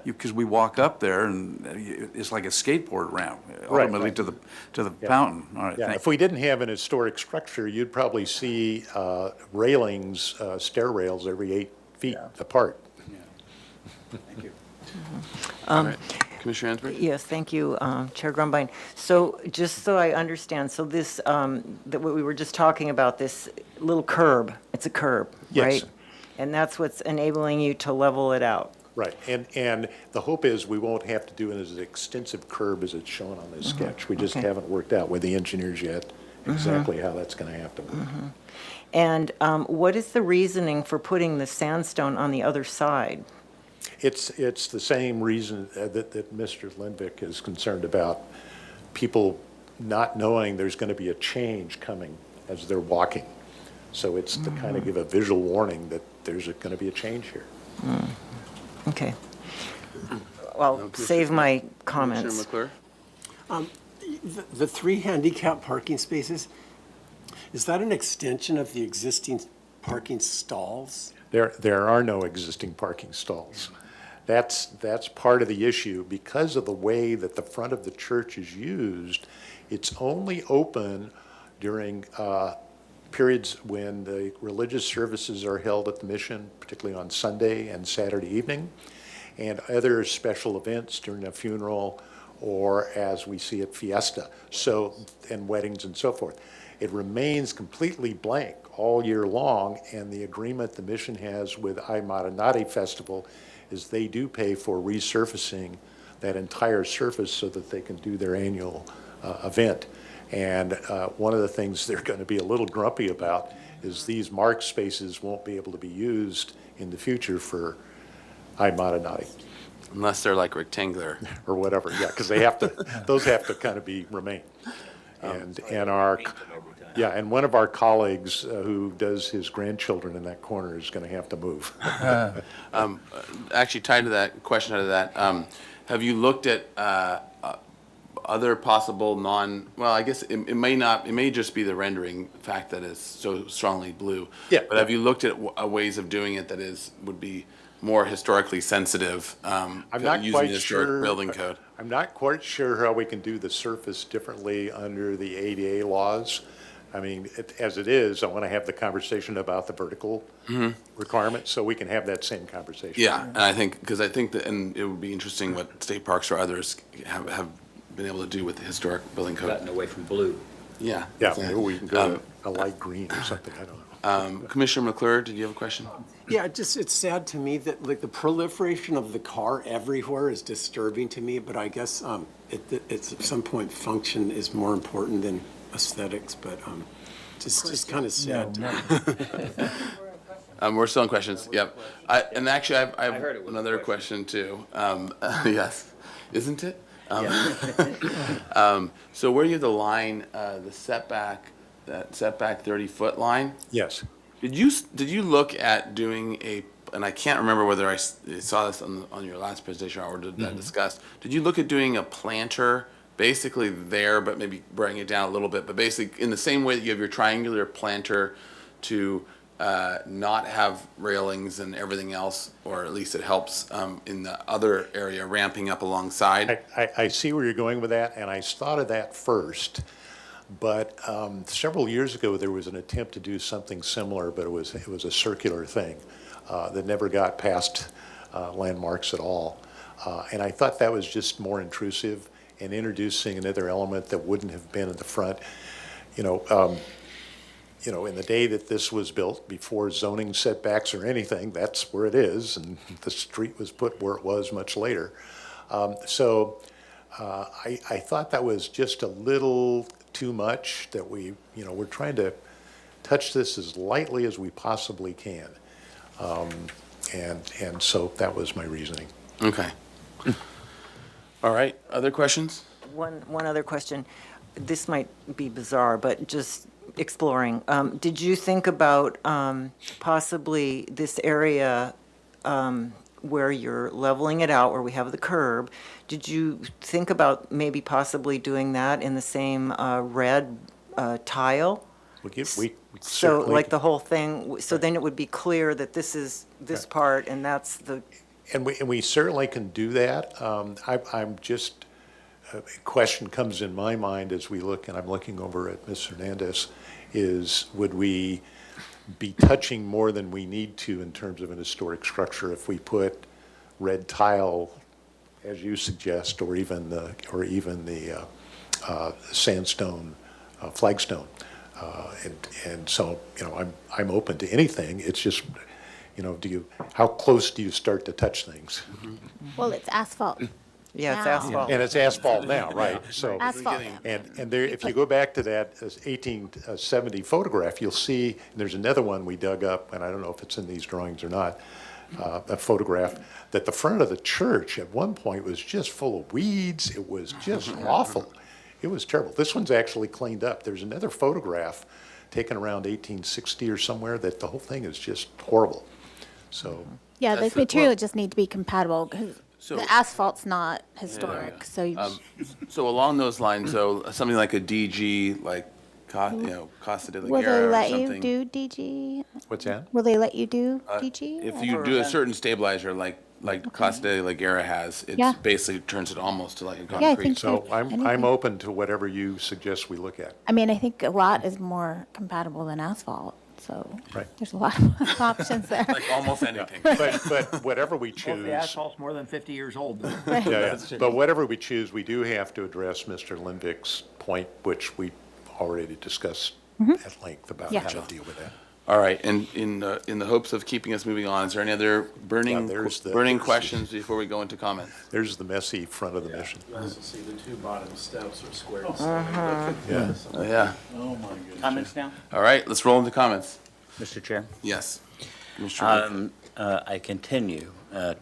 because we walk up there and it's like a skateboard ramp, ultimately to the fountain. All right, Yeah, thank if we didn't have an historic structure, you'd probably see railings, stair rails every 8 feet apart. Thank you. All right. Commissioner Ansberg? Yes, thank you, Chair Grumbine. So just so I understand, so this, that what we were just talking about, this little curb, it's a curb, Yes. right? And that's what's enabling you to level it out? Right, and the hope is we won't have to do it as an extensive curb as it's shown on this sketch. We just Okay. haven't worked out with the engineers yet exactly how that's going to happen. And what is the reasoning for putting the sandstone on the other side? It's the same reason that Mr. Lindvik is concerned about, people not knowing there's going to be a change coming as they're walking. So it's to kind of give a visual warning that there's going to be a change here. Okay. Well, save my comments. Commissioner McClure? The 3 handicap parking spaces, is that an extension of the existing parking stalls? There are no existing parking stalls. That's part of the issue. Because of the way that the front of the church is used, it's only open during periods when the religious services are held at the mission, particularly on Sunday and Saturday evening, and other special events during a funeral or as we see at Fiesta, and weddings and so forth. It remains completely blank all year long, and the agreement the mission has with Ay Maranati Festival is they do pay for resurfacing that entire surface so that they can do their annual event. And one of the things they're going to be a little grumpy about is these marked spaces won't be able to be used in the future for Ay Maranati. Unless they're like rectangular. Or whatever, yeah, because those have to kind of remain. And one of our colleagues who does his grandchildren in that corner is going to have to move. Actually, tied to that, question out of that, have you looked at other possible well, I guess it may just be the rendering fact that it's so strongly blue. Yeah. But have you looked at ways of doing it that would be more historically sensitive, I'm not using quite the historic sure. building code? I'm not quite sure how we can do the surface differently under the ADA laws. I mean, as it is, I want to have the conversation about the vertical requirement, so we can have that same conversation. Yeah, and I think that, and it would be interesting what state parks or others have been able to do with the historic building code. Gotten away from blue. Yeah. Yeah, maybe we can go to a light green or something, I don't know. Commissioner McClure, did you have a question? Yeah, it's sad to me that like the proliferation of the car everywhere is disturbing to me, but I guess it's at some point function is more important than aesthetics, but just kind of sad. We're still in questions, yep. And actually, I have another question too. Yes, isn't it? So where you have the line, the setback, that setback 30-foot line, Yes. did you look at doing and I can't remember whether I saw this on your last presentation or did that discussed, did you look at doing a planter basically there, but maybe bringing it down a little bit, but basically in the same way that you have your triangular planter to not have railings and everything else, or at least it helps in the other area ramping up alongside? I see where you're going with that, and I thought of that first. But several years ago, there was an attempt to do something similar, but it was a circular thing that never got past landmarks at all. And I thought that was just more intrusive and introducing another element that wouldn't have been in the front. In the day that this was built, before zoning setbacks or anything, that's where it is, and the street was put where it was much later. I thought that was just a little too much, that we're trying to touch this as lightly as we possibly can. And so that was my reasoning. Okay. All right, other questions? One other question. This might be bizarre, but just exploring. Did you think about possibly this area where you're leveling it out, where we have the curb? Did you think about maybe possibly doing that in the same red tile? We So certainly like the whole thing, so then it would be clear that this is this part and that's the, And we certainly can do that. I'm just, a question comes in my mind as we look, and I'm looking over at Ms. Hernandez, is would we be touching more than we need to in terms of an historic structure if we put red tile, as you suggest, or even the sandstone, flagstone. And so, you know, I'm open to anything. It's just, you know, how close do you start to touch things? Well, it's asphalt. Yeah, it's now. asphalt. And it's asphalt now, right? So, Asphalt. and there, if you go back to that 1870 photograph, you'll see, and there's another one we dug up, and I don't know if it's in these drawings or not, a photograph, that the front of the church at one point was just full of weeds. It was just awful. It was terrible. This one's actually cleaned up. There's another photograph taken around 1860 or somewhere that the whole thing is just horrible. So, Yeah, That's the material just need to be compatible, because So- the asphalt's not historic, so you So along those lines, though, something like a DG, like, Costa de la will they Guerra or let you something. do DG? what's that? Will they let you do DG? If you do a certain stabilizer like Costa de la Guerra has, it Yeah. basically turns it almost to like a Yeah, I concrete. think So I'm anything. open to whatever you suggest we look at. I mean, I think a lot is more compatible than asphalt, so Right. there's a lot of options there. Like almost anything. But whatever we Well, choose. the asphalt's more than 50 years old. Yeah, but whatever we choose, we do have to address Mr. Lindvik's point, which we already discussed at length about Yeah. how to deal with that. All right, and in the hopes of keeping us moving on, is there any other burning there's questions before we go into comments? There's the messy front of the mission. You also see the two bottom steps are squared. Yeah. Oh, yeah. Oh, my goodness. Comments now? All right, let's roll into comments. Mr. Chair? Yes. Commissioner Woodford. I continue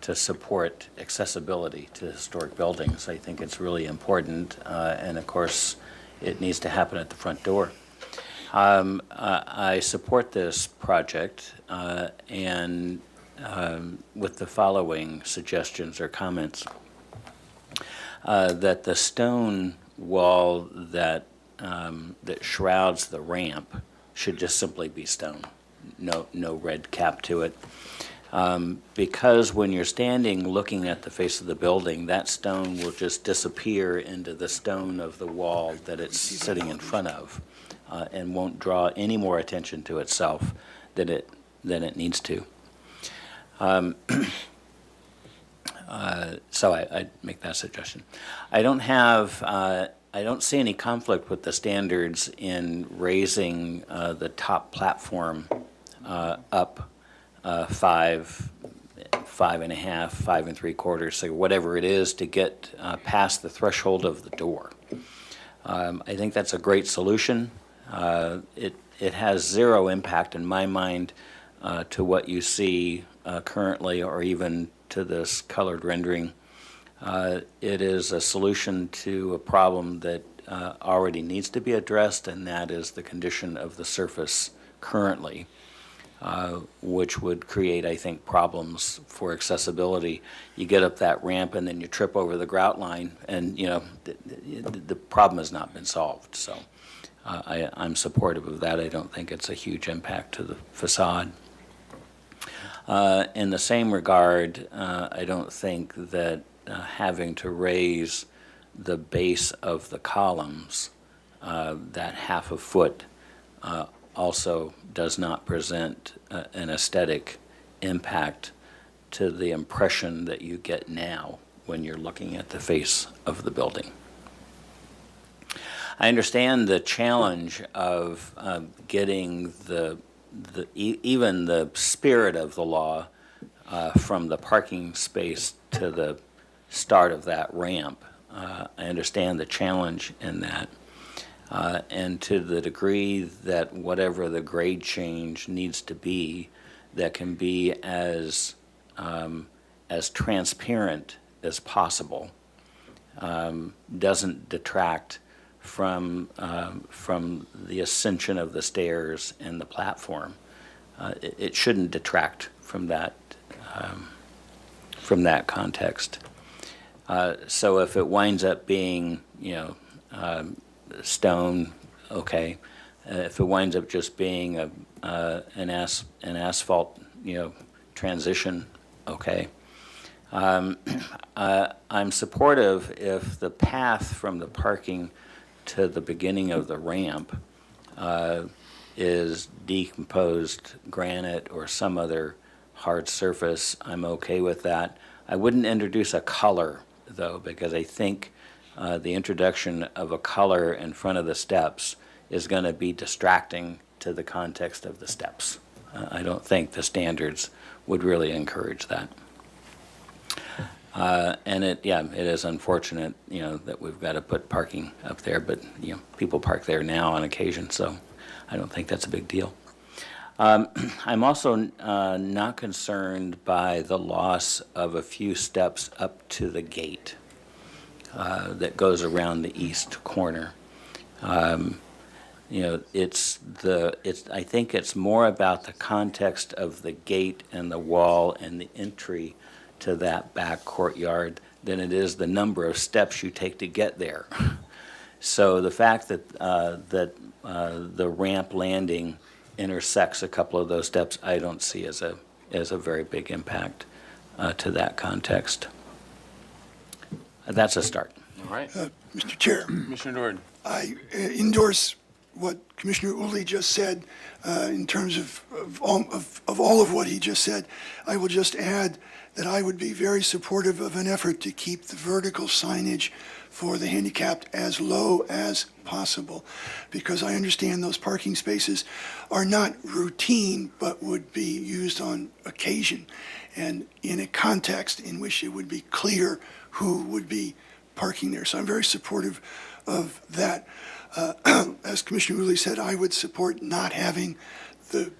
to support accessibility to historic buildings. I think it's really important, and of course, it needs to happen at the front door. I support this project, and with the following suggestions or comments. That the stone wall that shrouds the ramp should just simply be stone. No red cap to it. Because when you're standing looking at the face of the building, that stone will just disappear into the stone of the wall that it's sitting in front of, and won't draw any more attention to itself than it needs to. So I'd make that suggestion. I don't see any conflict with the standards in raising the top platform up 5.5, 5 3/4, so whatever it is, to get past the threshold of the door. I think that's a great solution. It has zero impact in my mind to what you see currently, or even to this colored rendering. It is a solution to a problem that already needs to be addressed, and that is the condition of the surface currently, which would create, I think, problems for accessibility. You get up that ramp and then you trip over the grout line, and the problem has not been solved. So I'm supportive of that. I don't think it's a huge impact to the facade. In the same regard, I don't think that having to raise the base of the columns that half a foot also does not present an aesthetic impact to the impression that you get now when you're looking at the face of the building. I understand the challenge of getting even the spirit of the law from the parking space to the start of that ramp. I understand the challenge in that. And to the degree that whatever the grade change needs to be, that can be as transparent as possible, doesn't detract from the ascension of the stairs and the platform. It shouldn't detract from that context. So if it winds up being, stone, okay. If it winds up just being an asphalt, transition, okay. I'm supportive if the path from the parking to the beginning of the ramp is decomposed granite or some other hard surface. I'm okay with that. I wouldn't introduce a color, though, because I think the introduction of a color in front of the steps is going to be distracting to the context of the steps. I don't think the standards would really encourage that. And it is unfortunate, that we've got to put parking up there, but, people park there now on occasion, so I don't think that's a big deal. I'm also not concerned by the loss of a few steps up to the gate that goes around the east corner. I think it's more about the context of the gate and the wall and the entry to that back courtyard than it is the number of steps you take to get there. So the fact that the ramp landing intersects a couple of those steps, I don't see as a very big impact to that context. That's a start. All right. Mr. Chair, Commissioner Doran. I endorse what Commissioner Uli just said in terms of all of what he just said. I will just add that I would be very supportive of an effort to keep the vertical signage for the handicapped as low as possible, because I understand those parking spaces are not routine, but would be used on occasion and in a context in which it would be clear who would be parking there. So I'm very supportive of that. As Commissioner Uli said, I would support not having the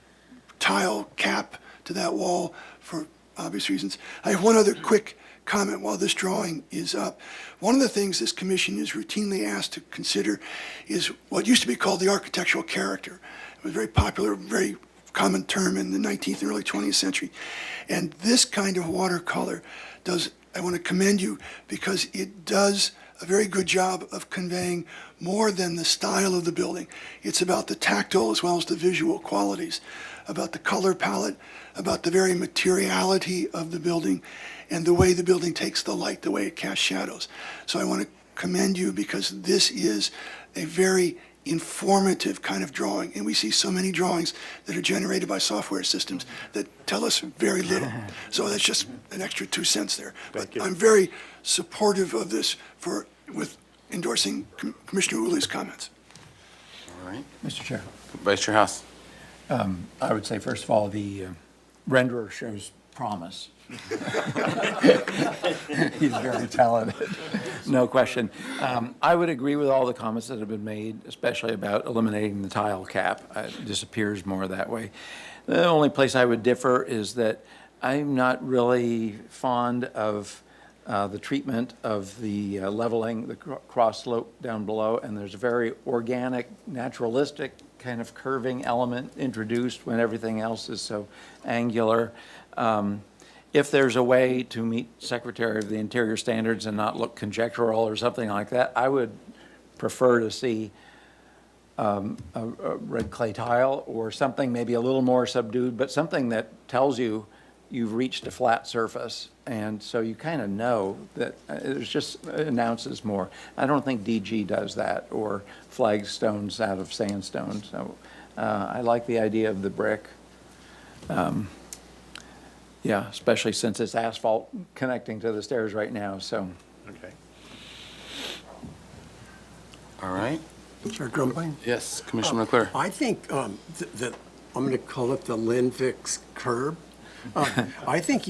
tile cap to that wall for obvious reasons. I have one other quick comment while this drawing is up. One of the things this commission is routinely asked to consider is what used to be called the architectural character. It was a very popular, very common term in the 19th and early 20th century. And this kind of watercolor does, I want to commend you because it does a very good job of conveying more than the style of the building. It's about the tactile as well as the visual qualities, about the color palette, about the very materiality of the building, and the way the building takes the light, the way it casts shadows. So I want to commend you because this is a very informative kind of drawing, and we see so many drawings that are generated by software systems that tell us very little. So that's just an extra 2 cents there. But I'm very supportive of this with endorsing Commissioner Uli's comments. All right. Mr. Chair, Vice Chair House. I would say, first of all, the renderer shows promise. He's very talented, no question. I would agree with all the comments that have been made, especially about eliminating the tile cap. It disappears more that way. The only place I would differ is that I'm not really fond of the treatment of the leveling, the cross slope down below, and there's a very organic, naturalistic kind of curving element introduced when everything else is so angular. If there's a way to meet Secretary of the Interior standards and not look conjectural or something like that, I would prefer to see a red clay tile or something maybe a little more subdued, but something that tells you you've reached a flat surface. And so you kind of know that it just announces more. I don't think DG does that, or flagstones out of sandstone. So I like the idea of the brick. Yeah, especially since it's asphalt connecting to the stairs right now, so. Okay. All right. Chair Grumbine? Yes, Commissioner McClure. I think that, I'm going to call it the Linvix curb. I think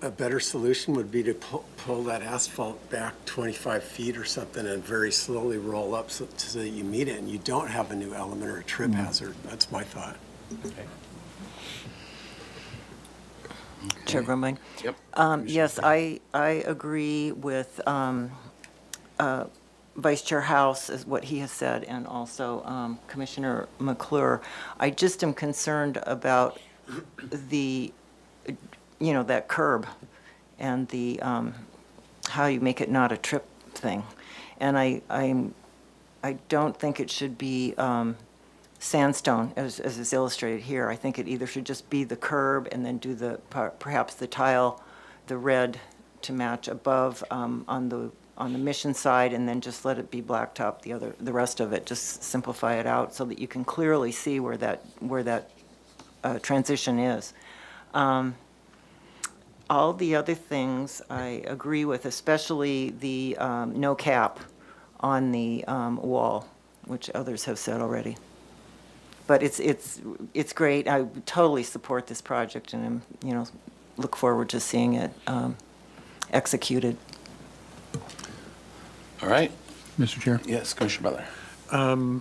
a better solution would be to pull that asphalt back 25 feet or something and very slowly roll up so that you meet it and you don't have a new element or a trip hazard. That's my thought. Okay. Chair Grumbine? Yep. Yes, I agree with Vice Chair House, is what he has said, and also Commissioner McClure. I just am concerned about the, that curb and the, how you make it not a trip thing. And I don't think it should be sandstone, as is illustrated here. I think it either should just be the curb and then do perhaps the tile, the red to match above on the Mission side, and then just let it be blacktop. The rest of it, just simplify it out so that you can clearly see where that transition is. all the other things I agree with, especially the no cap on the wall, which others have said already. But it's great. I totally support this project, and I'm, look forward to seeing it executed. All right. Mr. Chair? Yes, Commissioner Butler.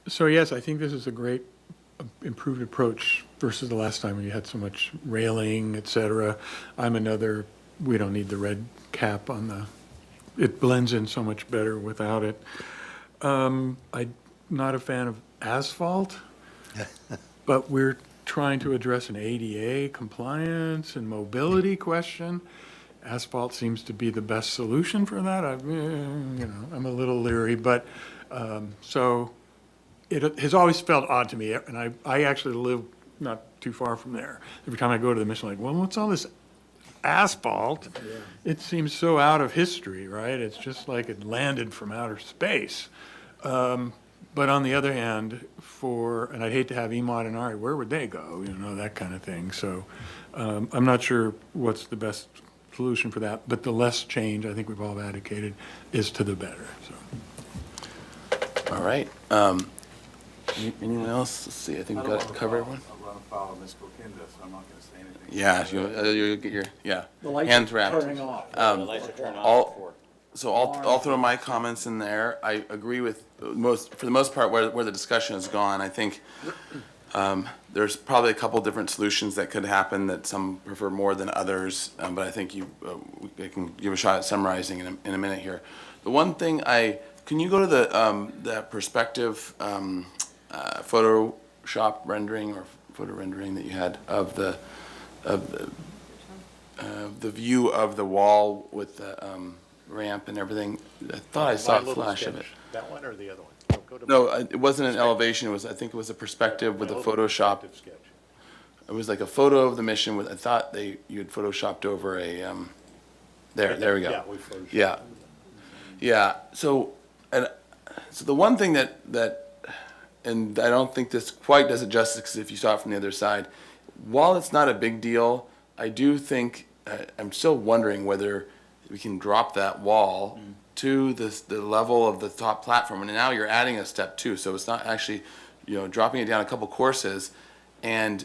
So yes, I think this is a great improved approach versus the last time when you had so much railing, et cetera. We don't need the red cap on it blends in so much better without it. I'm not a fan of asphalt, but we're trying to address an ADA compliance and mobility question. Asphalt seems to be the best solution for that. I'm a little leery, but so it has always felt odd to me, and I actually live not too far from there. Every time I go to the mission, I'm like, well, what's all this asphalt? Yeah. It seems so out of history, right? It's just like it landed from outer space. But on the other hand, and I'd hate to have EMOD and RI, where would they go? That kind of thing. So I'm not sure what's the best solution for that, but the less change, I think we've all advocated, is to the better. So. All right. Anyone else? Let's see. I think we've got it covered. Everyone. I want to follow Ms. Gokinda, so I'm not going to say anything. Yeah, you'll get your The lights hands are wrapped. turning off. The lights are turned off. So I'll throw my comments in there. I agree with for the most part, where the discussion has gone. I think there's probably a couple different solutions that could happen that some prefer more than others, but I think I can give a shot at summarizing in a minute here. The one thing can you go to that perspective Photoshop rendering or photo rendering that you had of the view of the wall with the ramp and everything? I thought I saw a flash of it. That one or the other one? No, it wasn't an elevation. I think it was a perspective with a Photoshop. It was like a photo of the mission with. I thought you had photoshopped over a. There we go. Yeah, we photoshopped. Yeah. Yeah. So the one thing that and I don't think this quite does it justice, because if you saw it from the other side, while it's not a big deal, I do think I'm still wondering whether we can drop that wall to the level of the top platform. And now you're adding a step too, so it's not actually, dropping it down a couple courses and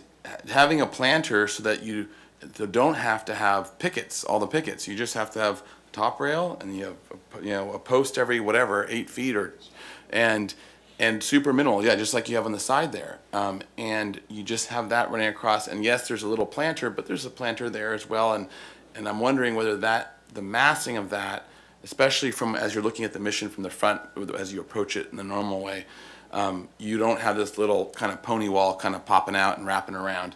having a planter so that you don't have to have all the pickets. You just have to have top rail and you have a post every 8 feet and super minimal, just like you have on the side there. And you just have that running across. And yes, there's a little planter, but there's a planter there as well. And I'm wondering whether the massing of that, especially as you're looking at the mission from the front, as you approach it in the normal way, you don't have this little kind of pony wall kind of popping out and wrapping around.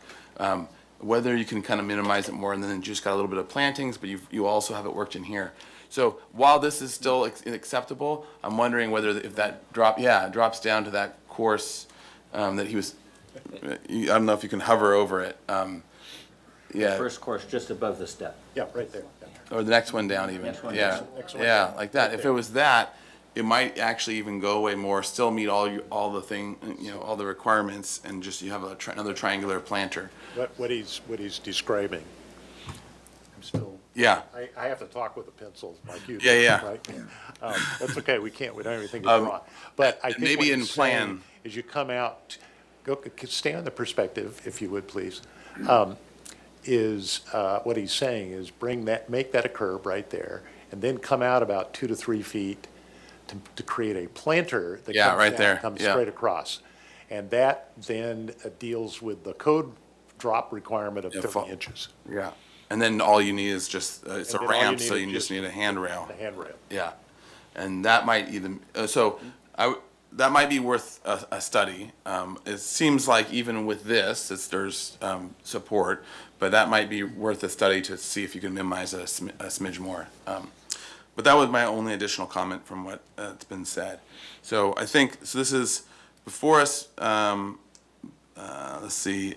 Whether you can kind of minimize it more, and then you just got a little bit of plantings, but you also have it worked in here. So while this is still acceptable, I'm wondering whether if that drops down to that course that he was. I don't know if you can hover over it. First course just above the step. Yeah, right there. Or the next one down even. Next one yeah, down. yeah, like that. If it was that, it might actually even go away more, still meet all the requirements, and just you have another triangular planter. What he's describing, I'm still. Yeah. I have to talk with a pencil like you do. Yeah. Right? That's okay. We don't have anything to draw. But I think maybe what in he's plan. saying is you come out, stay on the perspective, if you would please. What he's saying is make that a curb right there, and then come out about 2 to 3 feet to create a planter that comes straight across. And that then deals with the code drop requirement of 30 inches. Yeah. And then all you need is just, it's a And then all you ramp, need so is you just need a handrail. The handrail. Yeah. And that might even, that might be worth a study. It seems like even with this, there's support, but that might be worth a study to see if you can minimize it a smidge more. But that was my only additional comment from what has been said. So I think, this is before us, let's see,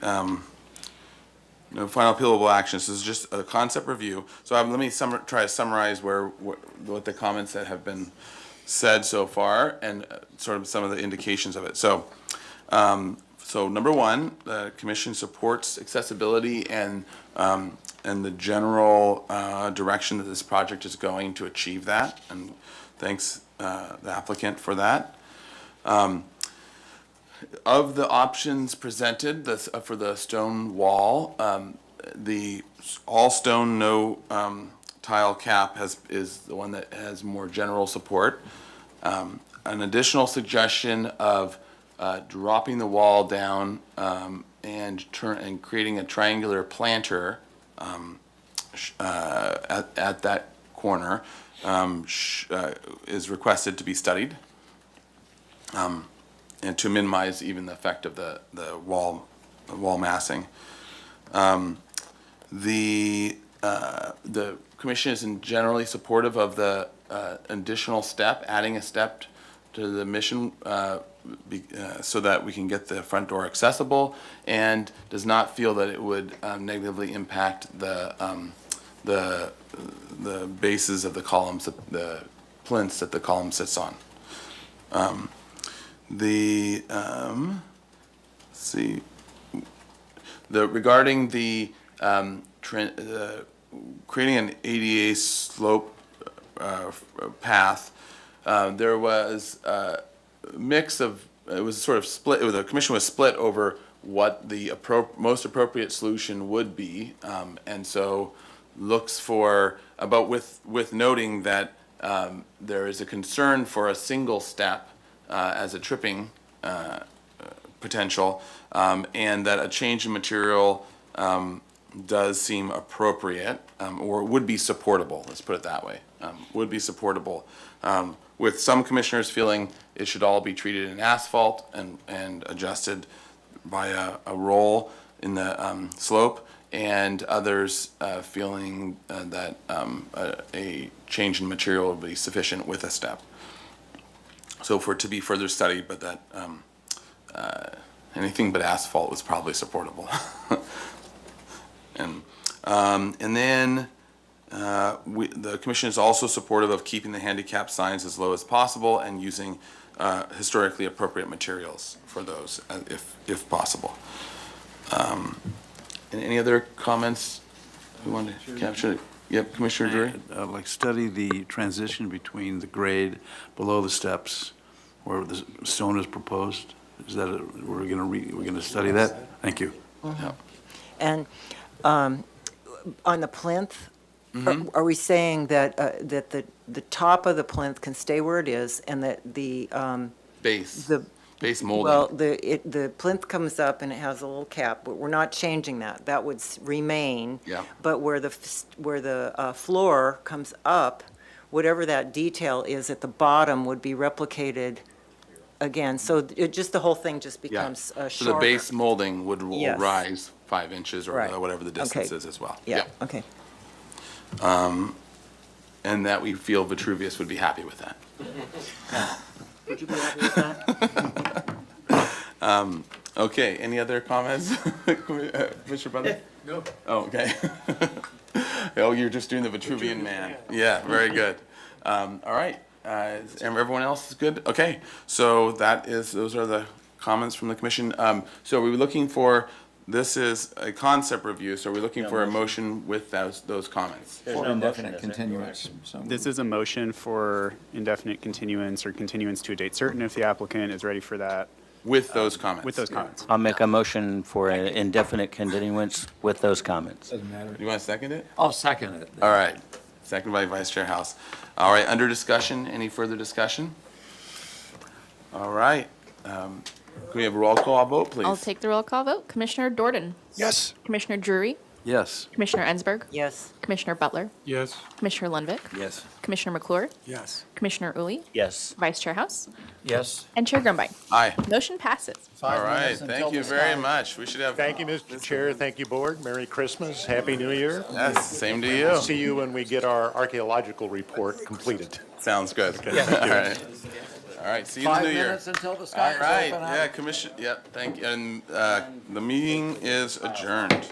no final appealable actions. This is just a concept review. So let me try to summarize what the comments that have been said so far and sort of some of the indications of it. So number one, the commission supports accessibility and and the general direction that this project is going to achieve that. And thanks the applicant for that. Of the options presented for the stone wall, the all stone, no tile cap is the one that has more general support. An additional suggestion of dropping the wall down and creating a triangular planter at that corner is requested to be studied, and to minimize even the effect of the wall massing. The commission is generally supportive of the additional step, adding a step to the mission so that we can get the front door accessible, and does not feel that it would negatively impact the bases of the columns, the plinths that the column sits on. Regarding the creating an ADA slope path, there was a mix of, it was sort of split, the commission was split over what the most appropriate solution would be, and so looks for, with noting that there is a concern for a single step as a tripping potential, and that a change in material does seem appropriate, or would be supportable, let's put it that way, would be supportable. With some commissioners feeling it should all be treated in asphalt and adjusted by a roll in the slope, and others feeling that a change in material would be sufficient with a step. So for it to be further studied, but that anything but asphalt was probably supportable. And then the commission is also supportive of keeping the handicap signs as low as possible and using historically appropriate materials for those if possible. And any other comments we want to capture? Yep, Commissioner Drury? I'd like to study the transition between the grade below the steps where the stone is proposed. Is that, we're going to study that? Thank you. Yeah. And on the plinth, are we saying that that the top of the plinth can stay where it is, and that the base molding? Well, the plinth comes up and it has a little cap, but we're not changing that. That would remain. Yeah. But where the floor comes up, whatever that detail is at the bottom would be replicated again. So just the whole thing just becomes shorter. So the base molding will Yes. rise 5 inches or Right. whatever the distance Okay. is as well. Yeah, Yep. okay. And that we feel Vitruvius would be happy with that. Would you be happy with that? Okay, any other comments? Mr. Brother? No. Oh, okay. Oh, you're just doing the Vitruvian man. Yeah, very good. All right, and everyone else is good? Okay, so those are the comments from the commission. So we were looking for, this is a concept review, so we're looking for a motion with those comments. For indefinite continuance. So This is a motion for indefinite continuance or continuance to a date certain if the applicant is ready for that. With those comments. With those comments. I'll make a motion for an indefinite continuance with those comments. doesn't matter. You want to second it? I'll second it. All right, second by Vice Chair House. All right, under discussion, any further discussion? All right, can we have a roll call vote, please? I'll take the roll call vote. Commissioner Dordan, Yes. Commissioner Drury, Yes. Commissioner Ensberg, Yes. Commissioner Butler, Yes. Commissioner Lundvik, Yes. Commissioner McClure, Yes. Commissioner Uli, Yes. Vice Chair House, Yes. and Chair Grumbine. Aye. Motion passes. All right, thank you very much. We should have. Thank you, Mr. Chair. Thank you, Board. Merry Christmas. Happy New Year. Yes, same to you. See you when we get our archaeological report completed. Sounds good. All right. All right, see you in the 5 new year. minutes until the All sky is right, open. yeah, Commission, yep, thank you. And the meeting is adjourned.